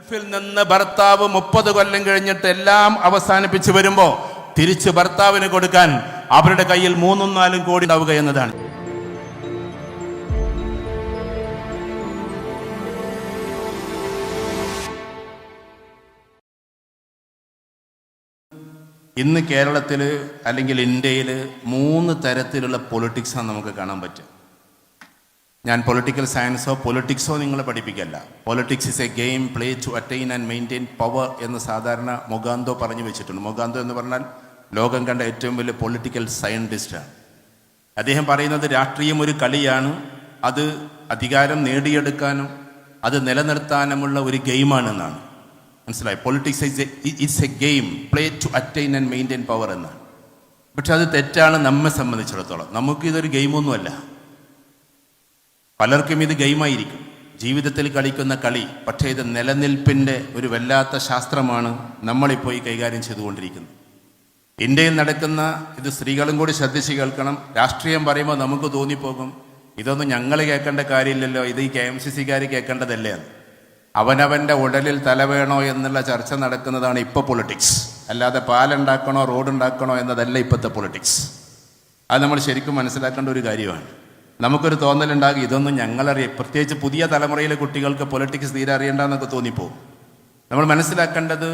ഗൾഫിൽ നിന്ന് ഭർത്താവ് 30 കൊല്ലം കഴിഞ്ഞിട്ട് എല്ലാം അവസാനിപ്പിച്ച് വരുമ്പോൾ തിരിച്ച് ഭർത്താവിന് കൊടുക്കാൻ അവരുടെ കയ്യിൽ 3-4 കോടി ഉണ്ടാവുക എന്നതാണ്. ഇന്ന് കേരളത്തിൽ അല്ലെങ്കിൽ ഇന്ത്യയിൽ 3 തരത്തിലുള്ള പൊളിറ്റിക്സാണ് നമുക്ക് കാണാൻ പറ്റുക. ഞാൻ പൊളിറ്റിക്കൽ സയൻസോ പൊളിറ്റിക്സോ നിങ്ങളെ പഠിപ്പിക്കല്ല. Politics is a game play to attain and maintain power എന്ന് സാധാരണ മൊഗാന്തോ പറഞ്ഞു വെച്ചിട്ടുണ്ട്. മൊഗാന്തോ എന്ന് പറഞ്ഞാൽ ലോകം കണ്ട ഏറ്റവും വലിയ പൊളിറ്റിക്കൽ സയൻറ്റിസ്റ്റാണ്. അദ്ദേഹം പറയുന്നത് രാഷ്ട്രീയം ഒരു കളിയാണ്, അത് അധികാരം നേടിയെടുക്കാനും അത് നിലനിർത്താനുമുള്ള ഒരു ഗെയിമാണെന്നാണ്. മനസ്സിലായി? Politics it's a game play to attain and maintain power എന്നാണ്. പക്ഷെ അത് തെറ്റാണ് നമ്മെ സംബന്ധിച്ചിടത്തോളം. നമുക്കിതൊരു ഗെയിമൊന്നുമല്ല. പലർക്കും ഇത് ഗെയിമായിരിക്കും, ജീവിതത്തിൽ കളിക്കുന്ന കളി. പക്ഷേ ഇത് നിലനിൽപ്പിൻ്റെ ഒരു വല്ലാത്ത ശാസ്ത്രമാണ് നമ്മളിപ്പോൾ ഈ കൈകാര്യം ചെയ്തുകൊണ്ടിരിക്കുന്നത്. ഇന്ത്യയിൽ നടക്കുന്ന ഇത് സ്ത്രീകളും കൂടി ശ്രദ്ധിച്ച് കേൾക്കണം. രാഷ്ട്രീയം പറയുമ്പോൾ നമുക്ക് തോന്നിപ്പോകും ഇതൊന്നും ഞങ്ങൾ കേൾക്കേണ്ട കാര്യമില്ലല്ലോ, ഇത് ഈ KMCC-കാർ കേൾക്കേണ്ടതല്ലേ എന്ന്. അവനവൻ്റെ ഉടലിൽ തല വേണോ എന്നുള്ള ചർച്ച നടക്കുന്നതാണ് ഇപ്പോൾ പൊളിറ്റിക്സ്. അല്ലാതെ പാലുണ്ടാക്കണോ റോഡുണ്ടാക്കണോ എന്നതല്ല ഇപ്പോഴത്തെ പൊളിറ്റിക്സ്. അത് നമ്മൾ ശരിക്കും മനസ്സിലാക്കേണ്ട ഒരു കാര്യമാണ്. നമുക്കൊരു തോന്നലുണ്ടാകും ഇതൊന്നും ഞങ്ങളറിയാം. പ്രത്യേകിച്ച് പുതിയ തലമുറയിലെ കുട്ടികൾക്ക് പൊളിറ്റിക്സ് തീരെ അറിയണ്ടെന്നൊക്കെ തോന്നിപ്പോകും. നമ്മൾ മനസ്സിലാക്കേണ്ടത്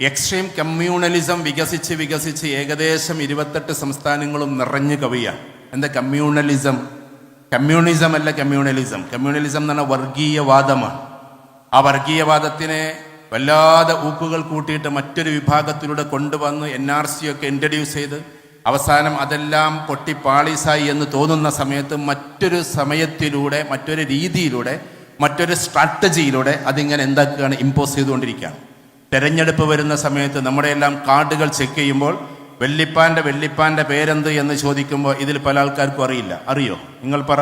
എക്സ്ട്രീം കമ്മ്യൂണലിസം വികസിച്ച് ഏകദേശം 28 സംസ്ഥാനങ്ങളും നിറഞ്ഞു കവിയാണ്. എന്താ കമ്മ്യൂണലിസം? കമ്മ്യൂണിസം അല്ല കമ്മ്യൂണലിസം. കമ്മ്യൂണലിസം എന്ന് പറഞ്ഞാൽ വർഗീയവാദമാണ്. ആ വർഗീയവാദത്തിനെ വല്ലാതെ ഊക്കുകൾ കൂട്ടിയിട്ട് മറ്റൊരു വിഭാഗത്തിലൂടെ കൊണ്ടുവന്ന് NRC ഒക്കെ ഇൻട്രഡ്യൂസ് ചെയ്ത് അവസാനം അതെല്ലാം പൊട്ടിപ്പാളീസായി എന്ന് തോന്നുന്ന സമയത്ത് മറ്റൊരു സമയത്തിലൂടെ മറ്റൊരു രീതിയിലൂടെ മറ്റൊരു സ്ട്രാറ്റജിയിലൂടെ അതിങ്ങനെ എന്താക്കുകയാണ്, ഇമ്പോസ് ചെയ്തുകൊണ്ടിരിക്കുകയാണ്. തെരഞ്ഞെടുപ്പ് വരുന്ന സമയത്ത് നമ്മുടെ എല്ലാം കാർഡുകൾ ചെക്ക് ചെയ്യുമ്പോൾ വെല്ലിപ്പാൻ്റെ പേരെന്ത് എന്ന് ചോദിക്കുമ്പോൾ ഇതിൽ പല ആൾക്കാർക്കും അറിയില്ല. അറിയോ? നിങ്ങൾ പറ.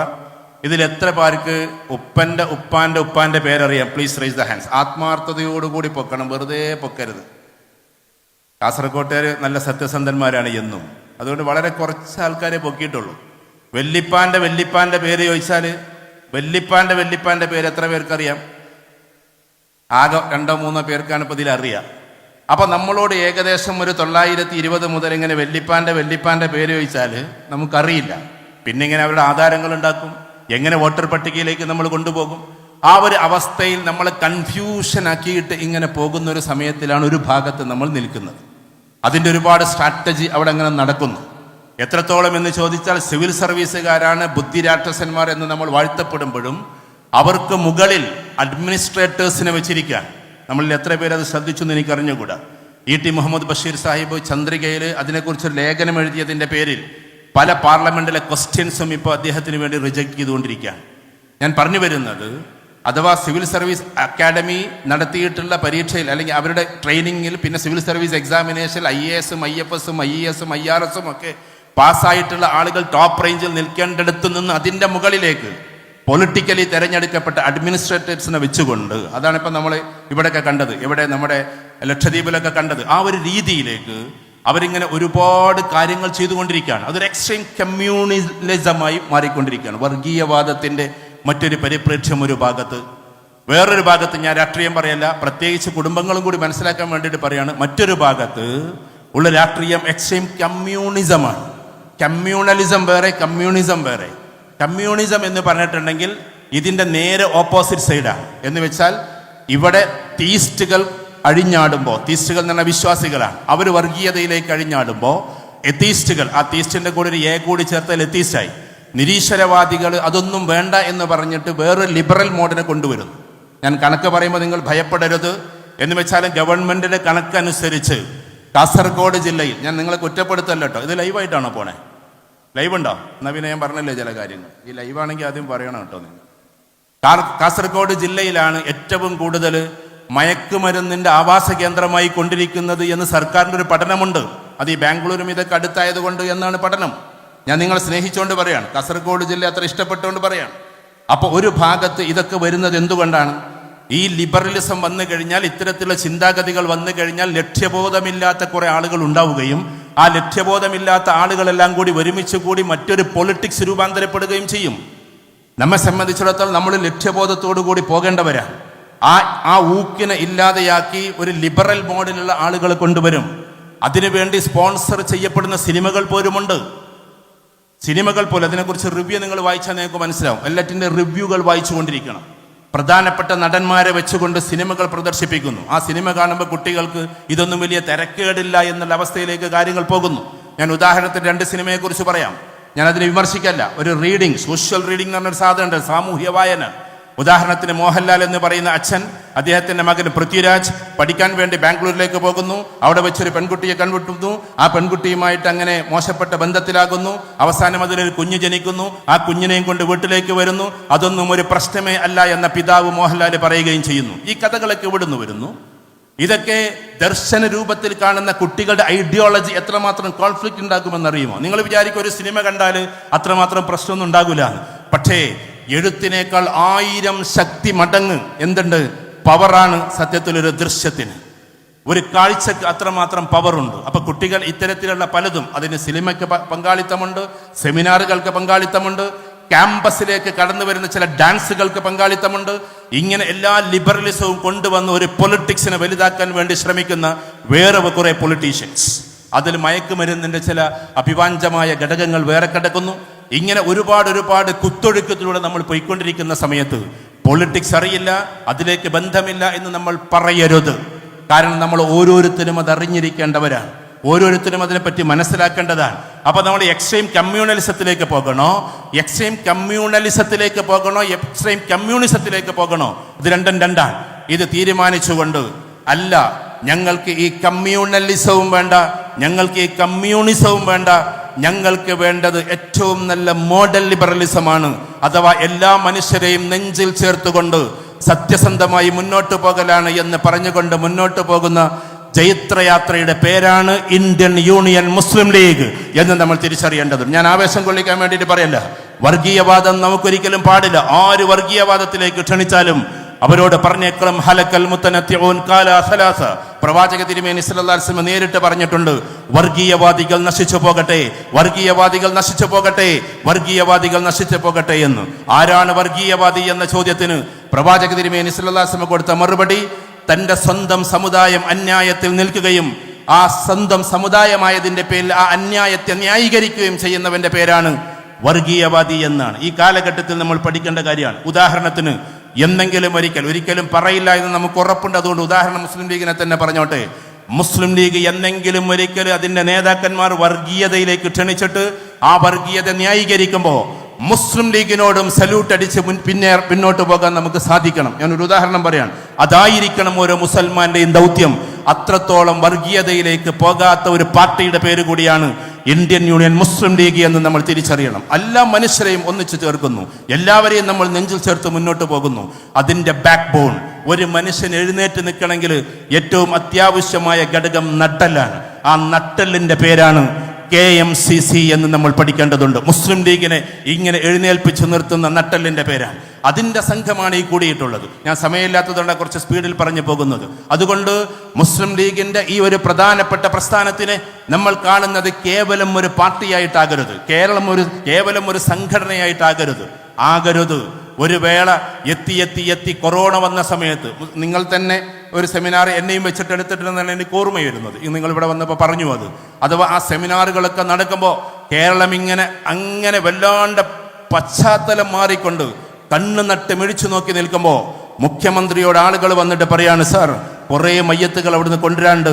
ഇതിൽ എത്ര പേർക്ക് ഉപ്പാൻ്റെ പേരറിയാം? Please raise the hands. ആത്മാർത്ഥതയോടുകൂടി പൊക്കണം, വെറുതെ പൊക്കരുത്. കാസർകോട്ടുകാർ നല്ല സത്യസന്ധന്മാരാണ് എന്നും, അതുകൊണ്ട് വളരെ കുറച്ച് ആൾക്കാരെ പൊക്കിയിട്ടുള്ളൂ. വെല്ലിപ്പാൻ്റെ പേര് ചോദിച്ചാൽ വെല്ലിപ്പാൻ്റെ പേര് എത്ര പേർക്കറിയാം? ആകെ 2-3 പേർക്കാണ് ഇപ്പോൾ ഇതിലറിയാം. അപ്പം നമ്മളോട് ഏകദേശം ഒരു 920 മുതൽ ഇങ്ങനെ വെല്ലിപ്പാൻ്റെ പേര് ചോദിച്ചാൽ നമുക്കറിയില്ല. പിന്നെ ഇങ്ങനെ അവരുടെ ആധാരങ്ങൾ ഉണ്ടാക്കും, എങ്ങനെ വോട്ടർ പട്ടികയിലേക്ക് നമ്മൾ കൊണ്ടുപോകും. ആ ഒരു അവസ്ഥയിൽ നമ്മൾ കൺഫ്യൂഷൻ ആക്കിയിട്ട് ഇങ്ങനെ പോകുന്ന ഒരു സമയത്തിലാണ് ഒരു ഭാഗത്ത് നമ്മൾ നിൽക്കുന്നത്. അതിൻ്റെ ഒരുപാട് സ്ട്രാറ്റജി അവിടെ അങ്ങനെ നടക്കുന്നു. എത്രത്തോളം എന്ന് ചോദിച്ചാൽ സിവിൽ സർവീസുകാരാണ് ബുദ്ധിരാക്ഷസന്മാർ എന്ന് നമ്മൾ വാഴ്ത്തപ്പെടുമ്പോഴും അവർക്ക് മുകളിൽ അഡ്മിനിസ്ട്രേറ്റേഴ്സിനെ വെച്ചിരിക്കാൻ നമ്മളിൽ എത്ര പേരത് ശ്രദ്ധിച്ചു എന്ന് എനിക്കറിഞ്ഞുകൂടാ. E.T. മുഹമ്മദ് ബഷീർ സാഹിബ് ചന്ദ്രികയിൽ അതിനെക്കുറിച്ചൊരു ലേഖനം എഴുതിയതിൻ്റെ പേരിൽ പല പാർലമെന്റിലെ ക്വസ്റ്റ്യൻസും ഇപ്പോൾ അദ്ദേഹത്തിന് വേണ്ടി റിജക്റ്റ് ചെയ്തുകൊണ്ടിരിക്കുകയാണ്. ഞാൻ പറഞ്ഞു വരുന്നത്, അഥവാ സിവിൽ സർവീസ് അക്കാഡമി നടത്തിയിട്ടുള്ള പരീക്ഷയിൽ അല്ലെങ്കിൽ അവരുടെ ട്രെയിനിങ്ങിൽ പിന്നെ സിവിൽ സർവീസ് എക്സാമിനേഷൻ IAS-ഉം IFS-ഉം IES-ഉം IRS-ഉം ഒക്കെ പാസ്സായിട്ടുള്ള ആളുകൾ ടോപ്പ് റേഞ്ചിൽ നിൽക്കേണ്ടടുത്ത് നിന്ന് അതിൻ്റെ മുകളിലേക്ക് പൊളിറ്റിക്കലി തിരഞ്ഞെടുക്കപ്പെട്ട അഡ്മിനിസ്ട്രേറ്റേഴ്സിനെ വെച്ചുകൊണ്ട്, അതാണ് ഇപ്പം നമ്മൾ ഇവിടെയൊക്കെ കണ്ടത്, ഇവിടെ നമ്മുടെ ലക്ഷദ്വീപിലൊക്കെ കണ്ടത്. ആ ഒരു രീതിയിലേക്ക് അവരിങ്ങനെ ഒരുപാട് കാര്യങ്ങൾ ചെയ്തുകൊണ്ടിരിക്കുകയാണ്. അതൊരു എക്സ്ട്രീം കമ്മ്യൂണലിസമായി മാറിക്കൊണ്ടിരിക്കുകയാണ്. വർഗീയവാദത്തിൻ്റെ മറ്റൊരു പരിപ്രേക്ഷ്യം ഒരു ഭാഗത്ത്, വേറൊരു ഭാഗത്ത്, ഞാൻ രാഷ്ട്രീയം പറയല്ല, പ്രത്യേകിച്ച് കുടുംബങ്ങളും കൂടി മനസ്സിലാക്കാൻ വേണ്ടിയിട്ട് പറയാണ്, മറ്റൊരു ഭാഗത്ത് ഉള്ള രാഷ്ട്രീയം എക്സ്ട്രീം കമ്മ്യൂണിസമാണ്. കമ്മ്യൂണലിസം വേറെ, കമ്മ്യൂണിസം വേറെ. കമ്മ്യൂണിസം എന്ന് പറഞ്ഞിട്ടുണ്ടെങ്കിൽ ഇതിൻ്റെ നേരെ ഓപ്പോസിറ്റ് സൈഡാണ്. എന്ന് വെച്ചാൽ ഇവിടെ തീസ്റ്റുകൾ അഴിഞ്ഞാടുമ്പോൾ, തീസ്റ്റുകൾ എന്ന് പറഞ്ഞാൽ വിശ്വാസികളാണ്, അവർ വർഗീയതയിലേക്ക് അഴിഞ്ഞാടുമ്പോൾ എത്തീസ്റ്റുകൾ, ആ തീസ്റ്റിൻ്റെ കൂടെ ഒരു കൂടി ചേർത്താൽ എത്തീസ്റ്റായി. നിരീശ്വരവാദികൾ അതൊന്നും വേണ്ട എന്ന് പറഞ്ഞിട്ട് വേറൊരു ലിബറൽ മോഡിനെ കൊണ്ടുവരുന്നു. ഞാൻ കണക്ക് പറയുമ്പോൾ നിങ്ങൾ ഭയപ്പെടരുത്. എന്ന് വെച്ചാൽ ഗവൺമെൻറ്റിൻ്റെ കണക്കനുസരിച്ച് കാസർഗോഡ് ജില്ലയിൽ, ഞാൻ നിങ്ങളെ കുറ്റപ്പെടുത്തല്ലോ കേട്ടോ, ഇത് ലൈവായിട്ടാണോ പോണേ? ലൈവ് ഉണ്ടോ? എന്നാൽ പിന്നെ ഞാൻ പറഞ്ഞല്ലേ ചില കാര്യങ്ങൾ. ഈ ലൈവാണെങ്കിൽ ആദ്യം പറയണം കേട്ടോ നിങ്ങൾ. കാസർഗോഡ് ജില്ലയിലാണ് ഏറ്റവും കൂടുതൽ മയക്കുമരുന്നിൻ്റെ ആവാസ കേന്ദ്രമായി കൊണ്ടിരിക്കുന്നത് എന്ന് സർക്കാരിൻ്റെ ഒരു പഠനമുണ്ട്. അത് ഈ ബാംഗ്ലൂരും ഇതൊക്കെ അടുത്തായതുകൊണ്ട് എന്നാണ് പഠനം. ഞാൻ നിങ്ങളെ സ്നേഹിച്ചുകൊണ്ട് പറയാണ്, കാസർഗോഡ് ജില്ല അത്ര ഇഷ്ടപ്പെട്ടുകൊണ്ട് പറയാണ്. അപ്പോൾ ഒരു ഭാഗത്ത് ഇതൊക്കെ വരുന്നത് എന്തുകൊണ്ടാണ്? ഈ ലിബറലിസം വന്നു കഴിഞ്ഞാൽ, ഇത്തരത്തിലുള്ള ചിന്താഗതികൾ വന്നു കഴിഞ്ഞാൽ ലക്ഷ്യബോധമില്ലാത്ത കുറെ ആളുകൾ ഉണ്ടാവുകയും ആ ലക്ഷ്യബോധമില്ലാത്ത ആളുകളെല്ലാം കൂടി ഒരുമിച്ച് കൂടി മറ്റൊരു പൊളിറ്റിക്സ് രൂപാന്തരപ്പെടുകയും ചെയ്യും. നമ്മെ സംബന്ധിച്ചിടത്തോളം നമ്മൾ ലക്ഷ്യബോധത്തോടു കൂടി പോകേണ്ടവരാണ്. ആ ഊക്കിനെ ഇല്ലാതെയാക്കി ഒരു ലിബറൽ മോഡലുള്ള ആളുകൾ കൊണ്ടുവരും. അതിനുവേണ്ടി സ്പോൺസർ ചെയ്യപ്പെടുന്ന സിനിമകൾ പോലുമുണ്ട്. സിനിമകൾ പോലും, അതിനെക്കുറിച്ച് റിവ്യൂ നിങ്ങൾ വായിച്ചാൽ നിങ്ങൾക്ക് മനസ്സിലാവും. എല്ലാറ്റിൻ്റെ റിവ്യൂകൾ വായിച്ചുകൊണ്ടിരിക്കണം. പ്രധാനപ്പെട്ട നടന്മാരെ വെച്ചുകൊണ്ട് സിനിമകൾ പ്രദർശിപ്പിക്കുന്നു. ആ സിനിമ കാണുമ്പോൾ കുട്ടികൾക്ക് ഇതൊന്നും വലിയ തിരക്കേടില്ല എന്നുള്ള അവസ്ഥയിലേക്ക് കാര്യങ്ങൾ പോകുന്നു. ഞാൻ ഉദാഹരണത്തിന് 2 സിനിമയെക്കുറിച്ച് പറയാം. ഞാൻ അതിനെ വിമർശിക്കല്ല. ഒരു റീഡിങ്, സോഷ്യൽ റീഡിംഗ് എന്ന് പറഞ്ഞൊരു സാധനമുണ്ട്, സാമൂഹ്യ വായന. ഉദാഹരണത്തിന് മോഹൻലാൽ എന്ന് പറയുന്ന അച്ഛൻ, അദ്ദേഹത്തിന്റെ മകൻ പൃഥ്വിരാജ് പഠിക്കാൻ വേണ്ടി ബാംഗ്ലൂരിലേക്ക് പോകുന്നു. അവിടെ വെച്ചൊരു പെൺകുട്ടിയെ കണ്ടുമുട്ടുന്നു. ആ പെൺകുട്ടിയുമായിട്ട് അങ്ങനെ മോശപ്പെട്ട ബന്ധത്തിലാകുന്നു. അവസാനം അതിലൊരു കുഞ്ഞ് ജനിക്കുന്നു. ആ കുഞ്ഞിനെയും കൊണ്ട് വീട്ടിലേക്ക് വരുന്നു. അതൊന്നും ഒരു പ്രശ്നമേ അല്ല എന്ന പിതാവ് മോഹൻലാൽ പറയുകയും ചെയ്യുന്നു. ഈ കഥകളൊക്കെ ഇവിടുന്ന് വരുന്നു. ഇതൊക്കെ ദർശന രൂപത്തിൽ കാണുന്ന കുട്ടികളുടെ ഐഡിയോളജി എത്രമാത്രം കോൺഫ്ലിക്റ്റ് ഉണ്ടാക്കുമെന്നറിയുമോ? നിങ്ങൾ വിചാരിക്കും ഒരു സിനിമ കണ്ടാൽ അത്രമാത്രം പ്രശ്നമൊന്നും ഉണ്ടാകില്ല. പക്ഷേ എഴുത്തിനേക്കാൾ 1000 ശക്തി മടങ്ങ് എന്തുണ്ട്, പവറാണ് സത്യത്തിലൊരു ദൃശ്യത്തിന്. ഒരു കാഴ്ചക്ക് അത്രമാത്രം പവറുണ്ട്. അപ്പൊ കുട്ടികൾ ഇത്തരത്തിലുള്ള പലതും, അതിന് സിനിമയ്ക്ക് പങ്കാളിത്തമുണ്ട്, സെമിനാറുകൾക്ക് പങ്കാളിത്തമുണ്ട്, ക്യാമ്പസിലേക്ക് കടന്നു വരുന്ന ചില ഡാൻസുകൾക്ക് പങ്കാളിത്തമുണ്ട്. ഇങ്ങനെ എല്ലാ ലിബറലിസവും കൊണ്ടുവന്ന് ഒരു പൊളിറ്റിക്സിനെ വലുതാക്കാൻ വേണ്ടി ശ്രമിക്കുന്ന വേറെ കുറെ പൊളിറ്റീഷ്യൻസ്, അതിൽ മയക്കുമരുന്നിന്റെ ചില അഭിവാഞ്ചമായ ഘടകങ്ങൾ വേറെ കിടക്കുന്നു. ഇങ്ങനെ ഒരുപാട് കുത്തൊഴുക്കത്തിലൂടെ നമ്മൾ പോയിക്കൊണ്ടിരിക്കുന്ന സമയത്ത് പൊളിറ്റിക്സ് അറിയില്ല, അതിലേക്ക് ബന്ധമില്ല എന്ന് നമ്മൾ പറയരുത്. കാരണം നമ്മൾ ഓരോരുത്തരും അത് അറിഞ്ഞിരിക്കേണ്ടവരാണ്. ഓരോരുത്തരും അതിനെപ്പറ്റി മനസ്സിലാക്കേണ്ടതാണ്. അപ്പൊ നമ്മൾ എക്സ്ട്രീം കമ്മ്യൂണലിസത്തിലേക്ക് പോകണോ, എക്സ്ട്രീം കമ്മ്യൂണലിസത്തിലേക്ക് പോകണോ? ഇത് രണ്ടും രണ്ടാണ്. ഇത് തീരുമാനിച്ചുകൊണ്ട് അല്ല, ഞങ്ങൾക്ക് ഈ കമ്മ്യൂണലിസവും വേണ്ട, ഞങ്ങൾക്ക് ഈ കമ്മ്യൂണിസവും വേണ്ട, ഞങ്ങൾക്ക് വേണ്ടത് ഏറ്റവും നല്ല മോഡൽ ലിബറലിസമാണ്. അഥവാ എല്ലാ മനുഷ്യരെയും നെഞ്ചിൽ ചേർത്തുകൊണ്ട് സത്യസന്ധമായി മുന്നോട്ട് പോകലാണ് എന്ന് പറഞ്ഞുകൊണ്ട് മുന്നോട്ട് പോകുന്ന ജൈത്രയാത്രയുടെ പേരാണ് ഇന്ത്യൻ യൂണിയൻ മുസ്ലിം ലീഗ് എന്ന് നമ്മൾ തിരിച്ചറിയേണ്ടതുണ്ട്. ഞാൻ ആവേശം കൊള്ളിക്കാൻ വേണ്ടിയിട്ട് പറയല്ല. വർഗീയവാദം നമുക്കൊരിക്കലും പാടില്ല. ആര് വർഗീയവാദത്തിലേക്ക് ക്ഷണിച്ചാലും അവരോട് പറഞ്ഞേക്കണം, ഹലക്കൽ മുത്തനത്തിഊൻ കാല സലാസ. പ്രവാചക തിരുമേനി സല്ലല്ലാഹു അലൈഹി വസല്ലം നേരിട്ട് പറഞ്ഞിട്ടുണ്ട്, വർഗീയവാദികൾ നശിച്ചു പോകട്ടെ, വർഗീയവാദികൾ നശിച്ചു പോകട്ടെ, വർഗീയവാദികൾ നശിച്ചു പോകട്ടെ എന്ന്. ആരാണ് വർഗീയവാദി എന്ന ചോദ്യത്തിന് പ്രവാചക തിരുമേനി സല്ലല്ലാഹു അലൈഹി വസല്ലം കൊടുത്ത മറുപടി, തന്റെ സ്വന്തം സമുദായം അന്യായത്തിൽ നിൽക്കുകയും ആ സ്വന്തം സമുദായമായതിന്റെ പേരിൽ ആ അന്യായത്തെ ന്യായീകരിക്കുകയും ചെയ്യുന്നവന്റെ പേരാണ് വർഗീയവാദി എന്നാണ്. ഈ കാലഘട്ടത്തിൽ നമ്മൾ പഠിക്കേണ്ട കാര്യമാണ്. ഉദാഹരണത്തിന്, എന്തെങ്കിലും ഒരിക്കലും പറയില്ല എന്ന് നമുക്ക് ഉറപ്പുണ്ട്. അതുകൊണ്ട് ഉദാഹരണം മുസ്ലിം ലീഗിനെ തന്നെ പറഞ്ഞോട്ടെ. മുസ്ലിം ലീഗ് എന്തെങ്കിലും ഒരിക്കലും അതിന്റെ നേതാക്കന്മാർ വർഗീയതയിലേക്ക് ക്ഷണിച്ചിട്ട് ആ വർഗീയത ന്യായീകരിക്കുമ്പോൾ മുസ്ലിം ലീഗിനോടും സല്യൂട്ട് അടിച്ച് പിന്നോട്ട് പോകാൻ നമുക്ക് സാധിക്കണം. ഞാനൊരു ഉദാഹരണം പറയാം. അതായിരിക്കണം ഓരോ മുസൽമാന്റെയും ദൗത്യം. അത്രത്തോളം വർഗീയതയിലേക്ക് പോകാത്ത ഒരു പാർട്ടിയുടെ പേര് കൂടിയാണ് ഇന്ത്യൻ യൂണിയൻ മുസ്ലിം ലീഗ് എന്ന് നമ്മൾ തിരിച്ചറിയണം. എല്ലാ മനുഷ്യരെയും ഒന്നിച്ചു ചേർക്കുന്നു, എല്ലാവരെയും നമ്മൾ നെഞ്ചിൽ ചേർത്ത് മുന്നോട്ട് പോകുന്നു. അതിൻ്റെ ബാക്ക് ബോൺ, ഒരു മനുഷ്യൻ എഴുന്നേറ്റ് നിൽക്കണമെങ്കിൽ ഏറ്റവും അത്യാവശ്യമായ ഘടകം നട്ടെല്ലാണ്. ആ നട്ടെല്ലിൻ്റെ പേരാണ് KMCC എന്ന് നമ്മൾ പഠിക്കേണ്ടതുണ്ട്. മുസ്ലിം ലീഗിനെ ഇങ്ങനെ എഴുന്നേൽപ്പിച്ചു നിർത്തുന്ന നട്ടെല്ലിൻ്റെ പേരാണ്. അതിൻ്റെ സംഘമാണ് ഈ കൂടിയിട്ടുള്ളത്. ഞാൻ സമയമില്ലാത്തതുകൊണ്ട് കുറച്ച് സ്പീഡിൽ പറഞ്ഞു പോകുന്നത്. അതുകൊണ്ട് മുസ്ലിം ലീഗിൻ്റെ ഈ ഒരു പ്രധാനപ്പെട്ട പ്രസ്ഥാനത്തിനെ നമ്മൾ കാണുന്നത് കേവലം ഒരു പാർട്ടിയായിട്ടാകരുത്, കേവലം ഒരു സംഘടനയായിട്ടാകരുത്. ഒരു വേള എത്തി കൊറോണ വന്ന സമയത്ത് നിങ്ങൾ തന്നെ ഒരു സെമിനാർ എന്നെയും വെച്ചിട്ട് എടുത്തിട്ടുണ്ടെന്നാണ് എനിക്ക് ഓർമ്മ വരുന്നത്. നിങ്ങൾ ഇവിടെ വന്നപ്പോൾ പറഞ്ഞു അത്. അഥവാ ആ സെമിനാറുകളൊക്കെ നടക്കുമ്പോൾ കേരളം അങ്ങനെ വല്ലാണ്ട് പശ്ചാത്തലം മാറിക്കൊണ്ട് കണ്ണ് നട്ട് മിഴിച്ചു നോക്കി നിൽക്കുമ്പോൾ മുഖ്യമന്ത്രിയോട് ആളുകൾ വന്നിട്ട് പറയാണ്, സാർ കുറേ മയ്യത്തുകൾ അവിടുന്ന് കൊണ്ടുവരാണ്ട്,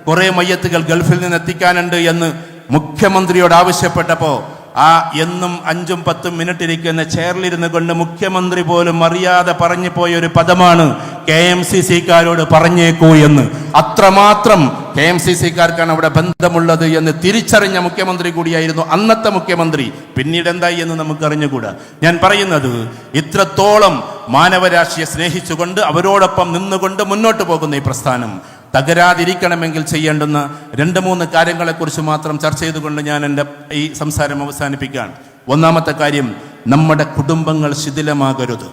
കുറേ മയ്യത്തുകൾ ഗൾഫിൽ നിന്ന് എത്തിക്കാനുണ്ട് എന്ന് മുഖ്യമന്ത്രിയോട് ആവശ്യപ്പെട്ടപ്പോൾ ആ എന്നും 5-10 മിനിറ്റ് ഇരിക്കുന്ന ചെയറിലിരുന്ന് കൊണ്ട് മുഖ്യമന്ത്രി പോലും അറിയാതെ പറഞ്ഞു പോയ ഒരു പദമാണ് KMCC-കാരോട് പറഞ്ഞേക്കൂ എന്ന്. അത്രമാത്രം KMCC-കാർക്കാണ് അവിടെ ബന്ധമുള്ളത് എന്ന് തിരിച്ചറിഞ്ഞ മുഖ്യമന്ത്രി കൂടിയായിരുന്നു അന്നത്തെ മുഖ്യമന്ത്രി. പിന്നീട് എന്തായി എന്ന് നമുക്കറിഞ്ഞുകൂടാ. ഞാൻ പറയുന്നത്, ഇത്രത്തോളം മാനവരാശിയെ സ്നേഹിച്ചുകൊണ്ട് അവരോടൊപ്പം നിന്നുകൊണ്ട് മുന്നോട്ട് പോകുന്ന ഈ പ്രസ്ഥാനം തകരാതിരിക്കണമെങ്കിൽ ചെയ്യേണ്ടുന്ന 2-3 കാര്യങ്ങളെക്കുറിച്ച് മാത്രം ചർച്ച ചെയ്തുകൊണ്ട് ഞാൻ എൻ്റെ ഈ സംസാരം അവസാനിപ്പിക്കുകയാണ്. ഒന്നാമത്തെ കാര്യം, നമ്മുടെ കുടുംബങ്ങൾ ശിഥിലമാകരുത്.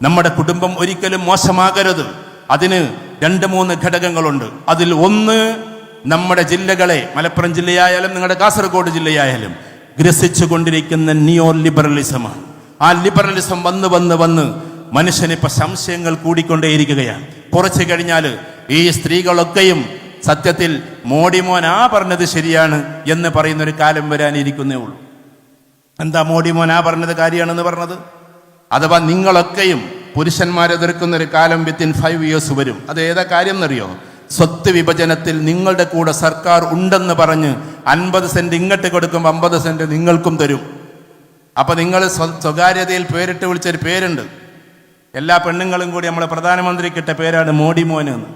നമ്മുടെ കുടുംബം ഒരിക്കലും മോശമാകരുത്. അതിന് 2-3 ഘടകങ്ങളുണ്ട്. അതിൽ ഒന്ന്, നമ്മുടെ ജില്ലകളെ, മലപ്പുറം ജില്ലയായാലും നിങ്ങളുടെ കാസർഗോഡ് ജില്ലയായാലും ഗ്രസിച്ചു കൊണ്ടിരിക്കുന്ന നിയോ ലിബറലിസമാണ്. ആ ലിബറലിസം വന്ന് മനുഷ്യനിപ്പോൾ സംശയങ്ങൾ കൂടിക്കൊണ്ടേയിരിക്കുകയാണ്. കുറച്ച് കഴിഞ്ഞാൽ ഈ സ്ത്രീകളൊക്കെയും സത്യത്തിൽ മോഡിമോൻ പറഞ്ഞത് ശരിയാണ് എന്ന് പറയുന്ന ഒരു കാലം വരാനിരിക്കുന്നേ ഉള്ളൂ. എന്താ മോഡിമോൻ പറഞ്ഞത് കാര്യമാണെന്ന് പറഞ്ഞത്? അഥവാ നിങ്ങളൊക്കെയും പുരുഷന്മാരെ എതിർക്കുന്ന ഒരു കാലം വിത്തിൻ 5 years വരും. അത് ഏതാ കാര്യം എന്നറിയോ? സ്വത്ത് വിഭജനത്തിൽ നിങ്ങളുടെ കൂടെ സർക്കാർ ഉണ്ടെന്ന് പറഞ്ഞ് 50 സെന്റ് ഇങ്ങോട്ട് കൊടുക്കുമ്പോൾ 50 സെന്റ് നിങ്ങൾക്കും തരും. അപ്പൊ നിങ്ങൾ സ്വകാര്യതയിൽ പേരിട്ട് വിളിച്ചൊരു പേരുണ്ട്. എല്ലാ പെണ്ണുങ്ങളും കൂടി നമ്മളെ പ്രധാനമന്ത്രിക്ക് ഇട്ട പേരാണ് മോഡിമോൻ എന്ന്.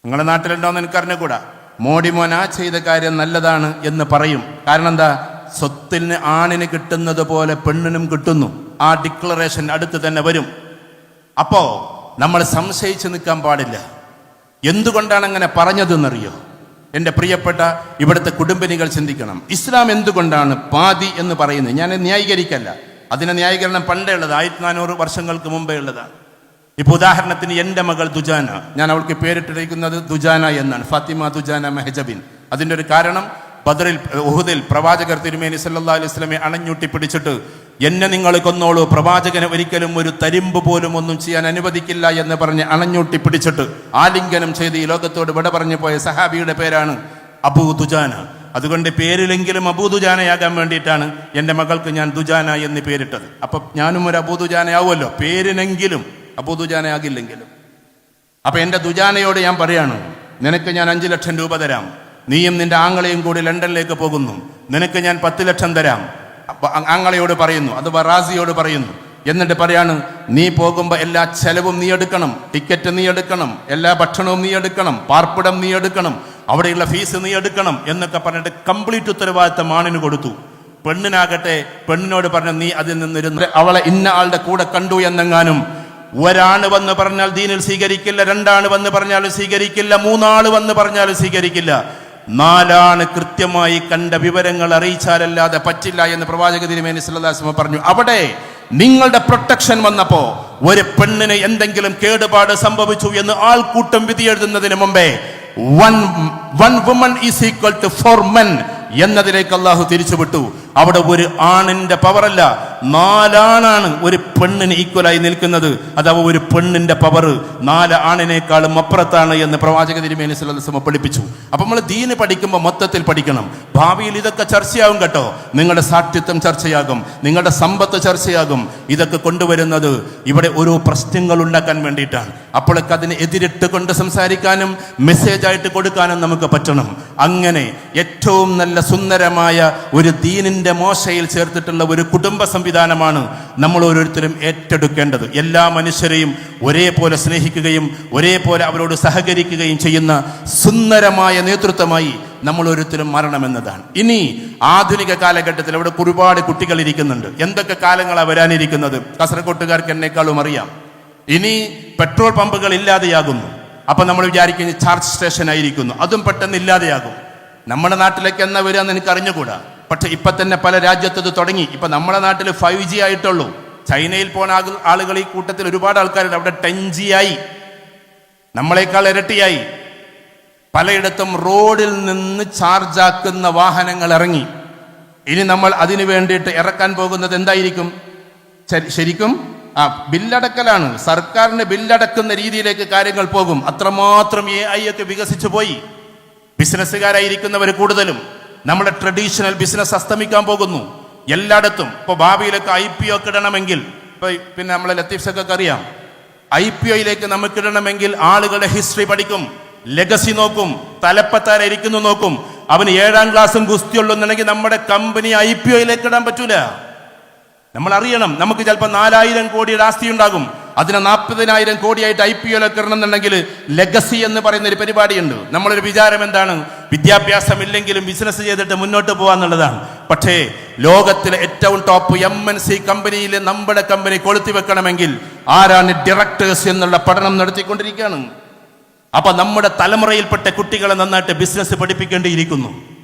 നിങ്ങളുടെ നാട്ടിലുണ്ടോന്ന് എനിക്കറിഞ്ഞുകൂടാ. മോഡിമോൻ ചെയ്ത കാര്യം നല്ലതാണ് എന്ന് പറയും. കാരണം എന്താ? സ്വത്തിന് ആണിന് കിട്ടുന്നത് പോലെ പെണ്ണിനും കിട്ടുന്നു. ആ ഡിക്ലറേഷൻ അടുത്ത് തന്നെ വരും. അപ്പോ നമ്മൾ സംശയിച്ച് നിൽക്കാൻ പാടില്ല. എന്തുകൊണ്ടാണ് അങ്ങനെ പറഞ്ഞതെന്നറിയോ? എൻ്റെ പ്രിയപ്പെട്ട ഇവിടുത്തെ കുടുംബിനികൾ ചിന്തിക്കണം. ഇസ്ലാം എന്തുകൊണ്ടാണ് പാതി എന്ന് പറയുന്നത്? ഞാൻ ന്യായീകരിക്കല്ല, അതിന് ന്യായീകരണം പണ്ടേ ഉള്ളത്, 1400 വർഷങ്ങൾക്ക് മുമ്പേ ഉള്ളതാണ്. ഇപ്പോൾ ഉദാഹരണത്തിന് എൻ്റെ മകൾ ദുജാന, ഞാൻ അവൾക്ക് പേരിട്ടിരിക്കുന്നത് ദുജാന എന്നാണ്, ഫാത്തിമ ദുജാന മെഹജബിൻ. അതിൻ്റെ ഒരു കാരണം, ബദറിൽ ഉഹുദിൽ പ്രവാചകർ തിരുമേനി സല്ലല്ലാഹു അലൈഹി വസല്ലമയെ അണഞ്ഞൂട്ടി പിടിച്ചിട്ട് എന്നെ നിങ്ങൾ കൊന്നോളൂ, പ്രവാചകനെ ഒരിക്കലും ഒരു തരിമ്പ് പോലും ഒന്നും ചെയ്യാൻ അനുവദിക്കില്ല എന്ന് പറഞ്ഞ് അണഞ്ഞൂട്ടി പിടിച്ചിട്ട് ആലിംഗനം ചെയ്ത് ഈ ലോകത്തോട് വിട പറഞ്ഞു പോയ സഹാബിയുടെ പേരാണ് അബൂ ദുജാന. അതുകൊണ്ട് പേരിലെങ്കിലും അബൂ ദുജാനയാകാൻ വേണ്ടിയിട്ടാണ് എൻ്റെ മകൾക്ക് ഞാൻ ദുജാന എന്ന് പേരിട്ടത്. അപ്പം ഞാനും ഒരു അബൂ ദുജാനയാവുമല്ലോ, പേരിനെങ്കിലും അബൂ ദുജാനയാകില്ലെങ്കിലും. അപ്പം എൻ്റെ ദുജാനയോട് ഞാൻ പറയാണ്, നിനക്ക് ഞാൻ 5 ലക്ഷം രൂപ തരാം, നീയും നിന്റെ ആങ്ങളെയും കൂടി ലണ്ടനിലേക്ക് പോകുന്നു, നിനക്ക് ഞാൻ 10 ലക്ഷം തരാം. ആങ്ങളയോട് പറയുന്നു, അത് റാസിയോട് പറയുന്നു. എന്നിട്ട് പറയാണ്, നീ പോകുമ്പോൾ എല്ലാ ചെലവും നീ എടുക്കണം, ടിക്കറ്റ് നീ എടുക്കണം, എല്ലാ ഭക്ഷണവും നീ എടുക്കണം, പാർപ്പിടം നീ എടുക്കണം, അവിടെയുള്ള ഫീസ് നീ എടുക്കണം എന്നൊക്കെ പറഞ്ഞിട്ട് കംപ്ലീറ്റ് ഉത്തരവാദിത്തം ആണിന് കൊടുത്തു. പെണ്ണിനാകട്ടെ പെണ്ണിനോട് പറഞ്ഞു, നീ അതിൽ നിന്നിരുന്ന് അവളെ ഇന്ന ആളുടെ കൂടെ കണ്ടു എന്നെങ്ങാനും ഒരാണ് വന്ന് പറഞ്ഞാൽ ദീനിൽ സ്വീകരിക്കില്ല, 2 ആണ് വന്ന് പറഞ്ഞാലും സ്വീകരിക്കില്ല, 3 ആള് വന്ന് പറഞ്ഞാലും സ്വീകരിക്കില്ല, 4 ആണ് കൃത്യമായി കണ്ട വിവരങ്ങൾ അറിയിച്ചാലല്ലാതെ പറ്റില്ല എന്ന് പ്രവാചക തിരുമേനി സല്ലല്ലാഹു അലൈഹി വസല്ലം പറഞ്ഞു. അവിടെ നിങ്ങളുടെ പ്രൊട്ടക്ഷൻ വന്നപ്പോ ഒരു പെണ്ണിന് എന്തെങ്കിലും കേടുപാട് സംഭവിച്ചു എന്ന് ആൾക്കൂട്ടം വിധി എഴുതുന്നതിന് മുമ്പേ one woman is equal to 4 men എന്നതിലേക്ക് അള്ളാഹു തിരിച്ചുവിട്ടു. അവിടെ ഒരു ആണിന്റെ പവറല്ല, 4 ആണാണ് ഒരു പെണ്ണിന് ഈക്വലായി നിൽക്കുന്നത്. അഥവാ ഒരു പെണ്ണിന്റെ പവർ 4 ആണിനേക്കാളും അപ്പുറത്താണ് എന്ന് പ്രവാചക തിരുമേനി സല്ലല്ലാഹു അലൈഹി വസല്ലം പഠിപ്പിച്ചു. അപ്പൊ നമ്മൾ ദീന് പഠിക്കുമ്പോൾ മൊത്തത്തിൽ പഠിക്കണം. ഭാവിയിൽ ഇതൊക്കെ ചർച്ചയാകും കേട്ടോ. നിങ്ങളുടെ സാഠ്യത്വം ചർച്ചയാകും, നിങ്ങളുടെ സമ്പത്ത് ചർച്ചയാകും. ഇതൊക്കെ കൊണ്ടുവരുന്നത് ഇവിടെ ഓരോ പ്രശ്നങ്ങൾ ഉണ്ടാക്കാൻ വേണ്ടിയിട്ടാണ്. അപ്പോഴൊക്കെ അതിന് എതിരിട്ട് കൊണ്ട് സംസാരിക്കാനും മെസ്സേജ് ആയിട്ട് കൊടുക്കാനും നമുക്ക് പറ്റണം. അങ്ങനെ ഏറ്റവും നല്ല സുന്ദരമായ ഒരു ദീനിന്റെ മോശയിൽ ചേർത്തിട്ടുള്ള ഒരു കുടുംബ സംവിധാനമാണ് നമ്മൾ ഓരോരുത്തരും ഏറ്റെടുക്കേണ്ടത്. എല്ലാ മനുഷ്യരെയും ഒരേപോലെ സ്നേഹിക്കുകയും ഒരേപോലെ അവരോട് സഹകരിക്കുകയും ചെയ്യുന്ന സുന്ദരമായ നേതൃത്വമായി നമ്മൾ ഓരോരുത്തരും മാറണമെന്നതാണ്. ഇനി ആധുനിക കാലഘട്ടത്തിൽ അവിടെ ഒരുപാട് കുട്ടികൾ ഇരിക്കുന്നുണ്ട്. എന്തൊക്കെ കാലങ്ങളാണ് വരാനിരിക്കുന്നത് കാസർഗോട്ടുകാർക്ക് എന്നെക്കാളും അറിയാം. ഇനി പെട്രോൾ പമ്പുകൾ ഇല്ലാതെയാകുന്നു. അപ്പൊ നമ്മൾ വിചാരിക്കുന്നത് ചാർജ് സ്റ്റേഷൻ ആയിരിക്കുന്നു, അതും പെട്ടെന്ന് ഇല്ലാതെയാകും. നമ്മുടെ നാട്ടിലേക്ക് എന്നാ വരികയെന്ന് എനിക്ക് അറിഞ്ഞുകൂടാ. പക്ഷെ ഇപ്പൊ തന്നെ പല രാജ്യത്തത് തുടങ്ങി. ഇപ്പൊ നമ്മുടെ നാട്ടിൽ 5G ആയിട്ടുള്ളൂ. ചൈനയിൽ പോണ ആളുകൾ ഈ കൂട്ടത്തിൽ ഒരുപാട് ആൾക്കാരുണ്ട്. അവിടെ 10G ആയി, നമ്മളെക്കാൾ ഇരട്ടിയായി. പലയിടത്തും റോഡിൽ നിന്ന് ചാർജാക്കുന്ന വാഹനങ്ങൾ ഇറങ്ങി. ഇനി നമ്മൾ അതിനു വേണ്ടിയിട്ട് ഇറക്കാൻ പോകുന്നത് എന്തായിരിക്കും? ശരിക്കും ബില്ലടക്കലാണ്. സർക്കാരിന് ബില്ലടക്കുന്ന രീതിയിലേക്ക് കാര്യങ്ങൾ പോകും. അത്രമാത്രം AI ഒക്കെ വികസിച്ചു പോയി. ബിസിനസ്സുകാരായിരിക്കുന്നവർ കൂടുതലും നമ്മുടെ ട്രഡീഷണൽ ബിസിനസ് അസ്തമിക്കാൻ പോകുന്നു എല്ലായിടത്തും. ഇപ്പോൾ ഭാവിയിലൊക്കെ IPO ഒക്കെ ഇടണമെങ്കിൽ, പിന്നെ നമ്മളെ ലത്തീഫ്സൊക്കെ അറിയാം, IPOയിലേക്ക് നമുക്ക് ഇടണമെങ്കിൽ ആളുകളുടെ ഹിസ്റ്ററി പഠിക്കും, ലെഗസി നോക്കും, തലപ്പത്താരായിരിക്കുന്നു നോക്കും. അവന് 7ാം ക്ലാസ്സും ഗുസ്തിയുള്ളൂന്നുണ്ടെങ്കിൽ നമ്മുടെ കമ്പനി IPOയിലേക്ക് ഇടാൻ പറ്റൂല. നമ്മൾ അറിയണം, നമുക്ക് ചിലപ്പോൾ 4000 കോടിയുടെ ആസ്തി ഉണ്ടാകും. അതിനെ 40,000 കോടിയായിട്ട് IPOയിലൊക്കെ ഇടണമെന്നുണ്ടെങ്കിൽ ലെഗസി എന്ന് പറയുന്ന ഒരു പരിപാടിയുണ്ട്. നമ്മളൊരു വിചാരം എന്താണ്? വിദ്യാഭ്യാസം ഇല്ലെങ്കിലും ബിസിനസ് ചെയ്തിട്ട് മുന്നോട്ട് പോകാന്നുള്ളതാണ്. പക്ഷേ ലോകത്തിലെ ഏറ്റവും ടോപ്പ് MNC കമ്പനിയിൽ നമ്മുടെ കമ്പനി കൊളുത്തി വെക്കണമെങ്കിൽ ആരാണ് ഡയറക്ടേഴ്സ് എന്നുള്ള പഠനം നടത്തിക്കൊണ്ടിരിക്കുകയാണ്. അപ്പൊ നമ്മുടെ തലമുറയിൽപ്പെട്ട കുട്ടികളെ നന്നായിട്ട് ബിസിനസ് പഠിപ്പിക്കേണ്ടിയിരിക്കുന്നു.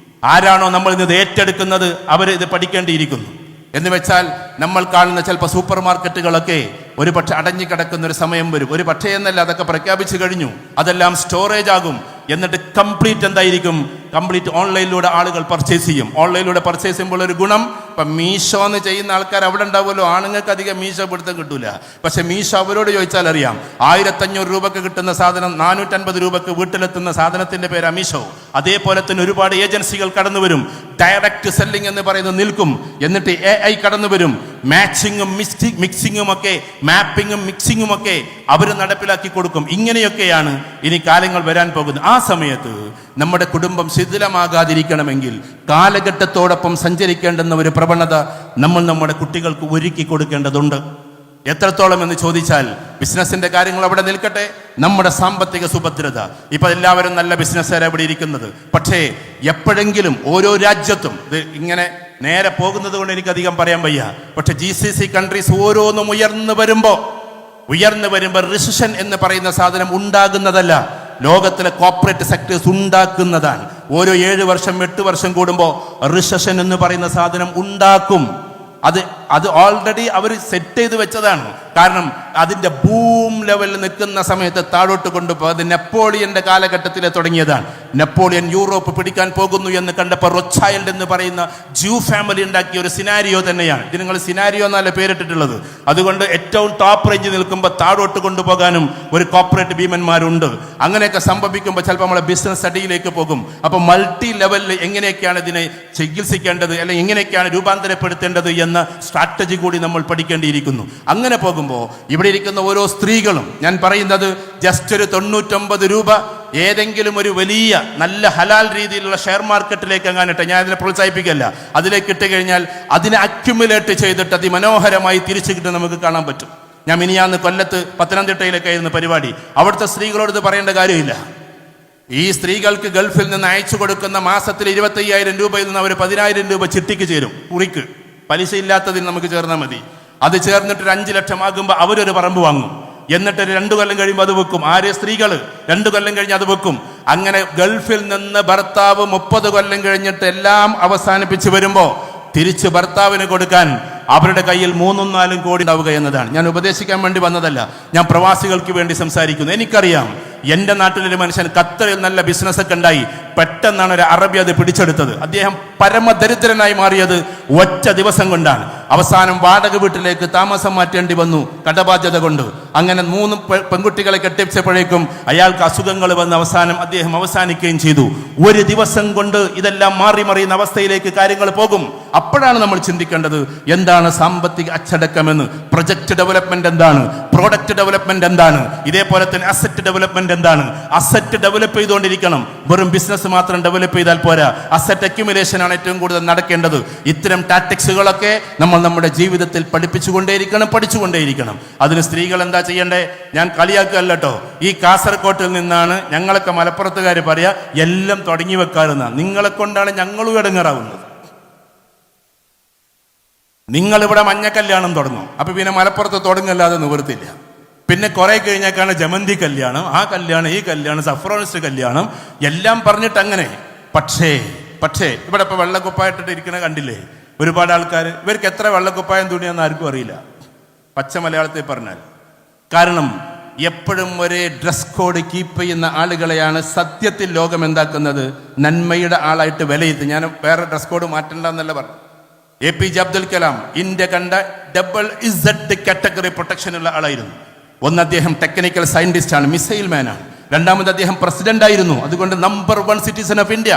ആരാണോ നമ്മൾ ഇത് ഏറ്റെടുക്കുന്നത് അവർ ഇത് പഠിക്കേണ്ടിയിരിക്കുന്നു. എന്ന് വെച്ചാൽ നമ്മൾ കാണുന്ന ചിലപ്പോൾ സൂപ്പർ മാർക്കറ്റുകളൊക്കെ ഒരു പക്ഷെ അടഞ്ഞു കിടക്കുന്ന ഒരു സമയം വരും. ഒരു പക്ഷേ എന്നല്ല, അതൊക്കെ പ്രഖ്യാപിച്ചു കഴിഞ്ഞു. അതെല്ലാം സ്റ്റോറേജ് ആകും. എന്നിട്ട് കംപ്ലീറ്റ് എന്തായിരിക്കും? കംപ്ലീറ്റ് ഓൺലൈനിലൂടെ ആളുകൾ പർച്ചേസ് ചെയ്യും. ഓൺലൈനിലൂടെ പർച്ചേസ് ചെയ്യുമ്പോൾ ഒരു ഗുണം, ഇപ്പം മീശോ എന്ന് ചെയ്യുന്ന ആൾക്കാർ അവിടെ ഉണ്ടാവുമല്ലോ, ആണുങ്ങൾക്ക് അധികം മീശോ പിടുത്തം കിട്ടൂല. പക്ഷെ മീശോ അവരോട് ചോദിച്ചാൽ അറിയാം, 1500 രൂപക്ക് കിട്ടുന്ന സാധനം 450 രൂപക്ക് വീട്ടിലെത്തുന്ന സാധനത്തിന്റെ പേര് മീശോ. അതേപോലെ തന്നെ ഒരുപാട് ഏജൻസികൾ കടന്നു വരും. ഡയറക്റ്റ് സെല്ലിംഗ് എന്ന് പറയുന്നത് നിൽക്കും. എന്നിട്ട് AI കടന്നു വരും. മാച്ചിങ്ങും മിക്സിങ്ങും ഒക്കെ, മാപ്പിങ്ങും മിക്സിങ്ങും ഒക്കെ അവർ നടപ്പിലാക്കി കൊടുക്കും. ഇങ്ങനെയൊക്കെയാണ് ഇനി കാലങ്ങൾ വരാൻ പോകുന്നത്. ആ സമയത്ത് നമ്മുടെ കുടുംബം ശിഥിലമാകാതിരിക്കണമെങ്കിൽ കാലഘട്ടത്തോടൊപ്പം സഞ്ചരിക്കേണ്ടുന്ന ഒരു പ്രവണത നമ്മൾ നമ്മുടെ കുട്ടികൾക്ക് ഒരുക്കി കൊടുക്കേണ്ടതുണ്ട്. എത്രത്തോളം എന്ന് ചോദിച്ചാൽ, ബിസിനസിന്റെ കാര്യങ്ങൾ അവിടെ നിൽക്കട്ടെ, നമ്മുടെ സാമ്പത്തിക സുഭദ്രത. ഇപ്പൊ എല്ലാവരും നല്ല ബിസിനസ്സുകാരാണ് ഇവിടെ ഇരിക്കുന്നത്. പക്ഷേ എപ്പോഴെങ്കിലും ഓരോ രാജ്യത്തും ഇത് ഇങ്ങനെ നേരെ പോകുന്നത് കൊണ്ട് എനിക്കധികം പറയാൻ വയ്യ. പക്ഷെ GCC കൺട്രീസ് ഓരോന്നും ഉയർന്നു വരുമ്പോൾ റിസഷൻ എന്ന് പറയുന്ന സാധനം ഉണ്ടാകുന്നതല്ല, ലോകത്തിലെ കോർപ്പറേറ്റ് സെക്ടേഴ്സ് ഉണ്ടാക്കുന്നതാണ്. ഓരോ 7 വർഷം 8 വർഷം കൂടുമ്പോൾ റിസഷൻ എന്ന് പറയുന്ന സാധനം ഉണ്ടാക്കും. അത് ഓൾറെഡി അവർ സെറ്റ് ചെയ്ത് വെച്ചതാണ്. കാരണം അതിൻ്റെ ബൂം ലെവലിൽ നിൽക്കുന്ന സമയത്ത് താഴോട്ട് കൊണ്ടുപോകും. അത് നെപ്പോളിയന്റെ കാലഘട്ടത്തിൽ തുടങ്ങിയതാണ്. നെപ്പോളിയൻ യൂറോപ്പ് പിടിക്കാൻ പോകുന്നു എന്ന് കണ്ടപ്പോൾ റോത്ത്ചൈൽഡ് എന്ന് പറയുന്ന ജൂ ഫാമിലി ഉണ്ടാക്കിയ ഒരു സിനാരിയോ തന്നെയാണ്. ഇത് നിങ്ങൾ സിനാരിയോ എന്നല്ല പേരിട്ടിട്ടുള്ളത്. അതുകൊണ്ട് ഏറ്റവും ടോപ്പ് റേഞ്ച് നിൽക്കുമ്പോൾ താഴോട്ട് കൊണ്ടുപോകാനും ഒരു കോർപ്പറേറ്റ് ഭീമന്മാരുണ്ട്. അങ്ങനെയൊക്കെ സംഭവിക്കുമ്പോൾ ചിലപ്പോൾ നമ്മളെ ബിസിനസ് സ്റ്റഡിയിലേക്ക് പോകും. അപ്പോൾ മൾട്ടി ലെവലിൽ എങ്ങനെയൊക്കെയാണ് ഇതിനെ ചികിത്സിക്കേണ്ടത്, അല്ലെങ്കിൽ എങ്ങനെയൊക്കെയാണ് രൂപാന്തരപ്പെടുത്തേണ്ടത് എന്ന സ്ട്രാറ്റജി കൂടി നമ്മൾ പഠിക്കേണ്ടിയിരിക്കുന്നു. അങ്ങനെ പോകുമ്പോൾ ഇവിടെ ഇരിക്കുന്ന ഓരോ സ്ത്രീകളും, ഞാൻ പറയുന്നത് ജസ്റ്റ് ഒരു 99 രൂപ ഏതെങ്കിലും ഒരു വലിയ നല്ല ഹലാൽ രീതിയിലുള്ള ഷെയർ മാർക്കറ്റിലേക്ക് എങ്ങാനിട്ട്, ഞാൻ അതിനെ പ്രോത്സാഹിപ്പിക്കല്ല, അതിലേക്ക് ഇട്ട് കഴിഞ്ഞാൽ അതിനെ അക്യുമുലേറ്റ് ചെയ്തിട്ട് അതിമനോഹരമായി തിരിച്ചു കിട്ടും നമുക്ക് കാണാൻ പറ്റും. ഞാൻ മിനിയാന്ന് കൊല്ലത്ത് പത്തനംതിട്ടയിലൊക്കെ ആയിരുന്നു പരിപാടി. അവിടുത്തെ സ്ത്രീകളോട് ഇത് പറയേണ്ട കാര്യമില്ല. ഈ സ്ത്രീകൾക്ക് ഗൾഫിൽ നിന്ന് അയച്ചു കൊടുക്കുന്ന മാസത്തിൽ 25,000 രൂപയിൽ നിന്ന് അവർ 10,000 രൂപ ചിട്ടിക്ക് ചേരും. കുറിക്ക് പലിശ ഇല്ലാത്തതിന് നമുക്ക് ചേർന്നാൽ മതി. അത് ചേർന്നിട്ട് 5 ലക്ഷം ആകുമ്പോൾ അവരൊരു പറമ്പ് വാങ്ങും. എന്നിട്ട് 2 കൊല്ലം കഴിയുമ്പോൾ അത് വെക്കും. ആരെ? സ്ത്രീകൾ 2 കൊല്ലം കഴിഞ്ഞ് അത് വെക്കും. അങ്ങനെ ഗൾഫിൽ നിന്ന് ഭർത്താവ് 30 കൊല്ലം കഴിഞ്ഞിട്ട് എല്ലാം അവസാനിപ്പിച്ച് വരുമ്പോൾ തിരിച്ച് ഭർത്താവിന് കൊടുക്കാൻ അവരുടെ കയ്യിൽ 3-4 കോടി ഉണ്ടാവുക എന്നതാണ്. ഞാൻ ഉപദേശിക്കാൻ വേണ്ടി വന്നതല്ല, ഞാൻ പ്രവാസികൾക്ക് വേണ്ടി സംസാരിക്കുന്നു. എനിക്കറിയാം, എൻ്റെ നാട്ടിലൊരു മനുഷ്യൻ ഖത്തറിൽ നല്ല ബിസിനസ്സൊക്കെ ഉണ്ടായി, പെട്ടെന്നാണ് ഒരു അറബി അത് പിടിച്ചെടുത്തത്. അദ്ദേഹം പരമദരിദ്രനായി മാറിയത് ഒറ്റ ദിവസം കൊണ്ടാണ്. അവസാനം വാടക വീട്ടിലേക്ക് താമസം മാറ്റേണ്ടി വന്നു കടബാധ്യത കൊണ്ട്. അങ്ങനെ 3 പെൺകുട്ടികളെ കെട്ടിച്ചപ്പോഴേക്കും അയാൾക്ക് അസുഖങ്ങൾ വന്ന് അദ്ദേഹം അവസാനിക്കുകയും ചെയ്തു. ഒരു ദിവസം കൊണ്ട് ഇതെല്ലാം മാറി മറിയുന്ന അവസ്ഥയിലേക്ക് കാര്യങ്ങൾ പോകും. അപ്പോഴാണ് നമ്മൾ ചിന്തിക്കേണ്ടത്, എന്താണ് സാമ്പത്തിക അച്ചടക്കമെന്ന്, പ്രൊജക്ട് ഡെവലപ്മെന്റ് എന്താണ്, പ്രോഡക്റ്റ് ഡെവലപ്മെന്റ് എന്താണ്, ഇതേപോലെ തന്നെ അസറ്റ് ഡെവലപ്മെന്റ് എന്താണ്. അസറ്റ് ഡെവലപ്പ് ചെയ്തുകൊണ്ടിരിക്കണം. വെറും ബിസിനസ് മാത്രം ഡെവലപ്പ് ചെയ്താൽ പോരാ, അസറ്റ് അക്യുമുലേഷൻ ആണ് ഏറ്റവും കൂടുതൽ നടക്കേണ്ടത്. ഇത്തരം ടാക്ടിക്സുകളൊക്കെ നമ്മൾ നമ്മുടെ ജീവിതത്തിൽ പഠിച്ചുകൊണ്ടേയിരിക്കണം. അതിന് സ്ത്രീകൾ എന്താ ചെയ്യണ്ടേ? ഞാൻ കളിയാക്കുകയല്ല കേട്ടോ. ഈ കാസർകോട്ടിൽ നിന്നാണ് ഞങ്ങളൊക്കെ മലപ്പുറത്തുകാർ പറയാ എല്ലാം തുടങ്ങി വെക്കാറുന്ന. നിങ്ങളെ കൊണ്ടാണ് ഞങ്ങളും ഇടങ്ങേറാവുന്നത്. നിങ്ങളിവിടെ മഞ്ഞ കല്യാണം തുടങ്ങും, അപ്പൊ പിന്നെ മലപ്പുറത്ത് തുടങ്ങല്ലാതെ നിവൃത്തില്ല. പിന്നെ കുറെ കഴിഞ്ഞേക്കാണ് ജമന്തി കല്യാണം, ആ കല്യാണം, ഈ കല്യാണം, സഫ്രോണിസ്റ്റ് കല്യാണം, എല്ലാം പറഞ്ഞിട്ട് അങ്ങനെ. പക്ഷേ ഇവിടെ ഇപ്പൊ വെള്ളക്കുപ്പായിട്ടിട്ട് ഇരിക്കണ കണ്ടില്ലേ ഒരുപാട് ആൾക്കാർ? ഇവർക്ക് എത്ര വെള്ളക്കുപ്പായം തുണിയാന്ന് ആർക്കും അറിയില്ല, പച്ച മലയാളത്തിൽ പറഞ്ഞാൽ. കാരണം എപ്പോഴും ഒരേ ഡ്രസ് കോഡ് കീപ്പ് ചെയ്യുന്ന ആളുകളെയാണ് സത്യത്തിൽ ലോകം എന്താക്കുന്നത്, നന്മയുടെ ആളായിട്ട് വിലയിരുത്തി. ഞാൻ വേറെ ഡ്രസ് കോഡ് മാറ്റണ്ടെന്നല്ല പറഞ്ഞു. APJ അബ്ദുൽ കലാം ഇന്ത്യ കണ്ട ZZ കാറ്റഗറി പ്രൊട്ടക്ഷനുള്ള ആളായിരുന്നു. ഒന്ന്, അദ്ദേഹം ടെക്നിക്കൽ സയന്റിസ്റ്റ് ആണ്, മിസൈൽ മാൻ ആണ്. രണ്ടാമത്, അദ്ദേഹം പ്രസിഡന്റ് ആയിരുന്നു. അതുകൊണ്ട് നമ്പർ 1 സിറ്റിസൺ ഓഫ് ഇന്ത്യ.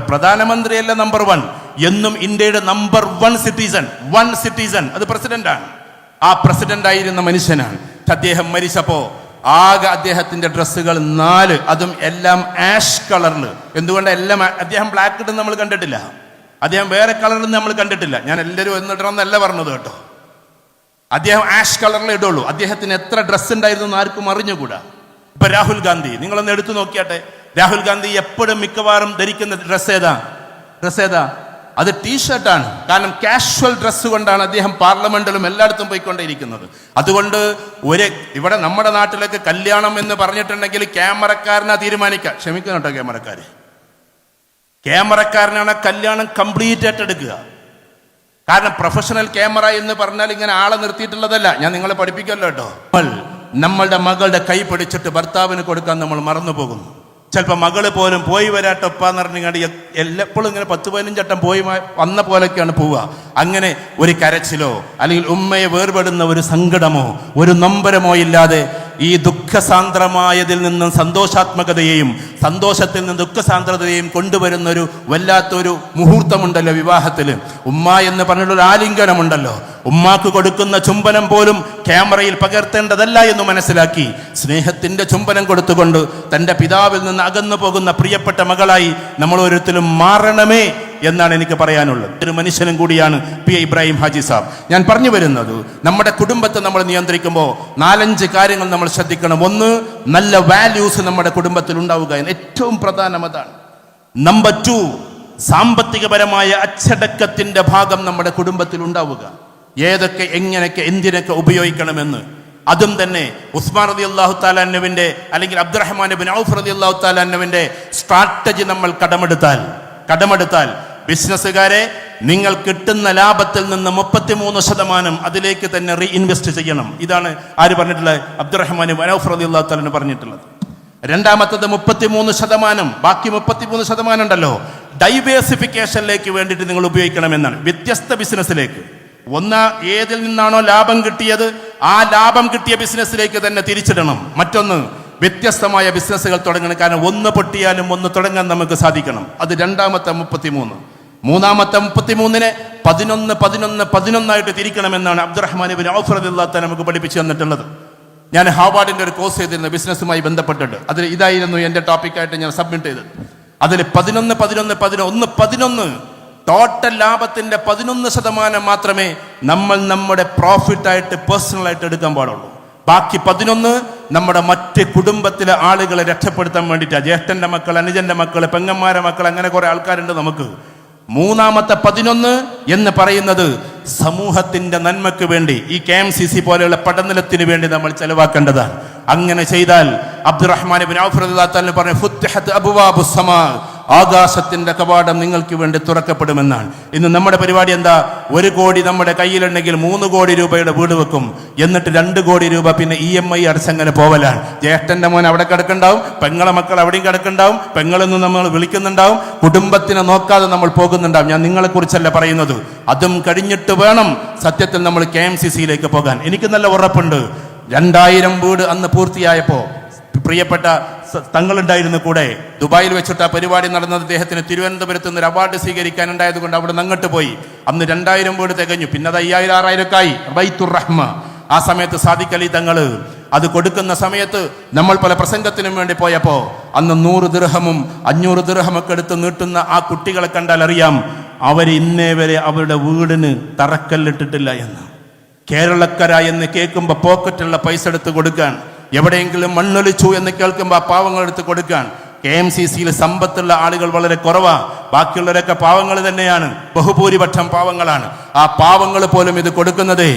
പ്രധാനമന്ത്രിയല്ല നമ്പർ 1, എന്നും ഇന്ത്യയുടെ നമ്പർ 1 സിറ്റിസൺ അത് പ്രസിഡന്റ് ആണ്. ആ പ്രസിഡന്റ് ആയിരുന്ന മനുഷ്യനാണ്. അദ്ദേഹം മരിച്ചപ്പോ ആകെ അദ്ദേഹത്തിന്റെ ഡ്രസ്സുകൾ 4, അതും എല്ലാം ആഷ് കളറിൽ. എന്തുകൊണ്ട് എല്ലാം അദ്ദേഹം ബ്ലാക്ക് ഇടുന്ന നമ്മൾ കണ്ടിട്ടില്ല, അദ്ദേഹം വേറെ കളറിൽ നമ്മൾ കണ്ടിട്ടില്ല. ഞാൻ എല്ലാവരും എന്നിടണമെന്നല്ല പറഞ്ഞത് കേട്ടോ. അദ്ദേഹം ആഷ് കളറിൽ ഇടുള്ളൂ. അദ്ദേഹത്തിന് എത്ര ഡ്രസ്സ് ഉണ്ടായിരുന്നു എന്ന് ആർക്കും അറിഞ്ഞുകൂടാ. ഇപ്പൊ രാഹുൽ ഗാന്ധി നിങ്ങളൊന്ന് എടുത്തു നോക്കിയാട്ടെ. രാഹുൽ ഗാന്ധി എപ്പോഴും മിക്കവാറും ധരിക്കുന്ന ഡ്രസ്സ് ഏതാ? അത് ടീഷർട്ടാണ്. കാരണം കാഷ്വൽ ഡ്രസ്സ് കൊണ്ടാണ് അദ്ദേഹം പാർലമെന്റിലും എല്ലായിടത്തും പോയിക്കൊണ്ടേയിരിക്കുന്നത്. അതുകൊണ്ട് ഇവിടെ നമ്മുടെ നാട്ടിലൊക്കെ കല്യാണം എന്ന് പറഞ്ഞിട്ടുണ്ടെങ്കിൽ ക്യാമറക്കാരനാ തീരുമാനിക്കുക. ക്ഷമിക്കണം കേട്ടോ, ക്യാമറക്കാരനാണ് കല്യാണം കംപ്ലീറ്റ് ഏറ്റെടുക്കുക. കാരണം പ്രൊഫഷണൽ ക്യാമറ എന്ന് പറഞ്ഞാൽ ഇങ്ങനെ ആളെ നിർത്തിയിട്ടുള്ളതല്ല. ഞാൻ നിങ്ങളെ പഠിപ്പിക്കല്ലോ കേട്ടോ. നമ്മളുടെ മകളുടെ കൈ പിടിച്ചിട്ട് ഭർത്താവിന് കൊടുക്കാൻ നമ്മൾ മറന്നു പോകുന്നു. ചിലപ്പോൾ മകള് പോലും പോയി വരാട്ടൊപ്പാന്ന് പറഞ്ഞാൽ എല്ലപ്പോഴും ഇങ്ങനെ 10-15 വട്ടം പോയി വന്ന പോലൊക്കെയാണ് പോവുക. അങ്ങനെ ഒരു കരച്ചിലോ അല്ലെങ്കിൽ ഉമ്മയെ വേർപെടുന്ന ഒരു സങ്കടമോ ഒരു നൊമ്പരമോ ഇല്ലാതെ ഈ ദുഃഖസാന്ദ്രമായതിൽ നിന്നും സന്തോഷാത്മകതയെയും സന്തോഷത്തിൽ നിന്ന് ദുഃഖസാന്ദ്രതയെയും കൊണ്ടുവരുന്ന ഒരു വല്ലാത്തൊരു മുഹൂർത്തമുണ്ടല്ലോ വിവാഹത്തിൽ. ഉമ്മ എന്ന് പറഞ്ഞിട്ടൊരു ആലിംഗനമുണ്ടല്ലോ. ഉമ്മാക്ക് കൊടുക്കുന്ന ചുംബനം പോലും ക്യാമറയിൽ പകർത്തേണ്ടതല്ല എന്ന് മനസ്സിലാക്കി സ്നേഹത്തിന്റെ ചുംബനം കൊടുത്തുകൊണ്ട് തൻ്റെ പിതാവിൽ നിന്ന് അകന്നു പോകുന്ന പ്രിയപ്പെട്ട മകളായി നമ്മൾ ഓരോരുത്തരും മാറണമേ എന്നാണ് എനിക്ക് പറയാനുള്ളത്. ഒരു മനുഷ്യനും കൂടിയാണ് പി ഇബ്രാഹിം ഹാജി സാബ്. ഞാൻ പറഞ്ഞു വരുന്നത്, നമ്മുടെ കുടുംബത്തെ നമ്മൾ നിയന്ത്രിക്കുമ്പോൾ 4-5 കാര്യങ്ങൾ നമ്മൾ ശ്രദ്ധിക്കണം. ഒന്ന്, നല്ല വാല്യൂസ് നമ്മുടെ കുടുംബത്തിൽ ഉണ്ടാവുക എന്ന് ഏറ്റവും പ്രധാനം അതാണ്. നമ്പർ 2, സാമ്പത്തികപരമായ അച്ചടക്കത്തിന്റെ ഭാഗം നമ്മുടെ കുടുംബത്തിൽ ഉണ്ടാവുക. ഏതൊക്കെ എങ്ങനെയൊക്കെ എന്തിനൊക്കെ ഉപയോഗിക്കണമെന്ന് അതും തന്നെ ഉസ്മാൻ റളിയല്ലാഹു തആല അൻഹുവിന്റെ അല്ലെങ്കിൽ അബ്ദുറഹ്മാൻ ഇബ്നു ഔഫ് റളിയല്ലാഹു തആല അൻഹുവിന്റെ സ്ട്രാറ്റജി നമ്മൾ കടമെടുത്താൽ ബിസിനസ്സുകാരെ, നിങ്ങൾ കിട്ടുന്ന ലാഭത്തിൽ നിന്ന് 33% അതിലേക്ക് തന്നെ റീഇൻവെസ്റ്റ് ചെയ്യണം. ഇതാണ് ആര് പറഞ്ഞിട്ടുള്ളത്? അബ്ദുറഹ്മാൻ ഇബ്നു ഔഫ് റളിയല്ലാഹു തആല പറഞ്ഞിട്ടുള്ളത്. രണ്ടാമത്തത് 33%, ബാക്കി 33% ഉണ്ടല്ലോ, ഡൈവേഴ്സിഫിക്കേഷനിലേക്ക് വേണ്ടിയിട്ട് നിങ്ങൾ ഉപയോഗിക്കണമെന്നാണ്. വ്യത്യസ്ത ബിസിനസ്സിലേക്ക്. ഒന്ന്, ഏതിൽ നിന്നാണോ ലാഭം കിട്ടിയത് ആ ലാഭം കിട്ടിയ ബിസിനസ്സിലേക്ക് തന്നെ തിരിച്ചിടണം. മറ്റൊന്ന്, വ്യത്യസ്തമായ ബിസിനസ്സുകൾ തുടങ്ങണം. കാരണം ഒന്ന് പൊട്ടിയാലും ഒന്ന് തുടങ്ങാൻ നമുക്ക് സാധിക്കണം. അത് രണ്ടാമത്തെ 33. മൂന്നാമത്തെ 33-നെ 11-11-11 തിരിക്കണമെന്നാണ് അബ്ദുറഹ്മാൻ ഇബ്നു ഔഫ് റളിയല്ലാഹു തആല നമുക്ക് പഠിപ്പിച്ചു തന്നിട്ടുള്ളത്. ഞാൻ ഹാർവാർഡിന്റെ ഒരു കോഴ്സ് ചെയ്തിരുന്നു ബിസിനസ്സുമായി ബന്ധപ്പെട്ടിട്ട്. അതിൽ ഇതായിരുന്നു എൻ്റെ ടോപ്പിക്കായിട്ട് ഞാൻ സബ്മിറ്റ് ചെയ്തത്. അതിൽ 11 ടോട്ടൽ ലാഭത്തിന്റെ 11% മാത്രമേ നമ്മൾ നമ്മുടെ പ്രോഫിറ്റായിട്ട് പേഴ്സണലായിട്ട് എടുക്കാൻ പാടുള്ളൂ. ബാക്കി 11 നമ്മുടെ മറ്റ് കുടുംബത്തിലെ ആളുകളെ രക്ഷപ്പെടുത്താൻ വേണ്ടിയിട്ടാണ്. ജ്യേഷ്ഠന്റെ മക്കൾ, അനുജന്റെ മക്കൾ, പെങ്ങന്മാരെ മക്കൾ, അങ്ങനെ കുറെ ആൾക്കാരുണ്ട് നമുക്ക്. മൂന്നാമത്തെ 11 എന്ന് പറയുന്നത് സമൂഹത്തിന്റെ നന്മയ്ക്ക് വേണ്ടി, ഈ KMCC പോലെയുള്ള പഠനത്തിന് വേണ്ടി നമ്മൾ ചെലവാക്കേണ്ടതാണ്. അങ്ങനെ ചെയ്താൽ അബ്ദുറഹ്മാൻ ഇബ്നു ഔഫ് റളിയല്ലാഹു തആല പറഞ്ഞു, ഫുത്തിഹത് അബ്വാബുസ് സമാ, ആകാശത്തിന്റെ കവാടം നിങ്ങൾക്ക് വേണ്ടി തുറക്കപ്പെടുമെന്നാണ്. ഇന്ന് നമ്മുടെ പരിപാടി എന്താ? 1 കോടി നമ്മുടെ കയ്യിലുണ്ടെങ്കിൽ 3 കോടി രൂപയുടെ വീട് വെക്കും. എന്നിട്ട് 2 കോടി രൂപ പിന്നെ EMI അടച്ചങ്ങനെ പോവലാണ്. ജ്യേഷ്ഠന്റെ മോൻ അവിടെ കിടക്കുന്നുണ്ടാവും, പെങ്ങളെ മക്കൾ അവിടെയും കിടക്കുന്നുണ്ടാവും, പെങ്ങളെന്ന് നമ്മൾ വിളിക്കുന്നുണ്ടാവും, കുടുംബത്തിനെ നോക്കാതെ നമ്മൾ പോകുന്നുണ്ടാവും. ഞാൻ നിങ്ങളെ കുറിച്ചല്ല പറയുന്നത്. അതും കഴിഞ്ഞിട്ട് വേണം സത്യത്തിൽ നമ്മൾ KMCCയിലേക്ക് പോകാൻ. എനിക്ക് നല്ല ഉറപ്പുണ്ട്. 2000 വീട് അന്ന് പൂർത്തിയായപ്പോ പ്രിയപ്പെട്ട തങ്ങളുണ്ടായിരുന്നു കൂടെ. ദുബായിൽ വെച്ചിട്ട് ആ പരിപാടി നടന്നത് അദ്ദേഹത്തിന് തിരുവനന്തപുരത്ത് നിന്ന് ഒരു അവാർഡ് സ്വീകരിക്കാനുണ്ടായത് കൊണ്ട് അവിടെ നിന്ന് അങ്ങോട്ട് പോയി. അന്ന് 2000 വീട് തികഞ്ഞു. പിന്നെ അത് 5000-6000 ഒക്കെ ആയി. ബൈത്തുർ റഹ്മ. ആ സമയത്ത് സാദിഖ് അലി തങ്ങള് അത് കൊടുക്കുന്ന സമയത്ത് നമ്മൾ പല പ്രസംഗത്തിനും വേണ്ടി പോയപ്പോ അന്ന് 100 ദിർഹമും 500 ദിർഹമൊക്കെ എടുത്ത് നീട്ടുന്ന ആ കുട്ടികളെ കണ്ടാൽ അറിയാം അവർ ഇന്നേ വരെ അവരുടെ വീടിന് തറക്കല്ലിട്ടിട്ടില്ല എന്ന്. കേരളക്കര എന്ന് കേൾക്കുമ്പോൾ പോക്കറ്റുള്ള പൈസ എടുത്ത് കൊടുക്കാൻ, എവിടെയെങ്കിലും മണ്ണൊലിച്ചു എന്ന് കേൾക്കുമ്പോൾ ആ പാവങ്ങൾ എടുത്ത് കൊടുക്കാൻ. KMCCയിൽ സമ്പത്തുള്ള ആളുകൾ വളരെ കുറവാ. ബാക്കിയുള്ളവരൊക്കെ പാവങ്ങൾ തന്നെയാണ്, ബഹുഭൂരിപക്ഷം പാവങ്ങളാണ്. ആ പാവങ്ങൾ പോലും ഇത് കൊടുക്കുന്നത്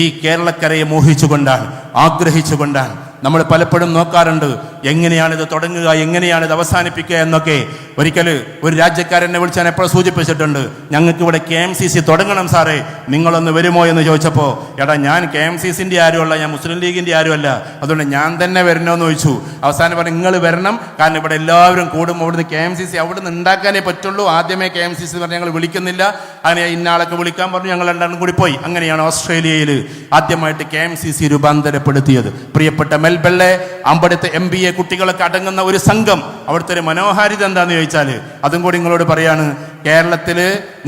ഈ കേരളക്കരയെ മോഹിച്ചുകൊണ്ടാണ്, ആഗ്രഹിച്ചുകൊണ്ടാണ്. നമ്മൾ പലപ്പോഴും നോക്കാറുണ്ട് എങ്ങനെയാണിത് തുടങ്ങുക, എങ്ങനെയാണിത് അവസാനിപ്പിക്കുക എന്നൊക്കെ. ഒരിക്കൽ ഒരു രാജ്യക്കാരനെ വിളിച്ച് ഞാൻ എപ്പോഴും സൂചിപ്പിച്ചിട്ടുണ്ട്, ഞങ്ങൾക്ക് ഇവിടെ KMCC തുടങ്ങണം സാറേ, നിങ്ങളൊന്ന് വരുമോ എന്ന് ചോദിച്ചപ്പോൾ, എടാ ഞാൻ KMCCൻ്റെ ആരുമല്ല, ഞാൻ മുസ്ലിം ലീഗിൻ്റെ ആരുമല്ല, അതുകൊണ്ട് ഞാൻ തന്നെ വരണമെന്ന് ചോദിച്ചു. അവസാനം പറഞ്ഞു നിങ്ങൾ വരണം, കാരണം ഇവിടെ എല്ലാവരും കൂടുമ്പോൾ അവിടുന്ന് KMCC അവിടുന്ന് ഉണ്ടാക്കാനേ പറ്റുള്ളൂ. ആദ്യമേ KMCC പറഞ്ഞ് ഞങ്ങൾ വിളിക്കുന്നില്ല, അങ്ങനെ ഇന്നാളൊക്കെ വിളിക്കാൻ പറഞ്ഞു. ഞങ്ങൾ രണ്ടാളും കൂടി പോയി. അങ്ങനെയാണ് ഓസ്ട്രേലിയയിൽ ആദ്യമായിട്ട് KMCC രൂപാന്തരപ്പെടുത്തിയത്. പ്രിയപ്പെട്ട മെൽബെള്ളെ, അവിടുത്തെ MBA കുട്ടികളൊക്കെ അടങ്ങുന്ന ഒരു സംഘം. അവിടുത്തെ ഒരു മനോഹാരിത എന്താന്ന് ചോദിച്ചാൽ അതും കൂടി നിങ്ങളോട് പറയാണ്. കേരളത്തിൽ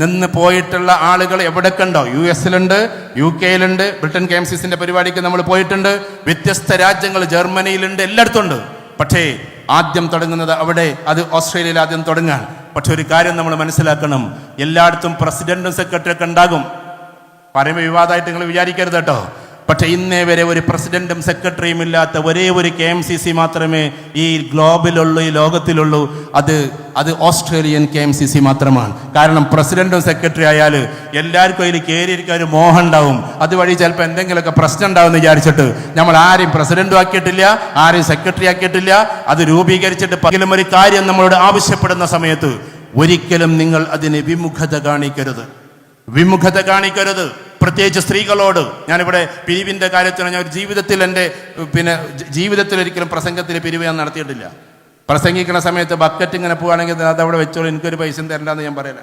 നിന്ന് പോയിട്ടുള്ള ആളുകൾ എവിടെയൊക്കെ ഉണ്ടോ, US-ലുണ്ട്, UK-യിലുണ്ട്, ബ്രിട്ടൻ KMCCന്റെ പരിപാടിക്ക് നമ്മൾ പോയിട്ടുണ്ട്. വ്യത്യസ്ത രാജ്യങ്ങൾ, ജർമ്മനിയിലുണ്ട്, എല്ലായിടത്തും ഉണ്ട്. പക്ഷേ ആദ്യം തുടങ്ങുന്നത് അവിടെ, അത് ഓസ്ട്രേലിയയിൽ ആദ്യം തുടങ്ങാൻ. പക്ഷെ ഒരു കാര്യം നമ്മൾ മനസ്സിലാക്കണം, എല്ലായിടത്തും പ്രസിഡന്റും സെക്രട്ടറി ഒക്കെ ഉണ്ടാകും. പറയുമ്പോൾ വിവാദമായിട്ട് നിങ്ങൾ വിചാരിക്കരുത് കേട്ടോ. പക്ഷെ ഇന്നേ വരെ ഒരു പ്രസിഡന്റും സെക്രട്ടറിയും ഇല്ലാത്ത ഒരേ ഒരു KMCC മാത്രമേ ഈ ഗ്ലോബിലുള്ളൂ, ഈ ലോകത്തിലുള്ളൂ. അത് ഓസ്ട്രേലിയൻ KMCC മാത്രമാണ്. കാരണം പ്രസിഡന്റും സെക്രട്ടറി ആയാൽ എല്ലാവർക്കും അതിൽ കയറിയിരിക്കാൻ ഒരു മോഹം ഉണ്ടാവും. അതുവഴി ചിലപ്പോൾ എന്തെങ്കിലുമൊക്കെ പ്രശ്നം ഉണ്ടാവും എന്ന് വിചാരിച്ചിട്ട് നമ്മൾ ആരെയും പ്രസിഡന്റും ആക്കിയിട്ടില്ല, ആരെയും സെക്രട്ടറി ആക്കിയിട്ടില്ല. അത് രൂപീകരിച്ചിട്ട് പകലും ഒരു കാര്യം നമ്മളോട് ആവശ്യപ്പെടുന്ന സമയത്ത് ഒരിക്കലും നിങ്ങൾ അതിന് വിമുഖത കാണിക്കരുത്. പ്രത്യേകിച്ച് സ്ത്രീകളോട്. ഞാനിവിടെ പിരിവിൻ്റെ കാര്യത്തിന് ഞാൻ ഒരു ജീവിതത്തിൽ ഒരിക്കലും പ്രസംഗത്തിൽ പിരിവ് ഞാൻ നടത്തിയിട്ടില്ല. പ്രസംഗിക്കുന്ന സമയത്ത് ബക്കറ്റ് ഇങ്ങനെ പോവുകയാണെങ്കിൽ അതവിടെ വെച്ചോളൂ, എനിക്കൊരു പൈസയും തരണ്ടെന്ന് ഞാൻ പറയില്ല.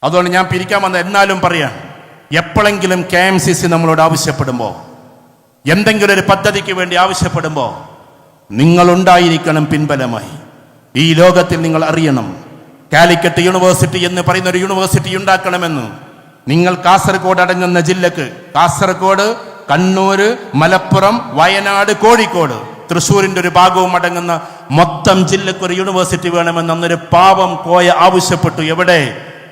അതുകൊണ്ട് ഞാൻ പിരിക്കാൻ വന്ന എന്നാലും പറയാം, എപ്പോഴെങ്കിലും KMCC നമ്മളോട് ആവശ്യപ്പെടുമ്പോൾ, എന്തെങ്കിലും ഒരു പദ്ധതിക്ക് വേണ്ടി ആവശ്യപ്പെടുമ്പോൾ നിങ്ങളുണ്ടായിരിക്കണം പിൻബലമായി. ഈ ലോകത്തിൽ നിങ്ങൾ അറിയണം, കാലിക്കറ്റ് യൂണിവേഴ്സിറ്റി എന്ന് പറയുന്ന ഒരു യൂണിവേഴ്സിറ്റി ഉണ്ടാക്കണമെന്ന് നിങ്ങൾ കാസർഗോഡ് അടങ്ങുന്ന ജില്ലക്ക്, കാസർഗോഡ്, കണ്ണൂർ, മലപ്പുറം, വയനാട്, കോഴിക്കോട്, തൃശ്ശൂരിൻ്റെ ഒരു ഭാഗവും അടങ്ങുന്ന മൊത്തം ജില്ലക്ക് ഒരു യൂണിവേഴ്സിറ്റി വേണമെന്ന് അന്നൊരു പാവം കോയ ആവശ്യപ്പെട്ടു. എവിടെ?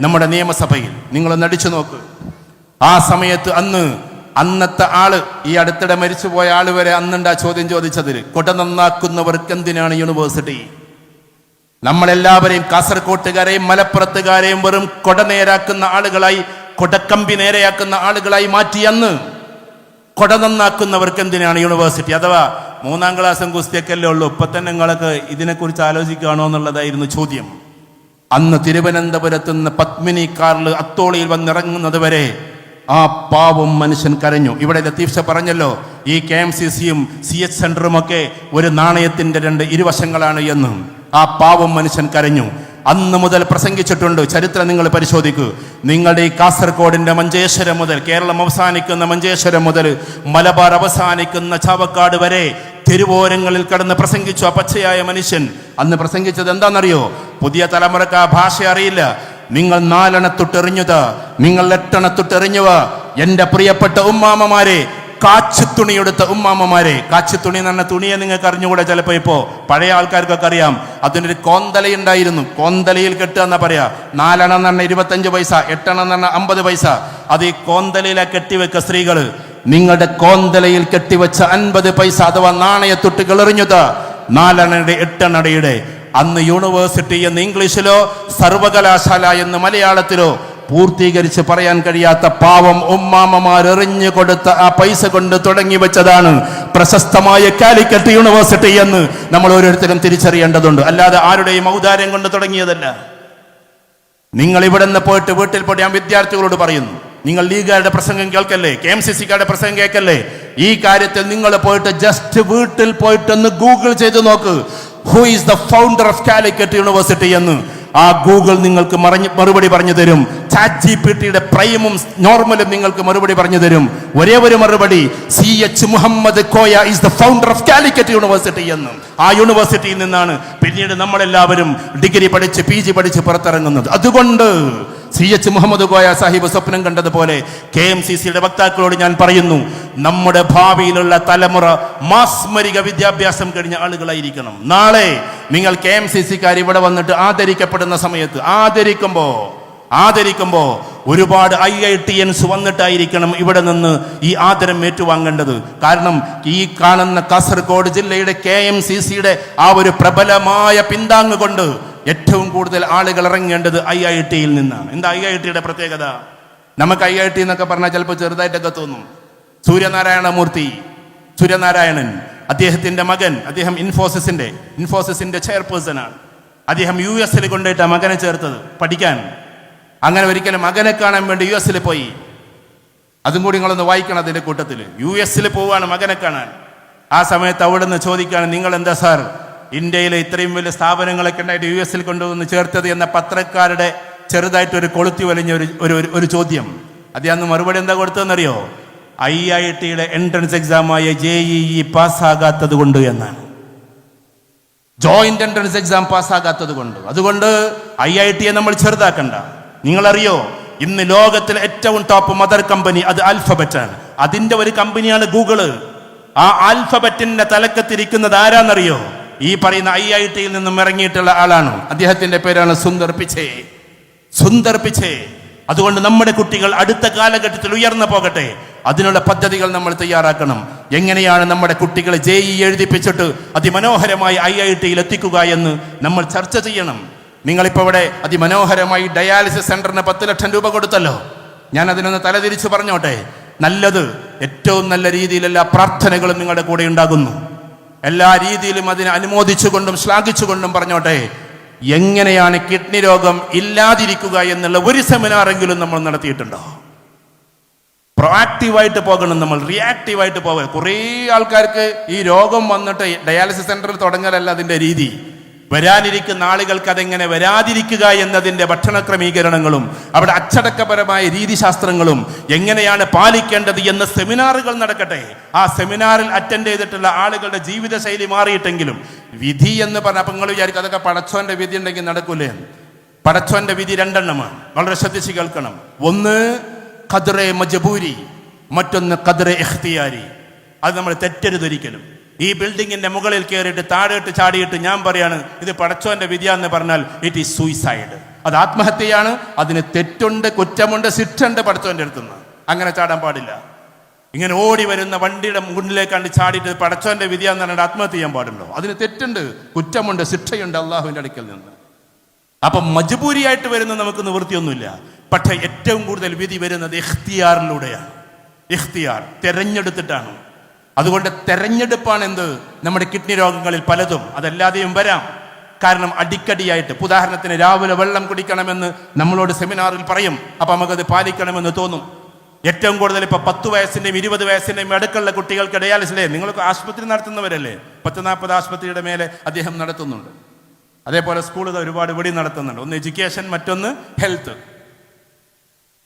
നമ്മുടെ നിയമസഭയിൽ. നിങ്ങളൊന്ന് അടിച്ചു നോക്ക്. ആ സമയത്ത് അന്നത്തെ ആള്, ഈ അടുത്തിടെ മരിച്ചുപോയ ആള് വരെ അന്നുണ്ടാ ചോദ്യം ചോദിച്ചതിൽ, കൊട നന്നാക്കുന്നവർക്ക് എന്തിനാണ് യൂണിവേഴ്സിറ്റി? നമ്മളെല്ലാവരെയും, കാസർകോട്ടുകാരെയും മലപ്പുറത്തുകാരെയും വെറും കൊട നേരാക്കുന്ന ആളുകളായി, കൊടക്കമ്പി നേരെയാക്കുന്ന ആളുകളായി മാറ്റി. അന്ന് കൊട നന്നാക്കുന്നവർക്ക് എന്തിനാണ് യൂണിവേഴ്സിറ്റി? അഥവാ 3ാം ക്ലാസ്സും കുസ്തിയൊക്കെയല്ലേ ഉള്ളൂ, ഇപ്പൊ തന്നെ നിങ്ങൾക്ക് ഇതിനെക്കുറിച്ച് ആലോചിക്കുകയാണോ എന്നുള്ളതായിരുന്നു ചോദ്യം. അന്ന് തിരുവനന്തപുരത്ത് നിന്ന് പത്മിനി കാറിൽ അത്തോളിയിൽ വന്നിറങ്ങുന്നത് വരെ ആ പാവം മനുഷ്യൻ കരഞ്ഞു. ഇവിടെ ലത്തീഫ് പറഞ്ഞല്ലോ, ഈ KMCCയും CH സെന്ററും ഒക്കെ ഒരു നാണയത്തിന്റെ 2 ഇരുവശങ്ങളാണ് എന്ന്. ആ പാവം മനുഷ്യൻ കരഞ്ഞു. അന്ന് മുതൽ പ്രസംഗിച്ചിട്ടുണ്ട്. ചരിത്രം നിങ്ങൾ പരിശോധിക്കൂ. നിങ്ങളുടെ ഈ കാസർഗോഡിന്റെ മഞ്ചേശ്വരം മുതൽ, കേരളം അവസാനിക്കുന്ന മഞ്ചേശ്വരം മുതൽ മലബാർ അവസാനിക്കുന്ന ചാവക്കാട് വരെ തെരുവോരങ്ങളിൽ കടന്ന് പ്രസംഗിച്ചു ആ പച്ചയായ മനുഷ്യൻ. അന്ന് പ്രസംഗിച്ചത് എന്താണെന്നറിയോ? പുതിയ തലമുറക്ക് ആ ഭാഷ അറിയില്ല. നിങ്ങൾ 4 തൊട്ടെറിഞ്ഞത്, നിങ്ങൾ 8 തൊട്ടെറിഞ്ഞവ, എൻ്റെ പ്രിയപ്പെട്ട ഉമ്മാമ്മമാരെ, കാച്ചുതുണിയെടുത്ത ഉമ്മാമ്മമാരെ. കാച്ചുതുണി എന്ന് പറഞ്ഞ തുണിയെ നിങ്ങൾക്ക് അറിഞ്ഞുകൂടെ? ചിലപ്പോൾ ഇപ്പോൾ പഴയ ആൾക്കാർക്കൊക്കെ അറിയാം. അതിനൊരു കോന്തലയുണ്ടായിരുന്നു. കോന്തലയിൽ കെട്ടുക എന്നാ പറയാ. 4 എന്ന് പറഞ്ഞാൽ 25 പൈസ, 8 എന്ന് പറഞ്ഞാൽ 50 പൈസ. അത് ഈ കോന്തലയിലെ കെട്ടിവെക്ക സ്ത്രീകൾ. നിങ്ങളുടെ കോന്തലയിൽ കെട്ടിവെച്ച 50 പൈസ അഥവാ നാണയത്തൊട്ടുകൾ എറിഞ്ഞത് 4 അണയുടെ 8 അണയുടെ. അന്ന് യൂണിവേഴ്സിറ്റി എന്ന് ഇംഗ്ലീഷിലോ സർവകലാശാല എന്ന് മലയാളത്തിലോ പൂർത്തീകരിച്ച് പറയാൻ കഴിയാത്ത പാവം ഉമ്മാമ്മമാർ എറിഞ്ഞു കൊടുത്ത ആ പൈസ കൊണ്ട് തുടങ്ങി വെച്ചതാണ് പ്രശസ്തമായ കാലിക്കറ്റ് യൂണിവേഴ്സിറ്റി എന്ന് നമ്മൾ ഓരോരുത്തരും തിരിച്ചറിയേണ്ടതുണ്ട്. അല്ലാതെ ആരുടെയും ഔദാര്യം കൊണ്ട് തുടങ്ങിയതല്ല. നിങ്ങൾ ഇവിടെ നിന്ന് പോയിട്ട് വീട്ടിൽ പോയിട്ട് ഞാൻ വിദ്യാർത്ഥികളോട് പറയുന്നു, നിങ്ങൾ ലീഗുകാരുടെ പ്രസംഗം കേൾക്കല്ലേ, KMCCക്കാരുടെ പ്രസംഗം കേൾക്കല്ലേ. ഈ കാര്യത്തിൽ നിങ്ങൾ പോയിട്ട് ജസ്റ്റ് വീട്ടിൽ പോയിട്ടൊന്ന് ഗൂഗിൾ ചെയ്ത് നോക്ക്, who is the founder of Calicut university എന്ന്. ആ ഗൂഗിൾ നിങ്ങൾക്ക് മറുപടി പറഞ്ഞു തരും. ChatGPTയുടെ പ്രൈമും നോർമലും നിങ്ങൾക്ക് മറുപടി പറഞ്ഞു തരും. ഒരേ ഒരു മറുപടി, CH Muhammad Koya is the founder of Calicut university എന്നും. ആ യൂണിവേഴ്സിറ്റിയിൽ നിന്നാണ് പിന്നീട് നമ്മളെല്ലാവരും ഡിഗ്രി പഠിച്ച് PG പഠിച്ച് പുറത്തിറങ്ങുന്നത്. അതുകൊണ്ട് CH മുഹമ്മദ് കോയ സാഹിബ് സ്വപ്നം കണ്ടതുപോലെ KMCCയുടെ വക്താക്കളോട് ഞാൻ പറയുന്നു, നമ്മുടെ ഭാവിയിലുള്ള തലമുറ മാസ്മരിക വിദ്യാഭ്യാസം കഴിഞ്ഞ ആളുകളായിരിക്കണം. നാളെ നിങ്ങൾ KMCCക്കാർ ഇവിടെ വന്നിട്ട് ആദരിക്കപ്പെടുന്ന സമയത്ത് ആദരിക്കുമ്പോ ഒരുപാട് IITians വന്നിട്ടായിരിക്കണം ഇവിടെ നിന്ന് ഈ ആദരം ഏറ്റുവാങ്ങേണ്ടത്. കാരണം ഈ കാണുന്ന കാസർഗോഡ് ജില്ലയുടെ KMCCയുടെ ആ ഒരു പ്രബലമായ പിന്താങ്ങ് കൊണ്ട് ഏറ്റവും കൂടുതൽ ആളുകൾ ഇറങ്ങേണ്ടത് IITയിൽ നിന്നാണ്. എന്താ IITയുടെ പ്രത്യേകത? നമുക്ക് IIT എന്നൊക്കെ പറഞ്ഞാൽ ചിലപ്പോൾ ചെറുതായിട്ടൊക്കെ തോന്നും. സൂര്യനാരായണൻ അദ്ദേഹത്തിന്റെ മകൻ, അദ്ദേഹം ഇൻഫോസിസിന്റെ ചെയർപേഴ്സണാണ്. അദ്ദേഹം US കൊണ്ടുപോയിട്ടാണ് മകനെ ചേർത്തത് പഠിക്കാൻ. അങ്ങനെ ഒരിക്കലും മകനെ കാണാൻ വേണ്ടി US പോയി. അതും കൂടി നിങ്ങളൊന്ന് വായിക്കണം. അതിന്റെ കൂട്ടത്തിൽ US പോവാണ് മകനെ കാണാൻ. ആ സമയത്ത് അവിടെ നിന്ന് ചോദിക്കുകയാണ്, നിങ്ങൾ എന്താ സാർ ഇന്ത്യയിലെ ഇത്രയും വലിയ സ്ഥാപനങ്ങളൊക്കെ ഉണ്ടായിട്ട് US കൊണ്ടുവന്ന് ചേർത്തത് എന്ന പത്രക്കാരുടെ ചെറുതായിട്ട് ഒരു കൊളുത്തി വലിഞ്ഞ ഒരു ചോദ്യം. അദ്ദേഹം അന്ന് മറുപടി എന്താ കൊടുത്തതെന്നറിയോ? IITയുടെ എൻട്രൻസ് എക്സാമായ JEE പാസ്സാകാത്തത് കൊണ്ട് എന്നാണ്. ജോയിന്റ് എൻട്രൻസ് എക്സാം പാസ്സാകാത്തത് കൊണ്ട്. അതുകൊണ്ട് IITയെ നമ്മൾ ചെറുതാക്കണ്ട. നിങ്ങളറിയോ, ഇന്ന് ലോകത്തിലെ ഏറ്റവും ടോപ്പ് മദർ കമ്പനി അത് ആൽഫബറ്റ് ആണ്. അതിന്റെ ഒരു കമ്പനിയാണ് ഗൂഗിള്. ആ ആൽഫബറ്റിന്റെ തലക്കത്തിരിക്കുന്നത് ആരാന്നറിയോ? ഈ പറയുന്ന IITയിൽ നിന്നും ഇറങ്ങിയിട്ടുള്ള ആളാണ്. അദ്ദേഹത്തിന്റെ പേരാണ് സുന്ദർ പിച്ചേ. അതുകൊണ്ട് നമ്മുടെ കുട്ടികൾ അടുത്ത കാലഘട്ടത്തിൽ ഉയർന്നു പോകട്ടെ, അതിനുള്ള പദ്ധതികൾ നമ്മൾ തയ്യാറാക്കണം. എങ്ങനെയാണ് നമ്മുടെ കുട്ടികളെ JEE എഴുതിപ്പിച്ചിട്ട് അതിമനോഹരമായി IITയിൽ എത്തിക്കുക എന്ന് നമ്മൾ ചർച്ച ചെയ്യണം. നിങ്ങളിപ്പോൾ ഇവിടെ അതിമനോഹരമായി ഡയാലിസിസ് സെന്ററിന് 10 ലക്ഷം രൂപ കൊടുത്തല്ലോ. ഞാൻ അതിനൊന്ന് തലതിരിച്ച് പറഞ്ഞോട്ടെ. നല്ലത്, ഏറ്റവും നല്ല രീതിയിൽ എല്ലാ പ്രാർത്ഥനകളും നിങ്ങളുടെ കൂടെ ഉണ്ടാകുന്നു. എല്ലാ രീതിയിലും അതിനെ അനുമോദിച്ചുകൊണ്ടും ശ്ലാഘിച്ചുകൊണ്ടും പറഞ്ഞോട്ടെ, എങ്ങനെയാണ് കിഡ്നി രോഗം ഇല്ലാതിരിക്കുക എന്നുള്ള ഒരു സെമിനാറെങ്കിലും നമ്മൾ നടത്തിയിട്ടുണ്ടോ? പ്രൊആക്റ്റീവായിട്ട് പോകണം, നമ്മൾ റിയാക്റ്റീവായിട്ട് പോകണം. കുറേ ആൾക്കാർക്ക് ഈ രോഗം വന്നിട്ട് ഡയാലിസിസ് സെന്ററിൽ തുടങ്ങലല്ല അതിൻ്റെ രീതി. വരാനിരിക്കുന്ന ആളുകൾക്ക് അതെങ്ങനെ വരാതിരിക്കുക എന്നതിൻ്റെ ഭക്ഷണ ക്രമീകരണങ്ങളും അവിടെ അച്ചടക്കപരമായ രീതിശാസ്ത്രങ്ങളും എങ്ങനെയാണ് പാലിക്കേണ്ടത് എന്ന സെമിനാറുകൾ നടക്കട്ടെ. ആ സെമിനാറിൽ അറ്റൻഡ് ചെയ്തിട്ടുള്ള ആളുകളുടെ ജീവിതശൈലി മാറിയിട്ടെങ്കിലും വിധി എന്ന് പറഞ്ഞാൽ, അപ്പം നിങ്ങൾ വിചാരിക്കും അതൊക്കെ പടച്ചോന്റെ വിധി ഉണ്ടെങ്കിൽ നടക്കൂലേ? പടച്ചോന്റെ വിധി രണ്ടെണ്ണമാണ്, വളരെ ശ്രദ്ധിച്ച് കേൾക്കണം. ഒന്ന് ഖദ്റെ മജ്ബൂരി, മറ്റൊന്ന് ഖദ്റെ ഇഖ്തിയാരി. അത് നമ്മൾ തെറ്റരുതൊരിക്കലും. ഈ ബിൽഡിങ്ങിന്റെ മുകളിൽ കയറിയിട്ട് താഴോട്ട് ചാടിയിട്ട് ഞാൻ പറയാണ് ഇത് പടച്ചോന്റെ വിധിയാന്ന് പറഞ്ഞാൽ ഇറ്റ് ഈസ് സൂയിസൈഡ്, അത് ആത്മഹത്യയാണ്. അതിന് തെറ്റുണ്ട്, കുറ്റമുണ്ട്, ശിക്ഷയുണ്ട് പടച്ചോന്റെ അടുത്തുനിന്ന്. അങ്ങനെ ചാടാൻ പാടില്ല. ഇങ്ങനെ ഓടി വരുന്ന വണ്ടിയുടെ മുന്നിലേക്ക് കണ്ട് ചാടിയിട്ട് പടച്ചോന്റെ വിധിയാന്ന് പറഞ്ഞാൽ ആത്മഹത്യ ചെയ്യാൻ പാടുണ്ടോ? അതിന് തെറ്റുണ്ട്, കുറ്റമുണ്ട്, ശിക്ഷയുണ്ട് അള്ളാഹുവിന്റെ അടുക്കൽ നിന്ന്. അപ്പം മജ്ബൂരിയായിട്ട് വരുന്ന നമുക്ക് നിവൃത്തിയൊന്നുമില്ല. പക്ഷെ ഏറ്റവും കൂടുതൽ വിധി വരുന്നത് ഇഖ്തിയാറിലൂടെയാണ്. ഇഖ്തിയാർ തെരഞ്ഞെടുത്തിട്ടാണ്. അതുകൊണ്ട് തെരഞ്ഞെടുപ്പാണ് എന്ത്? നമ്മുടെ കിഡ്നി രോഗങ്ങളിൽ പലതും. അതല്ലാതെയും വരാം. കാരണം അടിക്കടിയായിട്ട്, ഉദാഹരണത്തിന് രാവിലെ വെള്ളം കുടിക്കണമെന്ന് നമ്മളോട് സെമിനാറിൽ പറയും, അപ്പം നമുക്കത് പാലിക്കണമെന്ന് തോന്നും. ഏറ്റവും കൂടുതൽ ഇപ്പൊ 10 വയസ്സിന്റെയും 20 വയസ്സിന്റെയും അടുക്കുള്ള കുട്ടികൾക്ക് ഡയാലിസിസ്. നിങ്ങൾക്ക് ആശുപത്രി നടത്തുന്നവരല്ലേ? 10-40 ആശുപത്രിയുടെ മേലെ അദ്ദേഹം നടത്തുന്നുണ്ട്. അതേപോലെ സ്കൂളുകൾ ഒരുപാട് ഇവിടെ നടത്തുന്നുണ്ട്. ഒന്ന് എഡ്യൂക്കേഷൻ, മറ്റൊന്ന് ഹെൽത്ത്.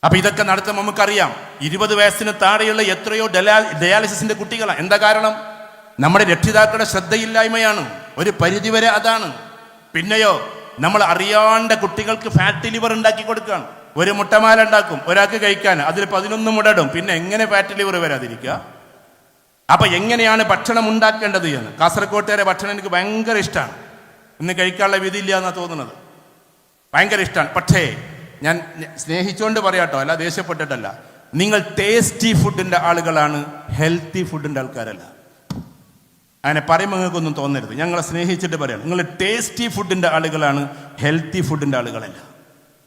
അപ്പൊ ഇതൊക്കെ നടത്തുമ്പോൾ നമുക്കറിയാം 20 വയസ്സിന് താഴെയുള്ള എത്രയോ ഡയാലിസിസിന്റെ കുട്ടികളാണ്. എന്താ കാരണം? നമ്മുടെ രക്ഷിതാക്കളുടെ ശ്രദ്ധയില്ലായ്മയാണ്. ഒരു പരിധിവരെ അതാണ്. പിന്നെയോ നമ്മൾ അറിയാണ്ട കുട്ടികൾക്ക് ഫാറ്റ് ലിവർ ഉണ്ടാക്കി കൊടുക്കുകയാണ്. ഒരു മുട്ടമാല ഉണ്ടാക്കും ഒരാൾക്ക് കഴിക്കാൻ, അതിൽ 11 മുടടും. പിന്നെ എങ്ങനെ ഫാറ്റ് ലിവർ വരാതിരിക്കുക? അപ്പൊ എങ്ങനെയാണ് ഭക്ഷണം ഉണ്ടാക്കേണ്ടത് എന്ന്. കാസർകോട്ടുകാരെ ഭക്ഷണം എനിക്ക് ഭയങ്കര ഇഷ്ടമാണ്. ഇന്ന് കഴിക്കാനുള്ള വിധിയില്ല എന്നാണ് തോന്നുന്നത്. ഭയങ്കര ഇഷ്ടമാണ്. പക്ഷേ ഞാൻ സ്നേഹിച്ചുകൊണ്ട് പറയാട്ടോ, അല്ല ദേഷ്യപ്പെട്ടിട്ടല്ല. നിങ്ങൾ ടേസ്റ്റി ഫുഡിന്റെ ആളുകളാണ്, ഹെൽത്തി ഫുഡിന്റെ ആൾക്കാരല്ല. അങ്ങനെ പറയുമ്പോൾ നിങ്ങൾക്കൊന്നും തോന്നരുത്. ഞങ്ങളെ സ്നേഹിച്ചിട്ട് പറയണം, നിങ്ങൾ ടേസ്റ്റി ഫുഡിന്റെ ആളുകളാണ്, ഹെൽത്തി ഫുഡിന്റെ ആളുകളല്ല.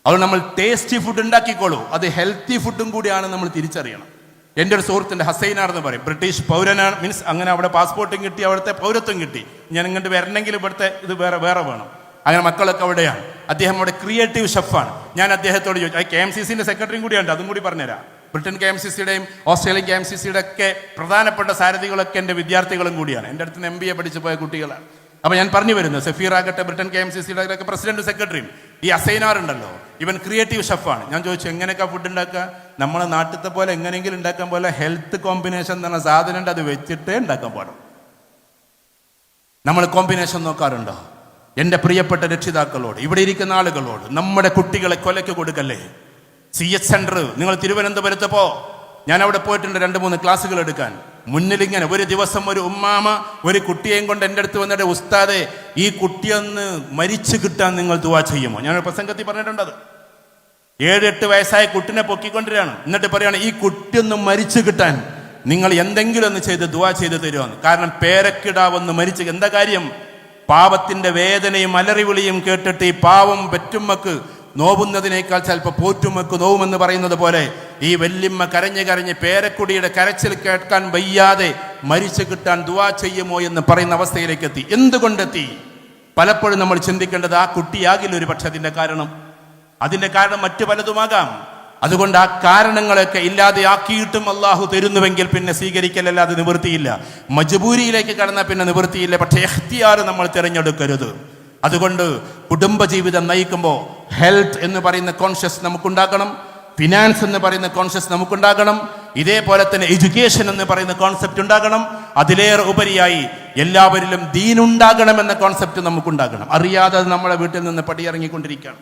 അതുകൊണ്ട് നമ്മൾ ടേസ്റ്റി ഫുഡ് ഉണ്ടാക്കിക്കോളൂ. അത് ഹെൽത്തി ഫുഡും കൂടിയാണ് നമ്മൾ തിരിച്ചറിയണം. എൻ്റെ ഒരു സുഹൃത്തിൻ്റെ ഹസൈനാർ എന്ന് പറയും, ബ്രിട്ടീഷ് പൗരനാണ്. മീൻസ് അങ്ങനെ അവിടെ പാസ്പോർട്ടും കിട്ടി, അവിടുത്തെ പൗരത്വം കിട്ടി. ഞാൻ ഇങ്ങോട്ട് വരണമെങ്കിൽ ഇവിടുത്തെ ഇത് വേറെ വേണം. അങ്ങനെ മക്കളൊക്കെ അവിടെയാണ്. അദ്ദേഹം അവിടെ ക്രിയേറ്റീവ് ഷെഫാണ്. ഞാൻ അദ്ദേഹത്തോട് ചോദിച്ചു, KMCCന്റെ സെക്രട്ടറിയും കൂടിയുണ്ട്, അതും കൂടി പറഞ്ഞുതരാം. ബ്രിട്ടൻ KMCCയുടെയും ഓസ്ട്രേലിയൻ KMCCയുടെ ഒക്കെ പ്രധാനപ്പെട്ട സാരഥികളൊക്കെ എൻ്റെ വിദ്യാർത്ഥികളും കൂടിയാണ്. എൻ്റെ അടുത്ത് നിന്ന് MBA പഠിച്ചു പോയ കുട്ടികളാണ്. അപ്പോൾ ഞാൻ പറഞ്ഞു വരുന്നത്, സഫീർ ആകട്ടെ ബ്രിട്ടൻ KMCCയുടെ ഒക്കെ പ്രസിഡന്റ് സെക്രട്ടറിയും. ഈ അസൈനാർ ഉണ്ടല്ലോ, ഇവൻ ക്രിയേറ്റീവ് ഷെഫാണ്. ഞാൻ ചോദിച്ചു എങ്ങനെയൊക്കെ ഫുഡ് ഉണ്ടാക്കുക? നമ്മളെ നാട്ടിലത്തെ പോലെ എങ്ങനെയെങ്കിലും ഉണ്ടാക്കാൻ പോലെ ഹെൽത്ത് കോമ്പിനേഷൻ എന്ന് പറഞ്ഞ സാധനം ഉണ്ട്, അത് വെച്ചിട്ടേ ഉണ്ടാക്കാൻ പാടും. നമ്മൾ കോമ്പിനേഷൻ നോക്കാറുണ്ടോ? എൻ്റെ പ്രിയപ്പെട്ട രക്ഷിതാക്കളോട്, ഇവിടെ ഇരിക്കുന്ന ആളുകളോട്, നമ്മുടെ കുട്ടികളെ കൊലയ്ക്ക് കൊടുക്കല്ലേ. CH സെന്റർ നിങ്ങൾ തിരുവനന്തപുരത്ത് ഞാൻ അവിടെ പോയിട്ടുണ്ട് 2-3 ക്ലാസ്സുകൾ എടുക്കാൻ. മുന്നിലിങ്ങനെ ഒരു ദിവസം ഒരു ഉമ്മാമ ഒരു കുട്ടിയെയും കൊണ്ട് എൻ്റെ അടുത്ത് വന്നിട്ട്, ഉസ്താദെ ഈ കുട്ടിയൊന്ന് മരിച്ചു കിട്ടാൻ നിങ്ങൾ ദുആ ചെയ്യുമോ? ഞാനൊരു പ്രസംഗത്തിൽ പറഞ്ഞിട്ടുണ്ടത്. 7-8 വയസ്സായ കുട്ടിനെ പൊക്കിക്കൊണ്ടിരാണ്. എന്നിട്ട് പറയാണ്, ഈ കുട്ടിയൊന്ന് മരിച്ചു കിട്ടാൻ നിങ്ങൾ എന്തെങ്കിലും ഒന്ന് ചെയ്ത് ദുആ ചെയ്ത് തരുമെന്ന്. കാരണം പേരക്കിടാവൊന്ന് മരിച്ചു. എന്താ കാര്യം? പാവത്തിന്റെ വേദനയും അലറിവിളിയും കേട്ടിട്ട് ഈ പാവം പെറ്റുമ്മക്ക് നോവുന്നതിനേക്കാൾ ചിലപ്പോൾ പോറ്റുമ്മക്ക് നോവുമെന്ന് പറയുന്നത് പോലെ ഈ വല്യമ്മ കരഞ്ഞ് പേരക്കുടിയുടെ കരച്ചിൽ കേൾക്കാൻ വയ്യാതെ മരിച്ചു കിട്ടാൻ ദുആ ചെയ്യുമോ എന്ന് പറയുന്ന അവസ്ഥയിലേക്ക് എത്തി. എന്തുകൊണ്ടെത്തി? പലപ്പോഴും നമ്മൾ ചിന്തിക്കേണ്ടത് ആ കുട്ടിയാകില്ല ഒരു പക്ഷെ അതിന്റെ കാരണം മറ്റു പലതുമാകാം. അതുകൊണ്ട് ആ കാരണങ്ങളൊക്കെ ഇല്ലാതെയാക്കിയിട്ടും അള്ളാഹു തരുന്നുവെങ്കിൽ പിന്നെ സ്വീകരിക്കലല്ലാതെ നിവൃത്തിയില്ല. മജ്ബൂരിയിലേക്ക് കടന്നാൽ പിന്നെ നിവൃത്തിയില്ല. പക്ഷേ ഇഖ്തിയാർ നമ്മൾ തിരഞ്ഞെടുക്കരുത്. അതുകൊണ്ട് കുടുംബജീവിതം നയിക്കുമ്പോൾ ഹെൽത്ത് എന്ന് പറയുന്ന കോൺഷ്യസ് നമുക്കുണ്ടാക്കണം, ഫിനാൻസ് എന്ന് പറയുന്ന കോൺഷ്യസ് നമുക്കുണ്ടാകണം, ഇതേപോലെ തന്നെ എഡ്യൂക്കേഷൻ എന്ന് പറയുന്ന കോൺസെപ്റ്റ് ഉണ്ടാകണം. അതിലേറെ ഉപരിയായി എല്ലാവരിലും ദീനുണ്ടാകണമെന്ന കോൺസെപ്റ്റ് നമുക്കുണ്ടാകണം. അറിയാതെ നമ്മളെ വീട്ടിൽ നിന്ന് പടിയിറങ്ങിക്കൊണ്ടിരിക്കുകയാണ്.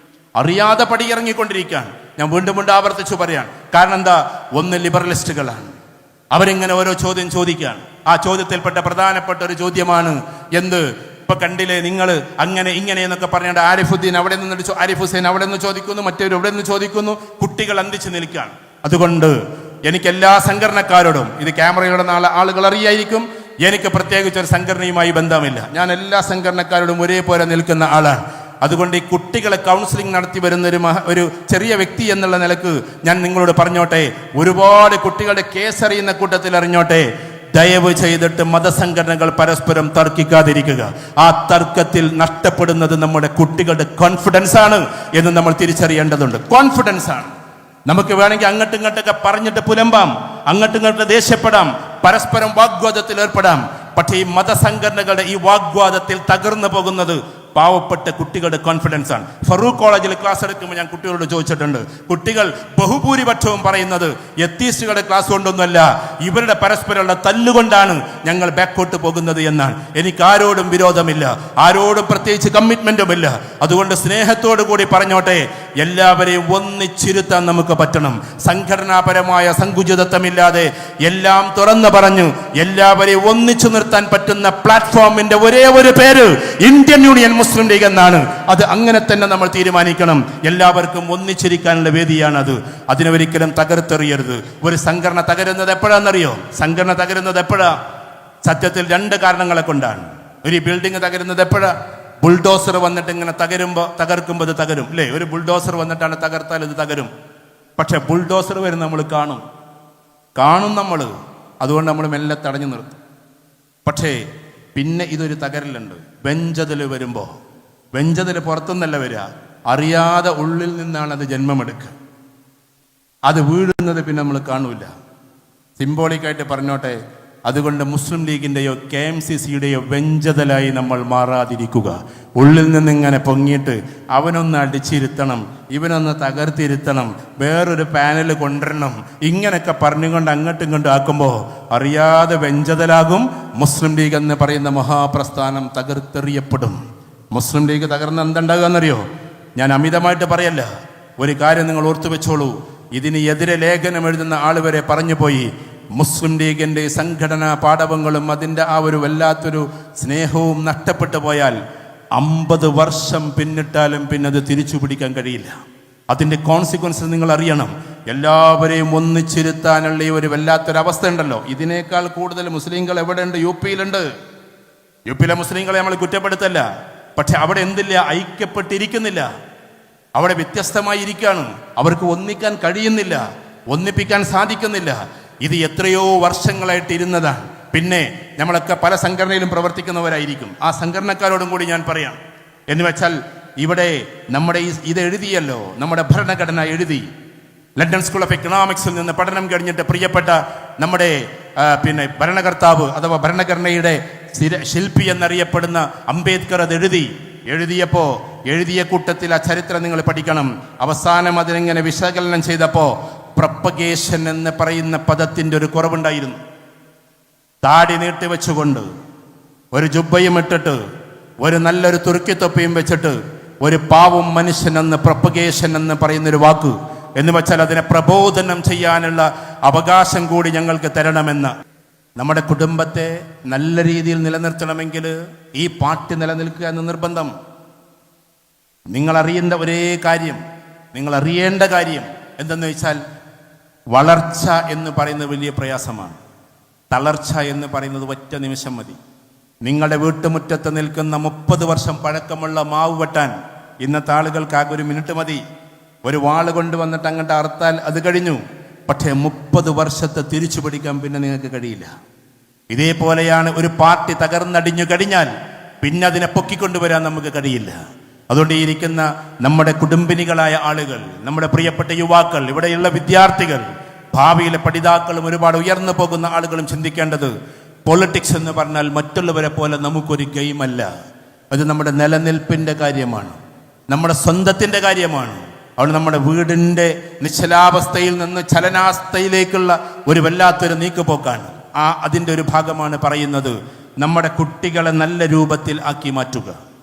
ഞാൻ വീണ്ടും ആവർത്തിച്ചു പറയാണ്. കാരണം എന്താ? ഒന്ന് ലിബറലിസ്റ്റുകളാണ്. അവരിങ്ങനെ ഓരോ ചോദ്യം ചോദിക്കുകയാണ്. ആ ചോദ്യത്തിൽപ്പെട്ട പ്രധാനപ്പെട്ട ഒരു ചോദ്യമാണ് എന്ത്? ഇപ്പൊ കണ്ടില്ലേ നിങ്ങൾ അങ്ങനെ ഇങ്ങനെ എന്നൊക്കെ പറഞ്ഞാൽ ആരിഫുദ്ദീൻ അവിടെ നിന്ന് ആരിഫ് ഹുസൈൻ അവിടെ നിന്ന് ചോദിക്കുന്നു, മറ്റൊരു ഇവിടെ നിന്ന് ചോദിക്കുന്നു. കുട്ടികൾ അന്തിച്ചു നിൽക്കുകയാണ്. അതുകൊണ്ട് എനിക്ക് എല്ലാ സംഘടനക്കാരോടും, ഇത് ക്യാമറയുടെ ആളുകൾ അറിയായിരിക്കും, എനിക്ക് പ്രത്യേകിച്ച് ഒരു സംഘടനയുമായി ബന്ധമില്ല. ഞാൻ എല്ലാ സംഘടനക്കാരോടും ഒരേപോലെ നിൽക്കുന്ന ആളാണ്. അതുകൊണ്ട് ഈ കുട്ടികളെ കൗൺസിലിംഗ് നടത്തി വരുന്ന ഒരു ചെറിയ വ്യക്തി എന്നുള്ള നിലക്ക് ഞാൻ നിങ്ങളോട് പറഞ്ഞോട്ടെ, ഒരുപാട് കുട്ടികളുടെ കേസ് അറിയുന്ന കൂട്ടത്തിൽ അറിഞ്ഞോട്ടെ, ദയവ് ചെയ്തിട്ട് മതസംഘടനകൾ പരസ്പരം തർക്കിക്കാതിരിക്കുക. ആ തർക്കത്തിൽ നഷ്ടപ്പെടുന്നത് നമ്മുടെ കുട്ടികളുടെ കോൺഫിഡൻസ് ആണ് എന്ന് നമ്മൾ തിരിച്ചറിയേണ്ടതുണ്ട്. കോൺഫിഡൻസ് ആണ്. നമുക്ക് വേണമെങ്കിൽ അങ്ങോട്ടും ഇങ്ങോട്ടൊക്കെ പറഞ്ഞിട്ട് പുലമ്പാം, അങ്ങോട്ടും ഇങ്ങോട്ട് ദേഷ്യപ്പെടാം, പരസ്പരം വാഗ്വാദത്തിൽ ഏർപ്പെടാം. പക്ഷേ ഈ മതസംഘടനകളുടെ ഈ വാഗ്വാദത്തിൽ തകർന്നു പോകുന്നത് പാവപ്പെട്ട കുട്ടികളുടെ കോൺഫിഡൻസ് ആണ്. ഫറൂഖ് കോളേജിൽ ക്ലാസ് എടുക്കുമ്പോൾ ഞാൻ കുട്ടികളോട് ചോദിച്ചിട്ടുണ്ട്. കുട്ടികൾ ബഹുഭൂരിപക്ഷവും പറയുന്നത് എത്തീസ്റ്റുകളുടെ ക്ലാസ് കൊണ്ടൊന്നുമല്ല, ഇവരുടെ പരസ്പരമുള്ള തല്ലുകൊണ്ടാണ് ഞങ്ങൾ ബാക്കോട്ട് പോകുന്നത് എന്നാണ്. എനിക്ക് ആരോടും വിരോധമില്ല, ആരോടും പ്രത്യേകിച്ച് കമ്മിറ്റ്മെന്റുമില്ല. അതുകൊണ്ട് സ്നേഹത്തോടു കൂടി പറഞ്ഞോട്ടെ, എല്ലാവരെയും ഒന്നിച്ചിരുത്താൻ നമുക്ക് പറ്റണം. സംഘടനാപരമായ സങ്കുചിതത്വമില്ലാതെ എല്ലാം തുറന്നു പറഞ്ഞു എല്ലാവരെയും ഒന്നിച്ചു നിർത്താൻ പറ്റുന്ന പ്ലാറ്റ്ഫോമിന്റെ ഒരേ ഒരു പേര് ഇന്ത്യൻ യൂണിയൻ മുസ്ലിം ലീഗ് എന്നാണ്. അത് അങ്ങനെ തന്നെ നമ്മൾ തീരുമാനിക്കണം. എല്ലാവർക്കും ഒന്നിച്ചിരിക്കാനുള്ള വേദിയാണ് അത്. അതിനൊരിക്കലും തകർത്തെറിയരുത്. ഒരു സംഘടന തകരുന്നത് എപ്പോഴാണെന്നറിയോ? സംഘടന തകരുന്നത് എപ്പോഴാ? സത്യത്തിൽ രണ്ട് കാരണങ്ങളെ കൊണ്ടാണ്. ഒരു ബിൽഡിംഗ് തകരുന്നത് എപ്പോഴാ? ബുൾഡോസർ വന്നിട്ട് ഇങ്ങനെ തകർക്കുമ്പോൾ ഇത് തകരും അല്ലേ? ഒരു ബുൾഡോസർ വന്നിട്ടാണ് തകർത്താൽ ഇത് തകരും. പക്ഷെ ബുൾഡോസർ വരും നമ്മൾ കാണും നമ്മൾ. അതുകൊണ്ട് നമ്മൾ മെല്ലെ തടഞ്ഞു നിർത്തും. പക്ഷേ പിന്നെ ഇതൊരു തകരലുണ്ട്. വെഞ്ചതിൽ വരുമ്പോൾ, വെഞ്ചതിൽ പുറത്തുനിന്നല്ല വരിക, അറിയാതെ ഉള്ളിൽ നിന്നാണ് അത് ജന്മമെടുക്കുക. അത് വീഴുന്നത് പിന്നെ നമ്മൾ കാണൂല. സിംബോളിക്കായിട്ട് പറഞ്ഞോട്ടെ, അതുകൊണ്ട് മുസ്ലിം ലീഗിൻ്റെയോ KMCCയുടെയോ വെഞ്ചതലായി നമ്മൾ മാറാതിരിക്കുക. ഉള്ളിൽ നിന്നിങ്ങനെ പൊങ്ങിയിട്ട് അവനൊന്ന് അടിച്ചിരുത്തണം, ഇവനൊന്ന് തകർത്തിരുത്തണം, വേറൊരു പാനൽ കൊണ്ടുവരണം, ഇങ്ങനെയൊക്കെ പറഞ്ഞുകൊണ്ട് അങ്ങോട്ടും ഇങ്ങോട്ടും ആക്കുമ്പോൾ അറിയാതെ വെഞ്ചതലാകും. മുസ്ലിം ലീഗ് എന്ന് പറയുന്ന മഹാപ്രസ്ഥാനം തകർത്തെറിയപ്പെടും. മുസ്ലിം ലീഗ് തകർന്ന് എന്തുണ്ടാകുക എന്നറിയോ? ഞാൻ അമിതമായിട്ട് പറയല്ല, ഒരു കാര്യം നിങ്ങൾ ഓർത്തു വെച്ചോളൂ. ഇതിന് എതിരെ ലേഖനം എഴുതുന്ന ആൾ വരെ പറഞ്ഞു പോയി, മുസ്ലിം ലീഗിൻ്റെ സംഘടനാ പാടവങ്ങളും അതിൻ്റെ ആ ഒരു വല്ലാത്തൊരു സ്നേഹവും നഷ്ടപ്പെട്ടു പോയാൽ 50 വർഷം പിന്നിട്ടാലും പിന്നെ അത് തിരിച്ചു പിടിക്കാൻ കഴിയില്ല. അതിൻ്റെ കോൺസിക്വൻസ് നിങ്ങൾ അറിയണം. എല്ലാവരെയും ഒന്നിച്ചിരുത്താനുള്ള ഈ ഒരു വല്ലാത്തൊരവസ്ഥ ഉണ്ടല്ലോ. ഇതിനേക്കാൾ കൂടുതൽ മുസ്ലിങ്ങൾ എവിടെയുണ്ട്? യുപിയിലുണ്ട്. യുപിയിലെ മുസ്ലിങ്ങളെ നമ്മൾ കുറ്റപ്പെടുത്തല്ല. പക്ഷെ അവിടെ എന്തില്ല? ഐക്യപ്പെട്ടിരിക്കുന്നില്ല. അവിടെ വ്യത്യസ്തമായി ഇരിക്കുകയാണ്. അവർക്ക് ഒന്നിക്കാൻ കഴിയുന്നില്ല, ഒന്നിപ്പിക്കാൻ സാധിക്കുന്നില്ല. ഇത് എത്രയോ വർഷങ്ങളായിട്ട് ഇരുന്നതാണ്. പിന്നെ നമ്മളൊക്കെ പല സംഘടനയിലും പ്രവർത്തിക്കുന്നവരായിരിക്കും. ആ സംഘടനക്കാരോടും കൂടി ഞാൻ പറയാം. എന്ന് വെച്ചാൽ ഇവിടെ നമ്മുടെ ഇത് എഴുതിയല്ലോ, നമ്മുടെ ഭരണഘടന എഴുതി. ലണ്ടൻ സ്കൂൾ ഓഫ് എക്കണോമിക്സിൽ നിന്ന് പഠനം കഴിഞ്ഞിട്ട് പ്രിയപ്പെട്ട നമ്മുടെ ഭരണകർത്താവ് അഥവാ ഭരണഘടനയുടെ ശില്പി എന്നറിയപ്പെടുന്ന അംബേദ്കർ അത് എഴുതിയപ്പോൾ എഴുതിയ കൂട്ടത്തിൽ ആ ചരിത്രം നിങ്ങൾ പഠിക്കണം. അവസാനം അതിനെങ്ങനെ വിശകലനം ചെയ്തപ്പോൾ പ്രൊപ്പഗേഷൻ എന്ന് പറയുന്ന പദത്തിൻ്റെ ഒരു കുറവുണ്ടായിരുന്നു. താടി നീട്ടി വെച്ചുകൊണ്ട് ഒരു ജുബ്ബയും ഇട്ടിട്ട് ഒരു നല്ലൊരു തുർക്കിത്തൊപ്പിയും വെച്ചിട്ട് ഒരു പാവം മനുഷ്യനെന്ന് പ്രൊപ്പഗേഷൻ എന്ന് പറയുന്നൊരു വാക്ക് എന്ന് വെച്ചാൽ അതിനെ പ്രബോധനം ചെയ്യാനുള്ള അവകാശം കൂടി ഞങ്ങൾക്ക് തരണമെന്ന്. നമ്മുടെ കുടുംബത്തെ നല്ല രീതിയിൽ നിലനിർത്തണമെങ്കിൽ ഈ പാർട്ടി നിലനിൽക്കുക എന്ന് നിർബന്ധം. നിങ്ങൾ അറിയേണ്ട കാര്യം എന്തെന്ന് വെച്ചാൽ, വളർച്ച എന്ന് പറയുന്നത് വലിയ പ്രയാസമാണ്. തളർച്ച എന്ന് പറയുന്നത് ഒറ്റ നിമിഷം മതി. നിങ്ങളുടെ വീട്ടുമുറ്റത്ത് നിൽക്കുന്ന 30 വർഷം പഴക്കമുള്ള മാവ് വെട്ടാൻ ഇന്നത്തെ ആളുകൾക്ക് ആകെ 1 മിനിറ്റ് മതി. ഒരു വാള് കൊണ്ടുവന്നിട്ട് അങ്ങോട്ട് അറുത്താൽ അത് കഴിഞ്ഞു. പക്ഷേ 30 വർഷത്തെ തിരിച്ചു പിടിക്കാൻ പിന്നെ നിങ്ങൾക്ക് കഴിയില്ല. ഇതേപോലെയാണ് ഒരു പാർട്ടി തകർന്നടിഞ്ഞു കഴിഞ്ഞാൽ പിന്നെ അതിനെ പൊക്കിക്കൊണ്ടുവരാൻ നമുക്ക് കഴിയില്ല. അതുകൊണ്ട് ഈ ഇരിക്കുന്ന നമ്മുടെ കുടുംബിനികളായ ആളുകൾ, നമ്മുടെ പ്രിയപ്പെട്ട യുവാക്കൾ, ഇവിടെയുള്ള വിദ്യാർത്ഥികൾ, ഭാവിയിലെ പഠിതാക്കളും ഒരുപാട് ഉയർന്നു പോകുന്ന ആളുകളും ചിന്തിക്കേണ്ടത്, പൊളിറ്റിക്സ് എന്ന് പറഞ്ഞാൽ മറ്റുള്ളവരെ പോലെ നമുക്കൊരു ഗെയിമല്ല. അത് നമ്മുടെ നിലനിൽപ്പിൻ്റെ കാര്യമാണ്, നമ്മുടെ സ്വന്തത്തിൻ്റെ കാര്യമാണ്. അവിടെ നമ്മുടെ വീടിൻ്റെ നിശ്ചലാവസ്ഥയിൽ നിന്ന് ചലനാവസ്ഥയിലേക്കുള്ള ഒരു വല്ലാത്തൊരു നീക്കുപോക്കാണ്. അതിൻ്റെ ഒരു ഭാഗമാണ് പറയുന്നത്, നമ്മുടെ കുട്ടികളെ നല്ല രൂപത്തിൽ ആക്കി മാറ്റുക.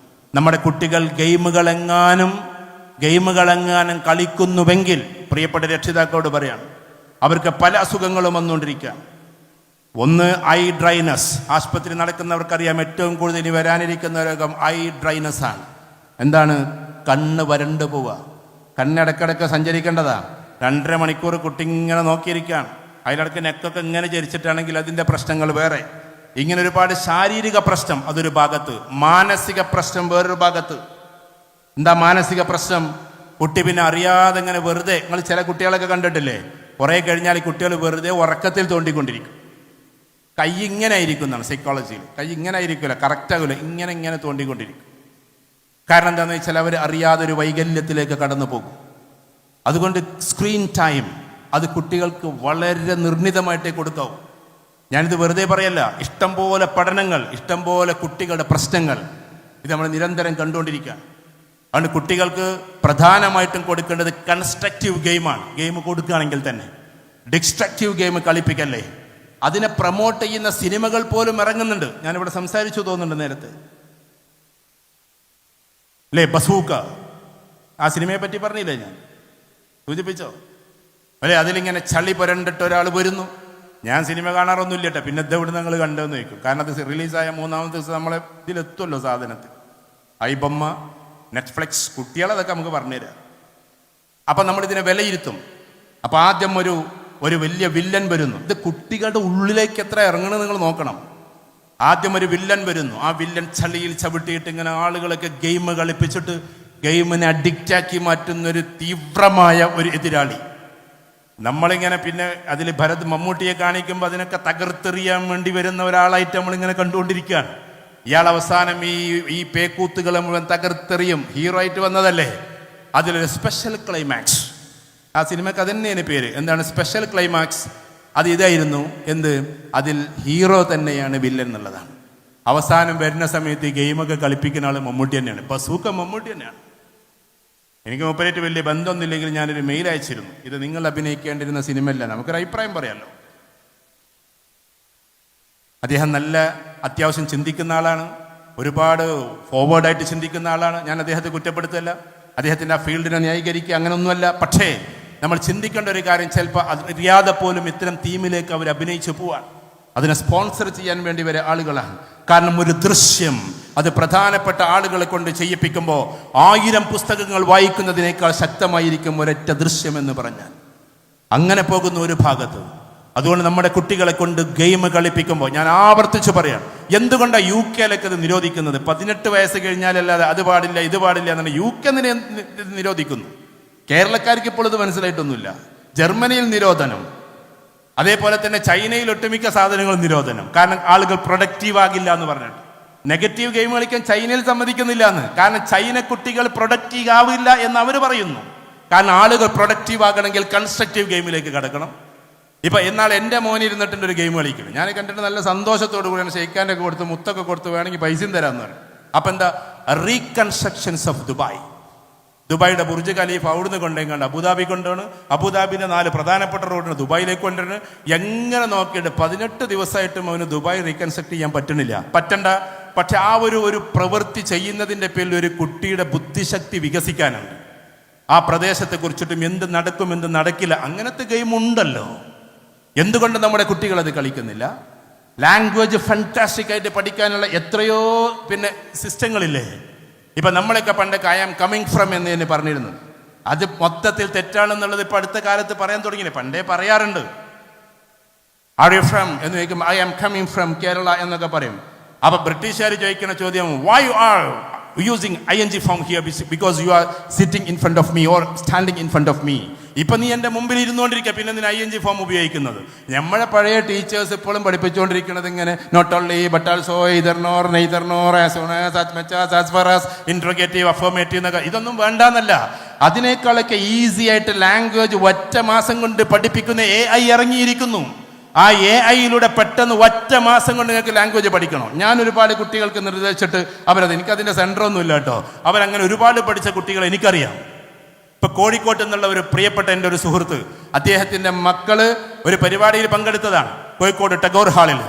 നമ്മുടെ കുട്ടികൾ ഗെയിമുകളെങ്ങാനും കളിക്കുന്നുവെങ്കിൽ പ്രിയപ്പെട്ട രക്ഷിതാക്കളോട് പറയാണ്, അവർക്ക് പല അസുഖങ്ങളും വന്നുകൊണ്ടിരിക്കുക. ഒന്ന് ഐ ഡ്രൈനസ്. ആശുപത്രി നടക്കുന്നവർക്കറിയാം, ഏറ്റവും കൂടുതൽ ഇനി വരാനിരിക്കുന്ന രോഗം ഐ ഡ്രൈനസ് ആണ്. എന്താണ്? കണ്ണ് വരണ്ടു പോവുക. കണ്ണിടക്കിടക്ക് സഞ്ചരിക്കേണ്ടതാ. 2.5 മണിക്കൂർ കുട്ടി ഇങ്ങനെ നോക്കിയിരിക്കുകയാണ്. അതിലിടക്ക് നെക്കൊക്കെ ഇങ്ങനെ ചരിച്ചിട്ടാണെങ്കിൽ അതിൻ്റെ പ്രശ്നങ്ങൾ വേറെ. ഇങ്ങനെ ഒരുപാട് ശാരീരിക പ്രശ്നം അതൊരു ഭാഗത്ത്, മാനസിക പ്രശ്നം വേറൊരു ഭാഗത്ത്. എന്താ മാനസിക പ്രശ്നം? കുട്ടി പിന്നെ അറിയാതെ ഇങ്ങനെ വെറുതെ, നിങ്ങൾ ചില കുട്ടികളൊക്കെ കണ്ടിട്ടില്ലേ, കുറേ കഴിഞ്ഞാൽ ഈ കുട്ടികൾ വെറുതെ ഉറക്കത്തിൽ തോണ്ടിക്കൊണ്ടിരിക്കും. കൈ ഇങ്ങനെ ആയിരിക്കും എന്നാണ് സൈക്കോളജിയിൽ. കൈ ഇങ്ങനെ ആയിരിക്കില്ല, കറക്റ്റാകില്ല, ഇങ്ങനെ തോണ്ടിക്കൊണ്ടിരിക്കും. കാരണം എന്താണെന്ന് വെച്ചാൽ അവർ അറിയാതെ ഒരു വൈകല്യത്തിലേക്ക് കടന്നു പോകും. അതുകൊണ്ട് സ്ക്രീൻ ടൈം അത് കുട്ടികൾക്ക് വളരെ നിർണിതമായിട്ടേ കൊടുക്കാവൂ. ഞാനിത് വെറുതെ പറയല്ല. ഇഷ്ടംപോലെ പഠനങ്ങൾ, ഇഷ്ടംപോലെ കുട്ടികളുടെ പ്രശ്നങ്ങൾ ഇത് നമ്മൾ നിരന്തരം കണ്ടുകൊണ്ടിരിക്കുകയാണ്. അതുകൊണ്ട് കുട്ടികൾക്ക് പ്രധാനമായിട്ടും കൊടുക്കേണ്ടത് കൺസ്ട്രക്റ്റീവ് ഗെയിമാണ്. ഗെയിം കൊടുക്കുകയാണെങ്കിൽ തന്നെ ഡിസ്ട്രക്റ്റീവ് ഗെയിം കളിപ്പിക്കല്ലേ. അതിനെ പ്രൊമോട്ട് ചെയ്യുന്ന സിനിമകൾ പോലും ഇറങ്ങുന്നുണ്ട്. ഞാനിവിടെ സംസാരിച്ചു തോന്നുന്നുണ്ട് നേരത്തെ, അല്ലേ? ബസൂക്ക, ആ സിനിമയെ പറ്റി പറഞ്ഞില്ലേ, ഞാൻ സൂചിപ്പിച്ചോ അല്ലേ? അതിലിങ്ങനെ ചളി പുരണ്ടിട്ട് ഒരാൾ വരുന്നു. ഞാൻ സിനിമ കാണാറൊന്നുമില്ല കേട്ടോ. പിന്നെ ഇതെവിടെ നിങ്ങൾ കണ്ടെന്ന് ചോദിക്കും. കാരണം അത് റിലീസായ 3-ാമത്തെ ദിവസം നമ്മളെ ഇതിലെത്തുമല്ലോ സാധനത്തിൽ. ഐബൊമ്മ, നെറ്റ്ഫ്ലിക്സ്, കുട്ടികളതൊക്കെ നമുക്ക് പറഞ്ഞുതരാം. അപ്പം നമ്മളിതിനെ വിലയിരുത്തും. അപ്പം ആദ്യം ഒരു വലിയ വില്ലൻ വരുന്നു. ഇത് കുട്ടികളുടെ ഉള്ളിലേക്ക് എത്ര ഇറങ്ങണമെന്ന് നിങ്ങൾ നോക്കണം. ആദ്യം ഒരു വില്ലൻ വരുന്നു. ആ വില്ലൻ ചളിയിൽ ചവിട്ടിയിട്ട് ഇങ്ങനെ ആളുകളൊക്കെ ഗെയിം കളിപ്പിച്ചിട്ട് ഗെയിമിനെ അഡിക്റ്റാക്കി മാറ്റുന്നൊരു തീവ്രമായ ഒരു എതിരാളി. നമ്മളിങ്ങനെ പിന്നെ അതിൽ മമ്മൂട്ടിയെ കാണിക്കുമ്പോൾ അതിനൊക്കെ തകർത്തെറിയാൻ വേണ്ടി വരുന്ന ഒരാളായിട്ട് നമ്മളിങ്ങനെ കണ്ടുകൊണ്ടിരിക്കുകയാണ്. ഇയാൾ അവസാനം ഈ പേക്കൂത്തുകളെ മുഴുവൻ തകർത്തെറിയും. ഹീറോ ആയിട്ട് വന്നതല്ലേ. അതിലൊരു സ്പെഷ്യൽ ക്ലൈമാക്സ്, ആ സിനിമക്ക് അതന്നെയാണ് പേര്. എന്താണ് സ്പെഷ്യൽ ക്ലൈമാക്സ്? അത് ഇതായിരുന്നു. എന്ത്? അതിൽ ഹീറോ തന്നെയാണ് വില്ലൻ എന്നുള്ളതാണ്. അവസാനം വരുന്ന സമയത്ത് ഈ ഗെയിമൊക്കെ കളിപ്പിക്കുന്ന ആൾ മമ്മൂട്ടി തന്നെയാണ്. ബസൂക്ക മമ്മൂട്ടി തന്നെയാണ്. എനിക്ക് മൂപ്പരായിട്ട് വലിയ ബന്ധമൊന്നുമില്ലെങ്കിൽ ഞാനൊരു മെയിൽ അയച്ചിരുന്നു. ഇത് നിങ്ങൾ അഭിനയിക്കേണ്ടിരുന്ന സിനിമയല്ല, നമുക്കൊരു അഭിപ്രായം പറയാമല്ലോ. അദ്ദേഹം നല്ല അത്യാവശ്യം ചിന്തിക്കുന്ന ആളാണ്, ഒരുപാട് ഫോർവേഡായിട്ട് ചിന്തിക്കുന്ന ആളാണ്. ഞാൻ അദ്ദേഹത്തെ കുറ്റപ്പെടുത്തല്ല, അദ്ദേഹത്തിൻ്റെ ആ ഫീൽഡിനെ ന്യായീകരിക്കുക അങ്ങനെയൊന്നുമല്ല. പക്ഷേ നമ്മൾ ചിന്തിക്കേണ്ട ഒരു കാര്യം, ചിലപ്പോൾ അറിയാതെ പോലും ഇത്തരം തീമിലേക്ക് അവർ അഭിനയിച്ചു പോവാൻ, അതിനെ സ്പോൺസർ ചെയ്യാൻ വേണ്ടി വരെ ആളുകളാണ്. കാരണം ഒരു ദൃശ്യം അത് പ്രധാനപ്പെട്ട ആളുകളെ കൊണ്ട് ചെയ്യിപ്പിക്കുമ്പോൾ 1000 പുസ്തകങ്ങൾ വായിക്കുന്നതിനേക്കാൾ ശക്തമായിരിക്കും ഒരൊറ്റ ദൃശ്യം എന്ന് പറഞ്ഞാൽ. അങ്ങനെ പോകുന്ന ഒരു ഭാഗത്ത്. അതുകൊണ്ട് നമ്മുടെ കുട്ടികളെ കൊണ്ട് ഗെയിം കളിപ്പിക്കുമ്പോൾ ഞാൻ ആവർത്തിച്ച് പറയാം, എന്തുകൊണ്ടാണ് UK ഇത് നിരോധിക്കുന്നത്? 18 വയസ്സ് കഴിഞ്ഞാലല്ലാതെ അത് പാടില്ല ഇത് പാടില്ല എന്നാണ് UK നിരോധിക്കുന്നു. കേരളക്കാർക്ക് ഇപ്പോൾ ഇത് മനസ്സിലായിട്ടൊന്നുമില്ല. ജർമ്മനിയിൽ നിരോധനം, അതേപോലെ തന്നെ ചൈനയിൽ ഒട്ടുമിക്ക സാധനങ്ങളും നിരോധനം. കാരണം ആളുകൾ പ്രൊഡക്റ്റീവ് ആകില്ല എന്ന് പറഞ്ഞിട്ട്. നെഗറ്റീവ് ഗെയിം കളിക്കാൻ ചൈനയിൽ സമ്മതിക്കുന്നില്ല എന്ന്. കാരണം ചൈന കുട്ടികൾ പ്രൊഡക്റ്റീവ് ആവില്ല എന്ന് അവർ പറയുന്നു. കാരണം ആളുകൾ പ്രൊഡക്റ്റീവ് ആകണമെങ്കിൽ കൺസ്ട്രക്റ്റീവ് ഗെയിമിലേക്ക് കടക്കണം. ഇപ്പം എന്നാൽ എൻ്റെ മോൻ ഇരുന്നിട്ടുണ്ട് ഒരു ഗെയിം കളിക്കണം. ഞാൻ കണ്ടിട്ട് നല്ല സന്തോഷത്തോടു കൂടിയാണ് ഷെയ്ക്കാൻ്റെ ഒക്കെ കൊടുത്ത് മുത്തൊക്കെ കൊടുത്ത് വേണമെങ്കിൽ പൈസയും തരാമെന്ന് പറയും. അപ്പം എന്താ? റീകൺസ്ട്രക്ഷൻസ് ഓഫ് ദുബായ്. ദുബായിയുടെ ബുർജ് ഖലീഫ അവിടുന്ന് കൊണ്ടേങ്ങാണ്ട് അബുദാബി കൊണ്ടുപോണ്. അബുദാബിൻ്റെ 4 പ്രധാനപ്പെട്ട റോഡിന് ദുബായിലേക്ക് കൊണ്ടുവരുന്നു. എങ്ങനെ നോക്കിയിട്ട് 18 ദിവസമായിട്ടും അവന് ദുബായ് റീകൺസ്ട്രക്ട് ചെയ്യാൻ പറ്റണ്ട. പക്ഷെ ആ ഒരു പ്രവൃത്തി ചെയ്യുന്നതിൻ്റെ പേരിൽ ഒരു കുട്ടിയുടെ ബുദ്ധിശക്തി വികസിക്കാനുണ്ട്. ആ പ്രദേശത്തെ കുറിച്ചിട്ടും എന്ത് നടക്കും എന്ത് നടക്കില്ല, അങ്ങനത്തെ ഗെയിം ഉണ്ടല്ലോ. എന്തുകൊണ്ട് നമ്മുടെ കുട്ടികൾ അത് കളിക്കുന്നില്ല? ലാംഗ്വേജ് ഫാന്റാസ്റ്റിക് ആയിട്ട് പഠിക്കാനുള്ള എത്രയോ പിന്നെ സിസ്റ്റങ്ങളില്ലേ. ഇപ്പം നമ്മളൊക്കെ പണ്ടൊക്കെ ഐ ആം കമ്മിങ് ഫ്രം എന്ന് തന്നെ പറഞ്ഞിരുന്നത്. അത് മൊത്തത്തിൽ തെറ്റാണെന്നുള്ളത് ഇപ്പം അടുത്ത കാലത്ത് പറയാൻ തുടങ്ങിയില്ലേ. പണ്ടേ പറയാറുണ്ട്. ആർ യു ഫ്രം എന്ന് ചോദിക്കുമ്പോൾ I am coming from Kerala എന്നൊക്കെ പറയും. അപ്പൊ ബ്രിട്ടീഷുകാർ ചോദിക്കുന്ന ചോദ്യം, why you are using ing form here because you are sitting in front of me or standing in front of me. ഇപ്പൊ നീ എൻ്റെ മുമ്പിൽ ഇരുന്നുകൊണ്ടിരിക്കുക, പിന്നെ എന്തിനാ ing ഫോം ഉപയോഗിക്കുന്നത്? നമ്മളെ പഴയ ടീച്ചേഴ്സ് ഇപ്പോഴും പഠിപ്പിച്ചുകൊണ്ടിരിക്കുന്നത് ഇങ്ങനെ not only but also either nor neither nor as soon as much as far as interrogative affirmative എന്നൊക്കെ. ഇതൊന്നും വേണ്ടാന്നല്ല. അതിനേക്കാളൊക്കെ ഈസി ആയിട്ട് ലാംഗ്വേജ് ഒറ്റ മാസം കൊണ്ട് പഠിപ്പിക്കുന്ന AI ഇറങ്ങിയിരിക്കുന്നു. ആ AI പെട്ടെന്ന് ഒറ്റ മാസം കൊണ്ട് നിങ്ങൾക്ക് ലാംഗ്വേജ് പഠിക്കണം. ഞാൻ ഒരുപാട് കുട്ടികൾക്ക് നിർദ്ദേശിച്ചിട്ട് എനിക്കതിൻ്റെ സെൻറ്ററൊന്നും ഇല്ല കേട്ടോ. അവരങ്ങനെ ഒരുപാട് പഠിച്ച കുട്ടികളെ എനിക്കറിയാം. ഇപ്പൊ കോഴിക്കോട്ട് എന്നുള്ള ഒരു പ്രിയപ്പെട്ട എൻ്റെ ഒരു സുഹൃത്ത്, അദ്ദേഹത്തിൻ്റെ മക്കള് ഒരു പരിപാടിയിൽ പങ്കെടുത്തതാണ് കോഴിക്കോട് ടാഗോർ ഹാളിൽ.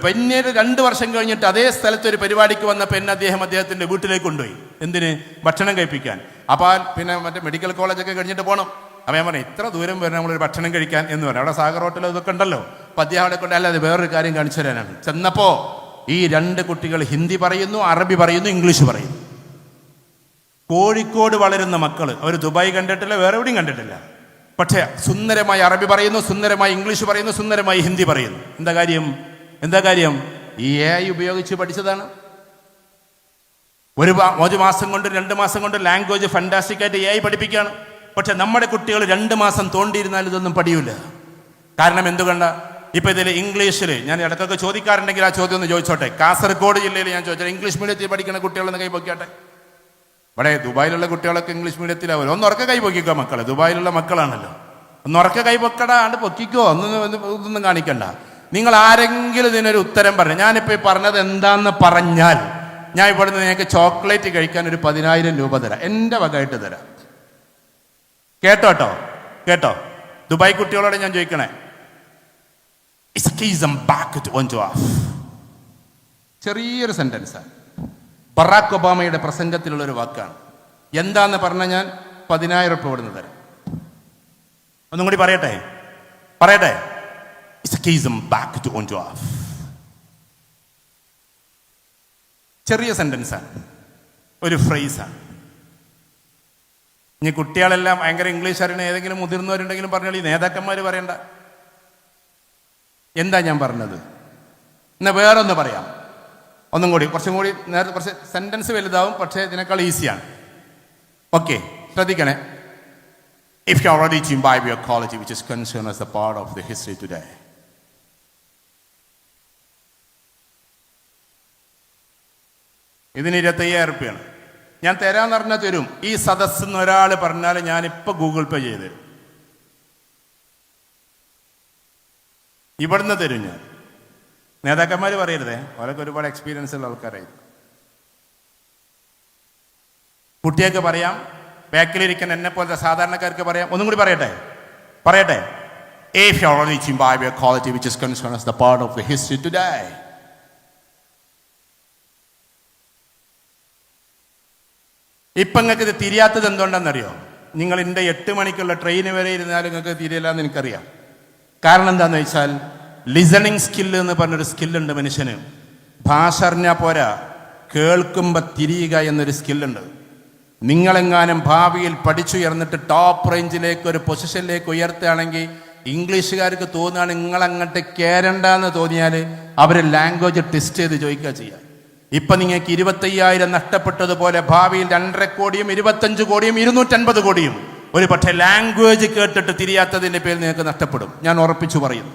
പിന്നീട് 2 വർഷം കഴിഞ്ഞിട്ട് അതേ സ്ഥലത്ത് ഒരു പരിപാടിക്ക് വന്നപ്പോൾ അദ്ദേഹത്തിൻ്റെ വീട്ടിലേക്ക് കൊണ്ടുപോയി. എന്തിന്? ഭക്ഷണം കഴിപ്പിക്കാൻ. അപ്പോൾ പിന്നെ മറ്റേ മെഡിക്കൽ കോളേജൊക്കെ കഴിഞ്ഞിട്ട് പോകണം. അപ്പം ഞാൻ പറഞ്ഞു, ഇത്ര ദൂരം വരെ നമ്മളൊരു ഭക്ഷണം കഴിക്കാൻ എന്ന് പറഞ്ഞു. അവിടെ സാഗർ ഹോട്ടൽ ഇതൊക്കെ ഉണ്ടല്ലോ. അപ്പം അദ്ദേഹം അവിടെ കൊണ്ട് അല്ലാതെ വേറൊരു കാര്യം കാണിച്ചു തരാനാണ് ചെന്നപ്പോൾ ഈ 2 കുട്ടികൾ ഹിന്ദി പറയുന്നു, അറബി പറയുന്നു, ഇംഗ്ലീഷ് പറയുന്നു. കോഴിക്കോട് വളരുന്ന മക്കൾ. അവർ ദുബായ് കണ്ടിട്ടില്ല, വേറെ എവിടെയും കണ്ടിട്ടില്ല. പക്ഷേ സുന്ദരമായി അറബി പറയുന്നു, സുന്ദരമായി ഇംഗ്ലീഷ് പറയുന്നു, സുന്ദരമായി ഹിന്ദി പറയുന്നു. എന്താ കാര്യം? ഈ AI ഉപയോഗിച്ച് പഠിച്ചതാണ്. ഒരു മാസം കൊണ്ട് 2 മാസം കൊണ്ട് ലാംഗ്വേജ് ഫാന്റാസ്റ്റിക് ആയിട്ട് AI പഠിപ്പിക്കുകയാണ്. പക്ഷെ നമ്മുടെ കുട്ടികൾ 2 മാസം തോണ്ടിയിരുന്നാൽ ഇതൊന്നും പഠിയൂല. കാരണം എന്തുകൊണ്ടാ? ഇപ്പം ഇതിൽ ഇംഗ്ലീഷിൽ ഞാൻ ഇടയ്ക്കൊക്കെ ചോദിക്കാറുണ്ടെങ്കിൽ ആ ചോദ്യം ഒന്ന് ചോദിച്ചോട്ടെ. കാസർഗോഡ് ജില്ലയിൽ ഞാൻ ചോദിച്ചോട്ടെ, ഇംഗ്ലീഷ് മീഡിയത്തിൽ പഠിക്കുന്ന കുട്ടികളെന്ന് കൈ പൊക്കിയാട്ടെ. ഇവിടെ ദുബായിലുള്ള കുട്ടികളൊക്കെ ഇംഗ്ലീഷ് മീഡിയത്തിലാവുമല്ലോ. ഒന്ന് ഉറക്കെ കൈ പൊക്കിക്കോ മക്കളെ, ദുബായിലുള്ള മക്കളാണല്ലോ. ഒന്ന് ഉറക്കെ കൈ പൊക്കടാ, പൊക്കിക്കോ, ഇതൊന്നും കാണിക്കണ്ട. നിങ്ങൾ ആരെങ്കിലും ഇതിനൊരു ഉത്തരം പറഞ്ഞു. ഞാനിപ്പോൾ ഈ പറഞ്ഞത് എന്താന്ന് പറഞ്ഞാൽ ഞാൻ ഇവിടെ നിന്ന് നിങ്ങൾക്ക് ചോക്ലേറ്റ് കഴിക്കാൻ ഒരു 10,000 രൂപ തരാം, എൻ്റെ വകമായിട്ട് തരാം. കേട്ടോ കേട്ടോ, ദുബായ് കുട്ടികളോട് ഞാൻ ചോദിക്കണേ, ചെറിയൊരു സെന്റൻസാണ്, ബറാക്ക് ഒബാമയുടെ പ്രസംഗത്തിലുള്ളൊരു വാക്കാണ്. എന്താന്ന് പറഞ്ഞാൽ ഞാൻ 10,000 രൂപ ഇവിടുന്ന് തരാം. ഒന്നും കൂടി പറയട്ടെ. ചെറിയ സെന്റൻസാണ്, ഒരു ഫ്രേസാണ്. ഇനി കുട്ടികളെല്ലാം ഭയങ്കര ഇംഗ്ലീഷ് അറിയണ ഏതെങ്കിലും മുതിർന്നവരുണ്ടെങ്കിലും പറഞ്ഞാൽ ഈ നേതാക്കന്മാർ പറയണ്ട. എന്താ ഞാൻ പറഞ്ഞത്? എന്നാൽ വേറൊന്ന് പറയാം, ഒന്നും കൂടി, കുറച്ചും കൂടി നേരത്തെ കുറച്ച് സെന്റൻസ് വലുതാവും, പക്ഷേ ഇതിനേക്കാൾ ഈസിയാണ്. ഓക്കെ, ശ്രദ്ധിക്കണേ. If you are ready to imbibe your quality which is concerned as a part of the history today. ഇതിന് 25,000 രൂപയാണ് ഞാൻ തരാന്ന് പറഞ്ഞാൽ തരും. ഈ സദസ്സിൽ നിന്ന് ഒരാൾ പറഞ്ഞാൽ ഞാനിപ്പോൾ ഗൂഗിൾ പേ ചെയ്ത് തരും. ഇവിടുന്ന് തരും ഞാൻ. നേതാക്കന്മാർ പറയരുതേ, അവരൊക്കെ ഒരുപാട് എക്സ്പീരിയൻസ് ഉള്ള ആൾക്കാരായിരുന്നു. കുട്ടിയൊക്കെ പറയാം, ബാക്കിലിരിക്കുന്ന എന്നെ പോലത്തെ സാധാരണക്കാർക്ക് പറയാം. ഒന്നും കൂടി പറയട്ടെ. If you are ready to imbibe your quality which is concerned as the part of the history today. ഇപ്പം നിങ്ങൾക്ക് ഇത് തിരിയാത്തത് എന്തുകൊണ്ടാണെന്നറിയോ? നിങ്ങൾ എൻ്റെ 8 മണിക്കുള്ള ട്രെയിന് വരെ ഇരുന്നാലും നിങ്ങൾക്ക് തിരിയില്ല എന്ന് എനിക്കറിയാം. കാരണം എന്താണെന്ന് വെച്ചാൽ ലിസണിങ് സ്കില്ല് എന്ന് പറഞ്ഞൊരു സ്കില്ലുണ്ട് മനുഷ്യന്. ഭാഷ അറിഞ്ഞാൽ പോരാ, കേൾക്കുമ്പോൾ തിരിയുക എന്നൊരു സ്കില്ലുണ്ട്. നിങ്ങളെങ്ങാനും ഭാവിയിൽ പഠിച്ചുയർന്നിട്ട് ടോപ്പ് റേഞ്ചിലേക്ക് ഒരു പൊസിഷനിലേക്ക് ഉയർത്തുകയാണെങ്കിൽ ഇംഗ്ലീഷുകാർക്ക് തോന്നുകയാണ് നിങ്ങളങ്ങോട്ട് കയറണ്ടെന്ന് തോന്നിയാൽ അവർ ലാംഗ്വേജ് ടെസ്റ്റ് ചെയ്ത് ചോദിക്കുക ചെയ്യുക. ഇപ്പം നിങ്ങൾക്ക് 25,000 നഷ്ടപ്പെട്ടതുപോലെ ഭാവിയിൽ 2.5 കോടിയും 25 കോടിയും 250 കോടിയും ഒരു പക്ഷേ ലാംഗ്വേജ് കേട്ടിട്ട് തിരിയാത്തതിൻ്റെ പേരിൽ നിങ്ങൾക്ക് നഷ്ടപ്പെടും. ഞാൻ ഉറപ്പിച്ചു പറയുന്നു.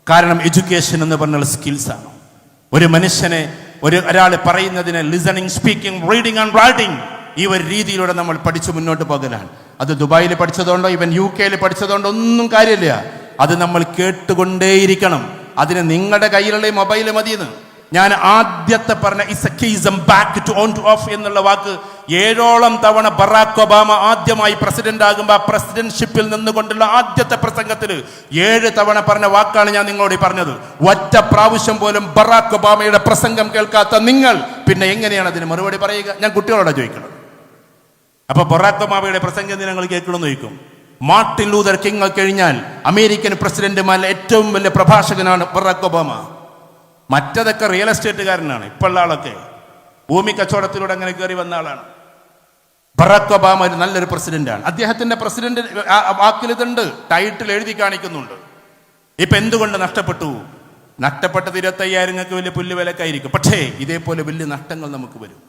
കാരണം എഡ്യൂക്കേഷൻ എന്ന് പറഞ്ഞാൽ സ്കിൽസാണ്. ഒരു മനുഷ്യനെ ഒരാൾ പറയുന്നതിന് listening, speaking, reading and writing, ഈ ഒരു രീതിയിലൂടെ നമ്മൾ പഠിച്ചു മുന്നോട്ട് പോകലാണ്. അത് ദുബായിൽ പഠിച്ചതുകൊണ്ടോ ഇവൻ UK പഠിച്ചതുകൊണ്ടോ ഒന്നും കാര്യമില്ല. അത് നമ്മൾ കേട്ടുകൊണ്ടേയിരിക്കണം. അതിന് നിങ്ങളുടെ കയ്യിലുള്ള മൊബൈൽ മതിയെന്ന് ഞാൻ ആദ്യത്തെ പറഞ്ഞ back to on to off എന്നുള്ള വാക്ക് 7ഓളം തവണ ബറാക്ക് ഒബാമ ആദ്യമായി പ്രസിഡന്റ് ആകുമ്പോൾ ആ പ്രസിഡന്റ്ഷിപ്പിൽ നിന്നുകൊണ്ടുള്ള ആദ്യത്തെ പ്രസംഗത്തിൽ 7 തവണ പറഞ്ഞ വാക്കാണ് ഞാൻ നിങ്ങളോട് പറഞ്ഞത്. ഒറ്റ പ്രാവശ്യം പോലും ബറാക്ക് ഒബാമയുടെ പ്രസംഗം കേൾക്കാത്ത നിങ്ങൾ പിന്നെ എങ്ങനെയാണ് അതിന് മറുപടി പറയുക? ഞാൻ കുട്ടികളോട് ചോദിക്കണം. അപ്പൊ ബറാക്ക് ഒബാമയുടെ പ്രസംഗം നിങ്ങൾ കേൾക്കണമെന്ന് ചോദിക്കും. മാർട്ടിൻ ലൂതർ കിങ് കഴിഞ്ഞാൽ അമേരിക്കൻ പ്രസിഡന്റുമാരിലെ ഏറ്റവും വലിയ പ്രഭാഷകനാണ് ബറാക്ക് ഒബാമ. മറ്റതൊക്കെ റിയൽ എസ്റ്റേറ്റുകാരനാണ്. ഇപ്പോഴുള്ള ആളൊക്കെ ഭൂമി കച്ചവടത്തിലൂടെ അങ്ങനെ കയറി വന്ന ആളാണ്. ബറാക്ക് ഒബാമ ഒരു നല്ലൊരു പ്രസിഡന്റാണ്. അദ്ദേഹത്തിന്റെ പ്രസിഡന്റ് വാക്കിൽ ഇതുണ്ട്, ടൈറ്റിൽ എഴുതി കാണിക്കുന്നുണ്ട്. ഇപ്പൊ എന്തുകൊണ്ട് നഷ്ടപ്പെട്ടത് 25,000 നിങ്ങൾക്ക് വലിയ പുല്ലുവിലക്കായിരിക്കും. പക്ഷേ ഇതേപോലെ വലിയ നഷ്ടങ്ങൾ നമുക്ക് വരും.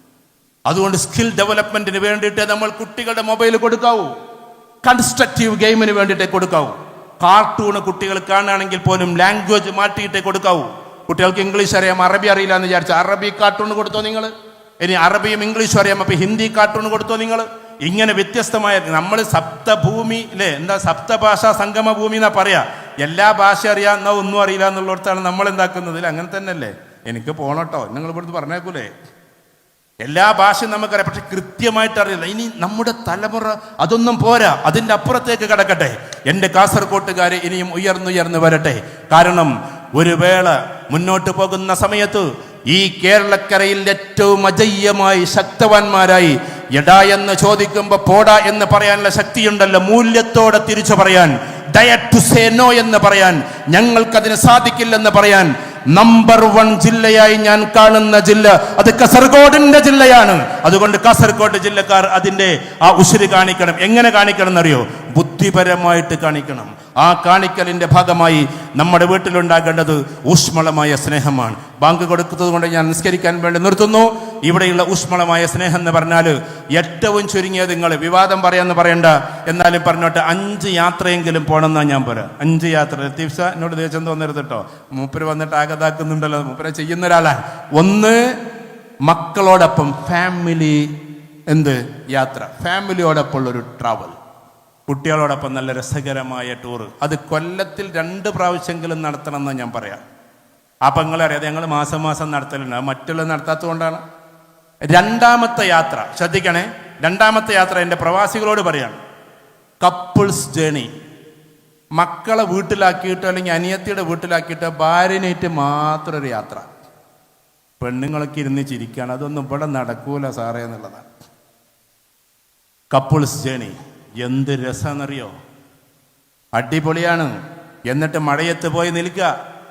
അതുകൊണ്ട് സ്കിൽ ഡെവലപ്മെന്റിന് വേണ്ടിയിട്ട് നമ്മൾ കുട്ടികളുടെ മൊബൈൽ കൊടുക്കാവൂ, കൺസ്ട്രക്റ്റീവ് ഗെയിമിന് വേണ്ടിയിട്ടേ കൊടുക്കാവൂ. കാർട്ടൂണ് കുട്ടികൾ കാണുകയാണെങ്കിൽ പോലും ലാംഗ്വേജ് മാറ്റിയിട്ടേ കൊടുക്കാവൂ. കുട്ടികൾക്ക് ഇംഗ്ലീഷ് അറിയാം, അറബി അറിയില്ല എന്ന് വിചാരിച്ചു അറബി കാർട്ടൂൺ കൊടുത്തോ നിങ്ങൾ? ഇനി അറബിയും ഇംഗ്ലീഷും അറിയാം, അപ്പൊ ഹിന്ദി കാർട്ടൂൺ കൊടുത്തോ നിങ്ങൾ? ഇങ്ങനെ വ്യത്യസ്തമായ നമ്മൾ സപ്തഭൂമി അല്ലേ, എന്താ സപ്തഭാഷാ സംഗമ ഭൂമി എന്നാ പറയാ. എല്ലാ ഭാഷ അറിയാം എന്നാ ഒന്നും അറിയില്ല എന്നുള്ളിടത്താണ് നമ്മൾ എന്താക്കുന്നത്. അങ്ങനെ തന്നെയല്ലേ? എനിക്ക് പോണട്ടോ, നിങ്ങൾ ഇവിടുന്ന് പറഞ്ഞേക്കൂലേ? എല്ലാ ഭാഷയും നമുക്കറിയാം, പക്ഷെ കൃത്യമായിട്ട് അറിയില്ല. ഇനി നമ്മുടെ തലമുറ അതൊന്നും പോരാ, അതിൻ്റെ അപ്പുറത്തേക്ക് കടക്കട്ടെ. എൻ്റെ കാസർകോട്ടുകാരെ ഇനിയും ഉയർന്നുയർന്നു വരട്ടെ. കാരണം ഒരു വേള മുന്നോട്ട് പോകുന്ന സമയത്ത് ഈ കേരളക്കരയിൽ ഏറ്റവും അജയ്യമായി ശക്തവാന്മാരായി എടാ എന്ന് ചോദിക്കുമ്പോൾ പോടാ എന്ന് പറയാനുള്ള ശക്തിയുണ്ടല്ലോ, മൂല്യത്തോടെ തിരിച്ചു പറയാൻ, ഡയർ ടു സേ നോ എന്ന് പറയാൻ, ഞങ്ങൾക്കതിന് സാധിക്കില്ലെന്ന് പറയാൻ നമ്പർ 1 ജില്ലയായി ഞാൻ കാണുന്ന ജില്ല അത് കാസർഗോഡിന്റെ ജില്ലയാണ്. അതുകൊണ്ട് കാസർഗോഡ് ജില്ലക്കാർ അതിന്റെ ആ ഉശിര് കാണിക്കണം. എങ്ങനെ കാണിക്കണം എന്നറിയോ? ബുദ്ധിപരമായിട്ട് കാണിക്കണം. ആ കാണിക്കലിന്റെ ഭാഗമായി നമ്മുടെ വീട്ടിലുണ്ടാകേണ്ടത് ഊഷ്മളമായ സ്നേഹമാണ്. ബാങ്ക് കൊടുക്കുന്നത് കൊണ്ട് ഞാൻ നിസ്കരിക്കാൻ വേണ്ടി നിർത്തുന്നു. ഇവിടെയുള്ള ഊഷ്മളമായ സ്നേഹം എന്ന് പറഞ്ഞാൽ ഏറ്റവും ചുരുങ്ങിയത് നിങ്ങൾ വിവാദം പറയാന്ന് പറയണ്ട, എന്നാലും പറഞ്ഞോട്ടെ 5 യാത്രയെങ്കിലും പോകണമെന്നാണ് ഞാൻ പറയാം. 5 യാത്ര. ലത്തീഫ്ഷ എന്നോട് ദേഷ്യം തോന്നരുത് കേട്ടോ, മൂപ്പര് വന്നിട്ട് ആകതാക്കുന്നുണ്ടല്ലോ, മൂപ്പരെ ചെയ്യുന്ന ഒരാളാണ്. 1 മക്കളോടൊപ്പം ഫാമിലി എന്ത് യാത്ര, ഫാമിലിയോടൊപ്പമുള്ളൊരു ട്രാവൽ, കുട്ടികളോടൊപ്പം നല്ല രസകരമായ ടൂറ്. അത് കൊല്ലത്തിൽ 2 പ്രാവശ്യമെങ്കിലും നടത്തണം എന്ന് ഞാൻ പറയാം. അപ്പം നിങ്ങളറിയാതെ ഞങ്ങൾ മാസം മാസം നടത്തലുണ്ട്, അത് മറ്റുള്ളത് നടത്താത്തത് കൊണ്ടാണ്. 2ാമത്തെ യാത്ര ശ്രദ്ധിക്കണേ. 2ാമത്തെ യാത്ര എൻ്റെ പ്രവാസികളോട് പറയാണ്, കപ്പിൾസ് ജേണി. മക്കളെ വീട്ടിലാക്കിയിട്ട് അല്ലെങ്കിൽ അനിയത്തിയുടെ വീട്ടിലാക്കിയിട്ട് ഭാര്യനായിട്ട് മാത്രം ഒരു യാത്ര. പെണ്ണുങ്ങളൊക്കെ ഇരുന്ന് ചിരിക്കുകയാണ്, അതൊന്നും ഇവിടെ നടക്കൂല സാറേ എന്നുള്ളതാണ്. കപ്പിൾസ് ജേണി എന്ത് രസമെന്നറിയോ, അടിപൊളിയാണ്. എന്നിട്ട് മഴയത്ത് പോയി നിൽക്കുക,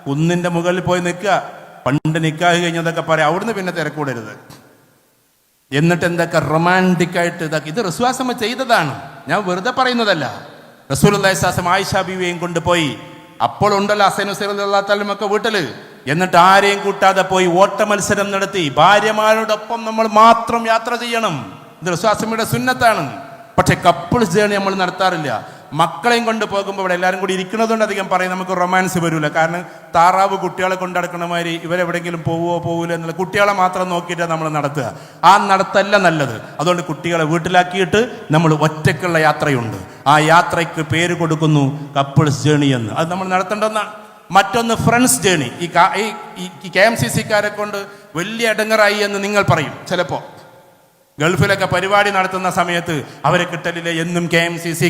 കുന്നിൻ്റെ മുകളിൽ പോയി നിൽക്കുക. പണ്ട് നിക്കാഹ് കഴിഞ്ഞതൊക്കെ പറയാം, അവിടുന്ന് പിന്നെ തിരക്കൂടരുത്. എന്നിട്ട് എന്തൊക്കെ റൊമാൻറ്റിക്കായിട്ട് ഇതൊക്കെ, ഇത് റസൂലുള്ളാഹി ചെയ്തതാണ്, ഞാൻ വെറുതെ പറയുന്നതല്ല. റസൂലുള്ളാഹി സ്വല്ലല്ലാഹു ആയിഷ ബീവിയെയും കൊണ്ടുപോയി, അപ്പോൾ ഉണ്ടല്ലോ ഹസൻ ഹുസൈൻ റളിയല്ലാഹു തആല ഒക്കെ വീട്ടില്. എന്നിട്ട് ആരെയും കൂട്ടാതെ പോയി ഓട്ട മത്സരം നടത്തി. ഭാര്യമാരോടൊപ്പം നമ്മൾ മാത്രം യാത്ര ചെയ്യണം, ഇത് റസൂലുള്ളാഹിയുടെ സുന്നത്താണ്. പക്ഷെ കപ്പിൾസ് ജേണി നമ്മൾ നടത്താറില്ല. മക്കളെയും കൊണ്ട് പോകുമ്പോൾ ഇവിടെ എല്ലാവരും കൂടി ഇരിക്കുന്നതുകൊണ്ട് അധികം പറയും, നമുക്ക് റൊമാൻസ് വരില്ല. കാരണം താറാവ് കുട്ടികളെ കൊണ്ട് നടക്കണ മാതിരി ഇവരെവിടെയെങ്കിലും പോവില്ല എന്നുള്ള, കുട്ടികളെ മാത്രം നോക്കിയിട്ടാണ് നമ്മൾ നടത്തുക. ആ നടത്തല്ല നല്ലത്. അതുകൊണ്ട് കുട്ടികളെ വീട്ടിലാക്കിയിട്ട് നമ്മൾ ഒറ്റയ്ക്കുള്ള യാത്രയുണ്ട്, ആ യാത്രയ്ക്ക് പേര് കൊടുക്കുന്നു കപ്പിൾസ് ജേണി എന്ന്. അത് നമ്മൾ നടത്തേണ്ടതെന്നാണ്. മറ്റൊന്ന് ഫ്രണ്ട്സ് ജേണി. ഈ KMCC-ക്കാരെ കൊണ്ട് വലിയ ഇടങ്ങറായി എന്ന് നിങ്ങൾ പറയും ചിലപ്പോൾ. ഗൾഫിലൊക്കെ പരിപാടി നടത്തുന്ന സമയത്ത് അവരെ കിട്ടലില്ല, എന്നും KMCC.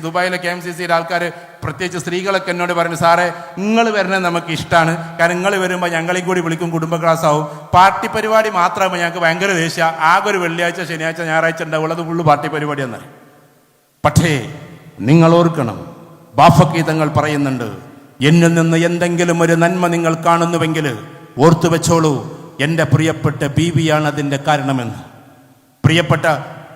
ദുബായിലെ KMCC-യുടെ ആൾക്കാർ, പ്രത്യേകിച്ച് സ്ത്രീകളൊക്കെ എന്നോട് പറഞ്ഞു, സാറേ നിങ്ങൾ വരുന്നത് നമുക്ക് ഇഷ്ടമാണ്, കാരണം നിങ്ങൾ വരുമ്പോൾ ഞങ്ങളെയും കൂടി വിളിക്കും, കുടുംബ ക്ലാസ് ആവും. പാർട്ടി പരിപാടി മാത്രമാകുമ്പോൾ ഞങ്ങൾക്ക് ഭയങ്കര ദേഷ്യ, ആകെ ഒരു വെള്ളിയാഴ്ച ശനിയാഴ്ച ഞായറാഴ്ച ഉണ്ടാവുള്ളത് ഫുള്ള് പാർട്ടി പരിപാടി എന്നറിയും. പക്ഷേ നിങ്ങൾ ഓർക്കണം, ബാഫക്കി തങ്ങൾ പറയുന്നുണ്ട്, എന്നിൽ നിന്ന് എന്തെങ്കിലും ഒരു നന്മ നിങ്ങൾ കാണുന്നുവെങ്കിൽ ഓർത്തു വെച്ചോളൂ, എൻ്റെ പ്രിയപ്പെട്ട ബീവിയാണ് അതിൻ്റെ കാരണമെന്ന്. പ്രിയപ്പെട്ട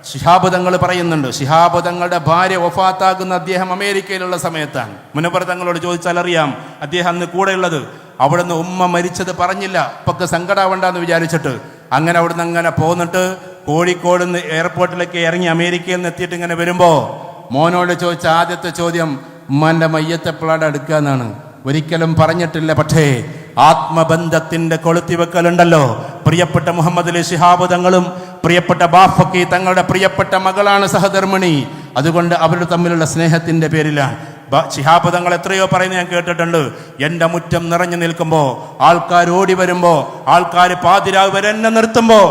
ശിഹാബ് തങ്ങൾ പറയുന്നുണ്ട്, ശിഹാബ് തങ്ങളുടെ ഭാര്യ വഫാത്താകുന്ന അദ്ദേഹം അമേരിക്കയിലുള്ള സമയത്താണ്. മുനവ്വർ തങ്ങളോട് ചോദിച്ചാൽ അറിയാം, അദ്ദേഹം അന്ന് കൂടെയുള്ളത്. അവിടുന്ന് ഉമ്മ മരിച്ചത് പറഞ്ഞില്ല, ഇപ്പൊക്കെ സങ്കടാവണ്ടെന്ന് വിചാരിച്ചിട്ട്. അങ്ങനെ അവിടുന്ന് അങ്ങനെ പോന്നിട്ട് കോഴിക്കോട് നിന്ന് എയർപോർട്ടിലേക്ക് ഇറങ്ങി അമേരിക്കയിൽ നിന്ന് എത്തിയിട്ട് ഇങ്ങനെ വരുമ്പോൾ മോനോട് ചോദിച്ച ആദ്യത്തെ ചോദ്യം, ഉമ്മാൻ്റെ മയ്യത്ത് എപ്പോഴാണ് എടുക്കുക എന്നാണ്. ഒരിക്കലും പറഞ്ഞിട്ടില്ല. പക്ഷേ ആത്മബന്ധത്തിന്റെ കൊളുത്തിവെക്കലുണ്ടല്ലോ. പ്രിയപ്പെട്ട മുഹമ്മദ് അലി ശിഹാബ് തങ്ങളും പ്രിയപ്പെട്ട ബാഫക്കി തങ്ങളുടെ പ്രിയപ്പെട്ട മകളാണ് സഹധർമ്മിണി. അതുകൊണ്ട് അവർ തമ്മിലുള്ള സ്നേഹത്തിന്റെ പേരിലാണ്. ശിഹാബ് തങ്ങൾ എത്രയോ പറയുന്നത് ഞാൻ കേട്ടിട്ടുണ്ട്, എൻ്റെ മുറ്റം നിറഞ്ഞു നിൽക്കുമ്പോൾ, ആൾക്കാർ ഓടി വരുമ്പോൾ, ആൾക്കാർ പാതിരാവ് വരെ എന്നെ നിർത്തുമ്പോൾ,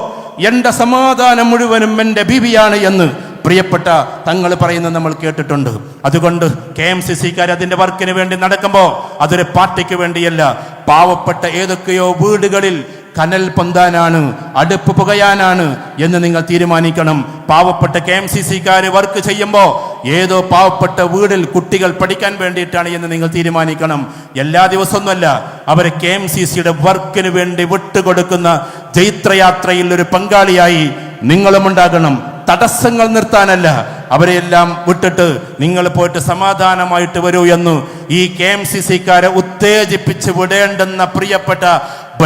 എൻ്റെ സമാധാനം മുഴുവനും എൻ്റെ ബീവിയാണ് എന്ന് പ്രിയപ്പെട്ട തങ്ങൾ പറയുന്നത് നമ്മൾ കേട്ടിട്ടുണ്ട്. അതുകൊണ്ട് KMCC-ക്കാർ അതിൻ്റെ വർക്കിന് വേണ്ടി നടക്കുമ്പോൾ അതൊരു പാർട്ടിക്ക് വേണ്ടിയല്ല, പാവപ്പെട്ട ഏതൊക്കെയോ വീടുകളിൽ കനൽ പൊന്താനാണ്, അടുപ്പ് പുകയാനാണ് എന്ന് നിങ്ങൾ തീരുമാനിക്കണം. പാവപ്പെട്ട KMCC-ക്കാർ വർക്ക് ചെയ്യുമ്പോൾ ഏതോ പാവപ്പെട്ട വീടിൽ കുട്ടികൾ പഠിക്കാൻ വേണ്ടിയിട്ടാണ് എന്ന് നിങ്ങൾ തീരുമാനിക്കണം. എല്ലാ ദിവസമൊന്നുമല്ല, അവർ KMCC-യുടെ വർക്കിന് വേണ്ടി വിട്ടുകൊടുക്കുന്ന ജൈത്രയാത്രയിൽ ഒരു പങ്കാളിയായി നിങ്ങളും ഉണ്ടാകണം. തടസ്സങ്ങൾ നിർത്താനല്ല, അവരെയെല്ലാം വിട്ടിട്ട് നിങ്ങൾ പോയിട്ട് സമാധാനമായിട്ട് വരൂ എന്ന് ഈ KMCC-ക്കാരെ ഉത്തേജിപ്പിച്ച് വിടേണ്ടുന്ന പ്രിയപ്പെട്ട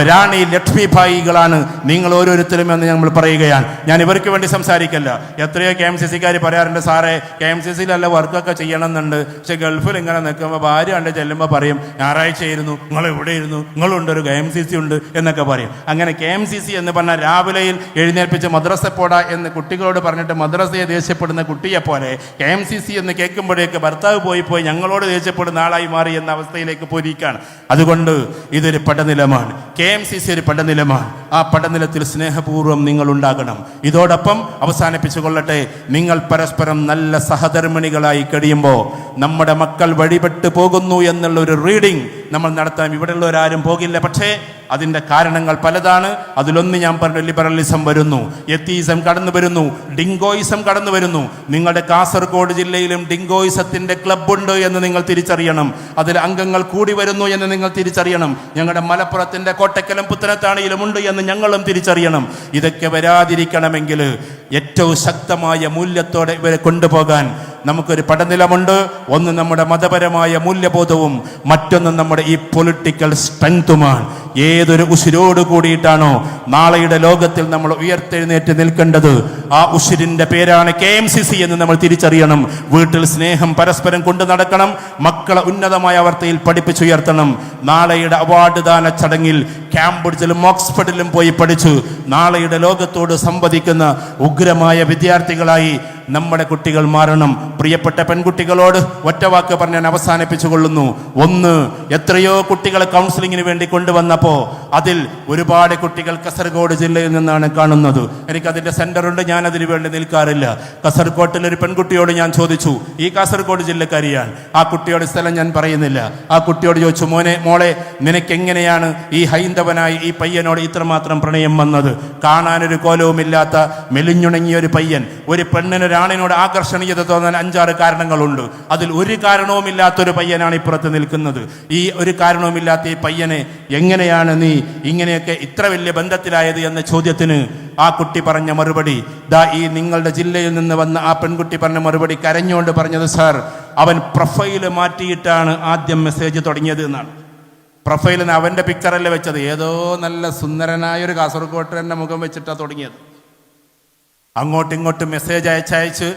റാണി ലക്ഷ്മിഭായികളാണ് നിങ്ങൾ ഓരോരുത്തരും എന്ന് നമ്മൾ പറയുകയാണ്. ഞാൻ ഇവർക്ക് വേണ്ടി സംസാരിക്കല്ല. എത്രയോ KMCC-ക്കാർ പറയാറുണ്ട്, സാറേ KMCC-യിലല്ല വർക്കൊക്കെ ചെയ്യണമെന്നുണ്ട്, പക്ഷെ ഗൾഫിൽ ഇങ്ങനെ നിൽക്കുമ്പോൾ ഭാര്യ കണ്ട് ചെല്ലുമ്പോൾ പറയും, ഞായറാഴ്ച ആയിരുന്നു, നിങ്ങൾ എവിടെ ഇരുന്നു, നിങ്ങളുണ്ട്, ഒരു KMCC ഉണ്ട് എന്നൊക്കെ പറയും. അങ്ങനെ KMCC എന്ന് പറഞ്ഞാൽ രാവിലെയിൽ എഴുന്നേൽപ്പിച്ച് മദ്രസ പോടാ എന്ന് കുട്ടികളോട് പറഞ്ഞിട്ട് മദ്രസയെ ദേഷ്യപ്പെടുന്ന കുട്ടിയെ പോലെ KMCC എന്ന് കേൾക്കുമ്പോഴേക്ക് ഭർത്താവ് പോയി ഞങ്ങളോട് ദേഷ്യപ്പെടുന്ന ആളായി മാറി എന്ന അവസ്ഥയിലേക്ക് പോയിരിക്കുകയാണ്. അതുകൊണ്ട് ഇതൊരു പടനിലമാണ്. KMCC ഒരു പടനിലമാണ്. ആ പടനിലത്തിൽ സ്നേഹപൂർവ്വം നിങ്ങൾ ഉണ്ടാകണം. ഇതോടൊപ്പം അവസാനിപ്പിച്ചു കൊള്ളട്ടെ, നിങ്ങൾ പരസ്പരം നല്ല സഹധർമ്മിണികളായി കഴിയുമ്പോൾ നമ്മുടെ മക്കൾ വഴിപെട്ട് പോകുന്നു എന്നുള്ള ഒരു റീഡിംഗ് നമ്മൾ നടത്താൻ ഇവിടെയുള്ളവരാരും പോകില്ല. പക്ഷേ അതിൻ്റെ കാരണങ്ങൾ പലതാണ്. അതിലൊന്ന് ഞാൻ പറഞ്ഞ ലിബറലിസം വരുന്നു, എത്തീസം കടന്നു വരുന്നു, ഡിങ്കോയിസം കടന്നു വരുന്നു. നിങ്ങളുടെ കാസർഗോഡ് ജില്ലയിലും ഡിങ്കോയിസത്തിൻ്റെ ക്ലബ്ബുണ്ട് എന്ന് നിങ്ങൾ തിരിച്ചറിയണം. അതിൽ അംഗങ്ങൾ കൂടി വരുന്നു എന്ന് നിങ്ങൾ തിരിച്ചറിയണം. ഞങ്ങളുടെ മലപ്പുറത്തിൻ്റെ കോട്ടക്കലും പുത്തനത്താണിയിലും ഉണ്ട് എന്ന് ഞങ്ങളും തിരിച്ചറിയണം. ഇതൊക്കെ വരാതിരിക്കണമെങ്കിൽ ഏറ്റവും ശക്തമായ മൂല്യത്തോടെ ഇവരെ കൊണ്ടുപോകാൻ നമുക്കൊരു പടനിലമുണ്ട്. ഒന്ന് നമ്മുടെ മതപരമായ മൂല്യബോധവും മറ്റൊന്ന് നമ്മുടെ ഈ പൊളിറ്റിക്കൽ സ്ട്രെങ്തുമാണ്. ഏതൊരു ഉശിരോട് കൂടിയിട്ടാണോ നാളെയുടെ ലോകത്തിൽ നമ്മൾ ഉയർത്തെഴുന്നേറ്റ് നിൽക്കേണ്ടത്, ആ ഉശിരിന്റെ പേരാണ് KMCC എന്ന് നമ്മൾ തിരിച്ചറിയണം. വീട്ടിൽ സ്നേഹം പരസ്പരം കൊണ്ടു നടക്കണം, മക്കളെ ഉന്നതമായ അവസ്ഥയിൽ പഠിപ്പിച്ചുയർത്തണം. നാളെയുടെ അവാർഡ് ദാന ചടങ്ങിൽ കാംബ്രിഡ്ജിലും ഓക്സ്ഫോർഡിലും പോയി പഠിച്ചു നാളെയുടെ ലോകത്തോട് സംവദിക്കുന്ന ഉഗ്രമായ വിദ്യാർത്ഥികളായി നമ്മുടെ കുട്ടികൾ മാറണം. പ്രിയപ്പെട്ട പെൺകുട്ടികളോട് ഒറ്റവാക്ക് പറഞ്ഞ് ഞാൻ അവസാനിപ്പിച്ചുകൊള്ളുന്നു. ഒന്ന്, എത്രയോ കുട്ടികളെ കൗൺസിലിങ്ങിന് വേണ്ടി കൊണ്ടുവന്നപ്പോൾ അതിൽ ഒരുപാട് കുട്ടികൾ കാസർഗോഡ് ജില്ലയിൽ നിന്നാണ് കാണുന്നത്. എനിക്കതിൻ്റെ സെൻ്ററുണ്ട്, ഞാൻ അതിനു വേണ്ടി നിൽക്കാറില്ല. കാസർഗോട്ടിൽ ഒരു പെൺകുട്ടിയോട് ഞാൻ ചോദിച്ചു, ഈ കാസർഗോഡ് ജില്ലക്കാരിയാണ്, ആ കുട്ടിയോട് സ്ഥലം ഞാൻ പറയുന്നില്ല. ആ കുട്ടിയോട് ചോദിച്ചു, മോളെ നിനക്കെങ്ങനെയാണ് ഈ ഹൈന്ദവനായി ഈ പയ്യനോട് ഇത്രമാത്രം പ്രണയം വന്നത്? കാണാനൊരു കോലവുമില്ലാത്ത മെലിഞ്ഞുണങ്ങിയ ഒരു പയ്യൻ, ഒരു പെണ്ണിനൊരാണിനോട് ആകർഷണീയത തോന്നാൻ 5-6 കാരണങ്ങളുണ്ട്. അതിൽ ഒരു കാരണവുമില്ലാത്തൊരു പയ്യനാണ് ഇപ്പുറത്ത് നിൽക്കുന്നത്. ഈ ഒരു കാരണവുമില്ലാത്ത ഈ പയ്യനെ എങ്ങനെയാണ് നീ ഇങ്ങനെയൊക്കെ ഇത്ര വലിയ ബന്ധത്തിലായത് എന്ന ചോദ്യത്തിന് ആ കുട്ടി പറഞ്ഞ മറുപടി, ഈ നിങ്ങളുടെ ജില്ലയിൽ നിന്ന് വന്ന ആ പെൺകുട്ടി പറഞ്ഞ മറുപടി കരഞ്ഞുകൊണ്ട് പറഞ്ഞത്, സാർ, അവൻ പ്രൊഫൈല് മാറ്റിയിട്ടാണ് ആദ്യം മെസ്സേജ് തുടങ്ങിയത് എന്നാണ്. പ്രൊഫൈലിന് അവൻ്റെ പിക്ചറല്ല വെച്ചത്, ഏതോ നല്ല സുന്ദരനായൊരു കാസർഗോട്ടുകാരൻ്റെ മുഖം വെച്ചിട്ടാണ് തുടങ്ങിയത്. അങ്ങോട്ടും ഇങ്ങോട്ടും മെസ്സേജ് അയച്ചയച്ച്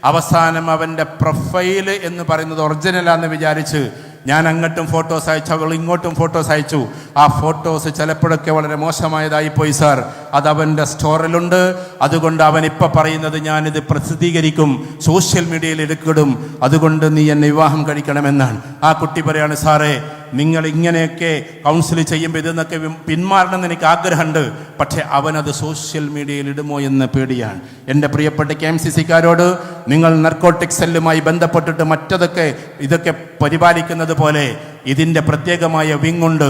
അവസാനം അവൻ്റെ പ്രൊഫൈല് എന്ന് പറയുന്നത് ഒറിജിനലാന്ന് വിചാരിച്ച് ഞാൻ അങ്ങോട്ടും ഫോട്ടോസ് അയച്ചു, അവൾ ഇങ്ങോട്ടും ഫോട്ടോസ് അയച്ചു. ആ ഫോട്ടോസ് ചിലപ്പോഴൊക്കെ വളരെ മോശമായതായി പോയി സാർ, അത് അവൻ്റെ സ്റ്റോറിലുണ്ട്. അതുകൊണ്ട് അവൻ ഇപ്പം പറയുന്നത് ഞാനിത് പ്രസിദ്ധീകരിക്കും, സോഷ്യൽ മീഡിയയിൽ എടുക്കിടും, അതുകൊണ്ട് നീ എന്നെ വിവാഹം കഴിക്കണമെന്നാണ്. ആ കുട്ടി പറയാണ്, സാറേ, നിങ്ങൾ ഇങ്ങനെയൊക്കെ കൗൺസിൽ ചെയ്യുമ്പോൾ ഇതെന്നൊക്കെ പിന്മാറണമെന്ന് എനിക്ക് ആഗ്രഹമുണ്ട്, പക്ഷേ അവനത് സോഷ്യൽ മീഡിയയിൽ ഇടുമോ എന്ന് പേടിയാണ്. എൻ്റെ പ്രിയപ്പെട്ട KMCCക്കാരോട്, നിങ്ങൾ നർക്കോട്ടിക് സെല്ലുമായി ബന്ധപ്പെട്ടിട്ട് ഇതൊക്കെ പരിപാലിക്കുന്നത് പോലെ ഇതിൻ്റെ പ്രത്യേകമായ വിങ്ങുണ്ട്.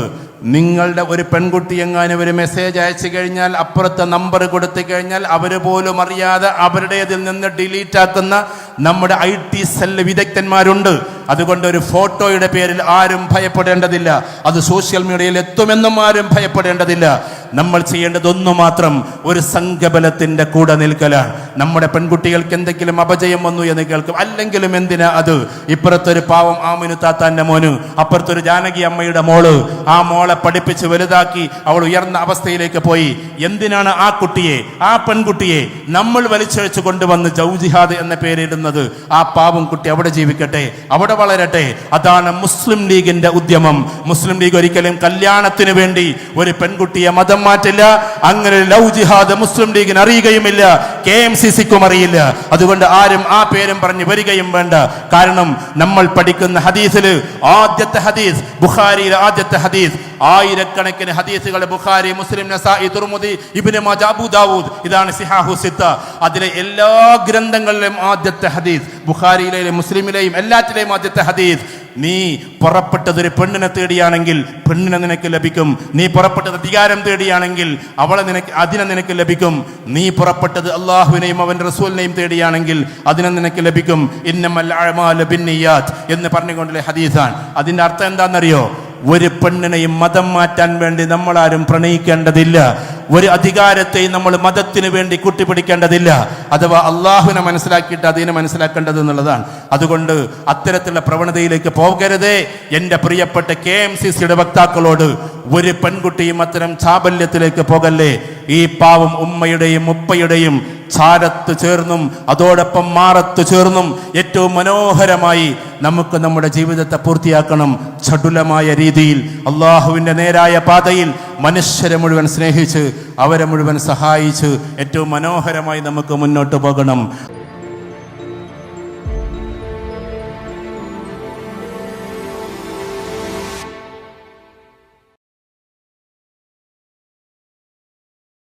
നിങ്ങളുടെ ഒരു പെൺകുട്ടി എങ്ങാനും ഒരു മെസ്സേജ് അയച്ചു കഴിഞ്ഞാൽ അപ്പുറത്തെ നമ്പർ കൊടുത്തു കഴിഞ്ഞാൽ അവർ പോലും അറിയാതെ അവരുടേതിൽ നിന്ന് ഡിലീറ്റ് ആക്കുന്ന നമ്മുടെ IT സെല്ല് വിദഗ്ധന്മാരുണ്ട്. അതുകൊണ്ട് ഒരു ഫോട്ടോയുടെ പേരിൽ ആരും ഭയപ്പെടേണ്ടതില്ല, അത് സോഷ്യൽ മീഡിയയിൽ എത്തുമെന്നും ആരും ഭയപ്പെടേണ്ടതില്ല. നമ്മൾ ചെയ്യേണ്ടതൊന്നു മാത്രം, ഒരു സംഘബലത്തിൻ്റെ കൂടെ നിൽക്കലാണ്. നമ്മുടെ പെൺകുട്ടികൾക്ക് എന്തെങ്കിലും അപജയം വന്നു എന്ന് കേൾക്കും, അല്ലെങ്കിലും എന്തിനാ അത്? ഇപ്പുറത്തൊരു പാവം ആമിനു താത്താൻ്റെ മോന്, അപ്പുറത്തൊരു ജാനകി അമ്മയുടെ മോള്, ആ മോളെ പഠിപ്പിച്ച് വലുതാക്കി അവൾ ഉയർന്ന അവസ്ഥയിലേക്ക് പോയി. എന്തിനാണ് ആ കുട്ടിയെ, ആ പെൺകുട്ടിയെ നമ്മൾ വലിച്ചഴിച്ചു കൊണ്ടുവന്ന് ജൗജിഹാദ് എന്ന പേരിടുന്നത്? ആ പാവം കുട്ടി അവിടെ ജീവിക്കട്ടെ, അവിടെ വളരട്ടെ. അതാണ് മുസ്ലിം ലീഗിന്റെ ഉദ്യമം. മുസ്ലിം ലീഗ് ഒരിക്കലും കല്യാണത്തിന് വേണ്ടി ഒരു പെൺകുട്ടിയെ മതം മാറ്റില്ല. അങ്ങനെ ലവ് ജിഹാദ് മുസ്ലിം ലീഗിന് അറിയുകയുമില്ല, KMCCക്കും അറിയില്ല. അതുകൊണ്ട് ആരും ആ പേരും പറഞ്ഞ് വരികയും വേണ്ട. കാരണം നമ്മൾ പഠിക്കുന്ന ഹദീസിൽ ആദ്യത്തെ ഹദീസ്, ബുഖാരിയിലെ ആദ്യത്തെ ഹദീസ്, ആയിരക്കണക്കിന് ഹദീസുകൾ ബുഖാരി, മുസ്ലിം, നസായി, തുർമുദി, ഇബ്നു മാജ, അബൂ ദാവൂദ്, ഇതാണ് സിഹാഹു സിത്ത. അതിലെ എല്ലാ ഗ്രന്ഥങ്ങളിലെയും ആദ്യത്തെ ഹദീസ്, ബുഖാരിയിലെയും മുസ്ലിമിലെയും എല്ലാറ്റിലെയും ആദ്യത്തെ ഹദീസ്, നീ പുറപ്പെട്ടതൊരു പെണ്ണിനെ തേടിയാണെങ്കിൽ പെണ്ണിനെ നിനക്ക് ലഭിക്കും. നീ പുറപ്പെട്ടത് അധികാരം തേടിയാണെങ്കിൽ അതിനെ നിനക്ക് ലഭിക്കും. നീ പുറപ്പെട്ടത് അള്ളാഹുവിനെയും അവൻ്റെ റസൂലിനെയും തേടിയാണെങ്കിൽ അതിനെ നിനക്ക് ലഭിക്കും. ഇന്നമൽ അഅ്മാലു ബിന്നിയാത്ത് എന്ന് പറഞ്ഞുകൊണ്ടുള്ള ഹദീസാണ്. അതിൻ്റെ അർത്ഥം എന്താണെന്നറിയോ? ഒരു പെണ്ണിനെയും മതം മാറ്റാൻ വേണ്ടി നമ്മളാരും പ്രണയിക്കേണ്ടതില്ല. ഒരു അധികാരത്തെയും നമ്മൾ മതത്തിന് വേണ്ടി കൂട്ടിപ്പിടിക്കേണ്ടതില്ല. അഥവാ അള്ളാഹുവിനെ മനസ്സിലാക്കിയിട്ട് അതിനെ മനസ്സിലാക്കേണ്ടത് എന്നുള്ളതാണ്. അതുകൊണ്ട് അത്തരത്തിലുള്ള പ്രവണതയിലേക്ക് പോകരുതേ. എൻ്റെ പ്രിയപ്പെട്ട KMCCയുടെ വക്താക്കളോട്, ഒരു പെൺകുട്ടിയും അത്തരം ചാബല്യത്തിലേക്ക് പോകല്ലേ. ഈ പാവം ഉമ്മയുടെയും ഉപ്പയുടെയും ചാരത്ത് ചേർന്നും അതോടൊപ്പം മാറത്ത് ചേർന്നും ഏറ്റവും മനോഹരമായി നമുക്ക് നമ്മുടെ ജീവിതത്തെ പൂർത്തിയാക്കണം. ചടുലമായ രീതിയിൽ അള്ളാഹുവിൻ്റെ നേരായ പാതയിൽ മനുഷ്യരെ മുഴുവൻ സ്നേഹിച്ച് അവരെ മുഴുവൻ സഹായിച്ച് ഏറ്റവും മനോഹരമായി നമുക്ക് മുന്നോട്ട് പോകണം.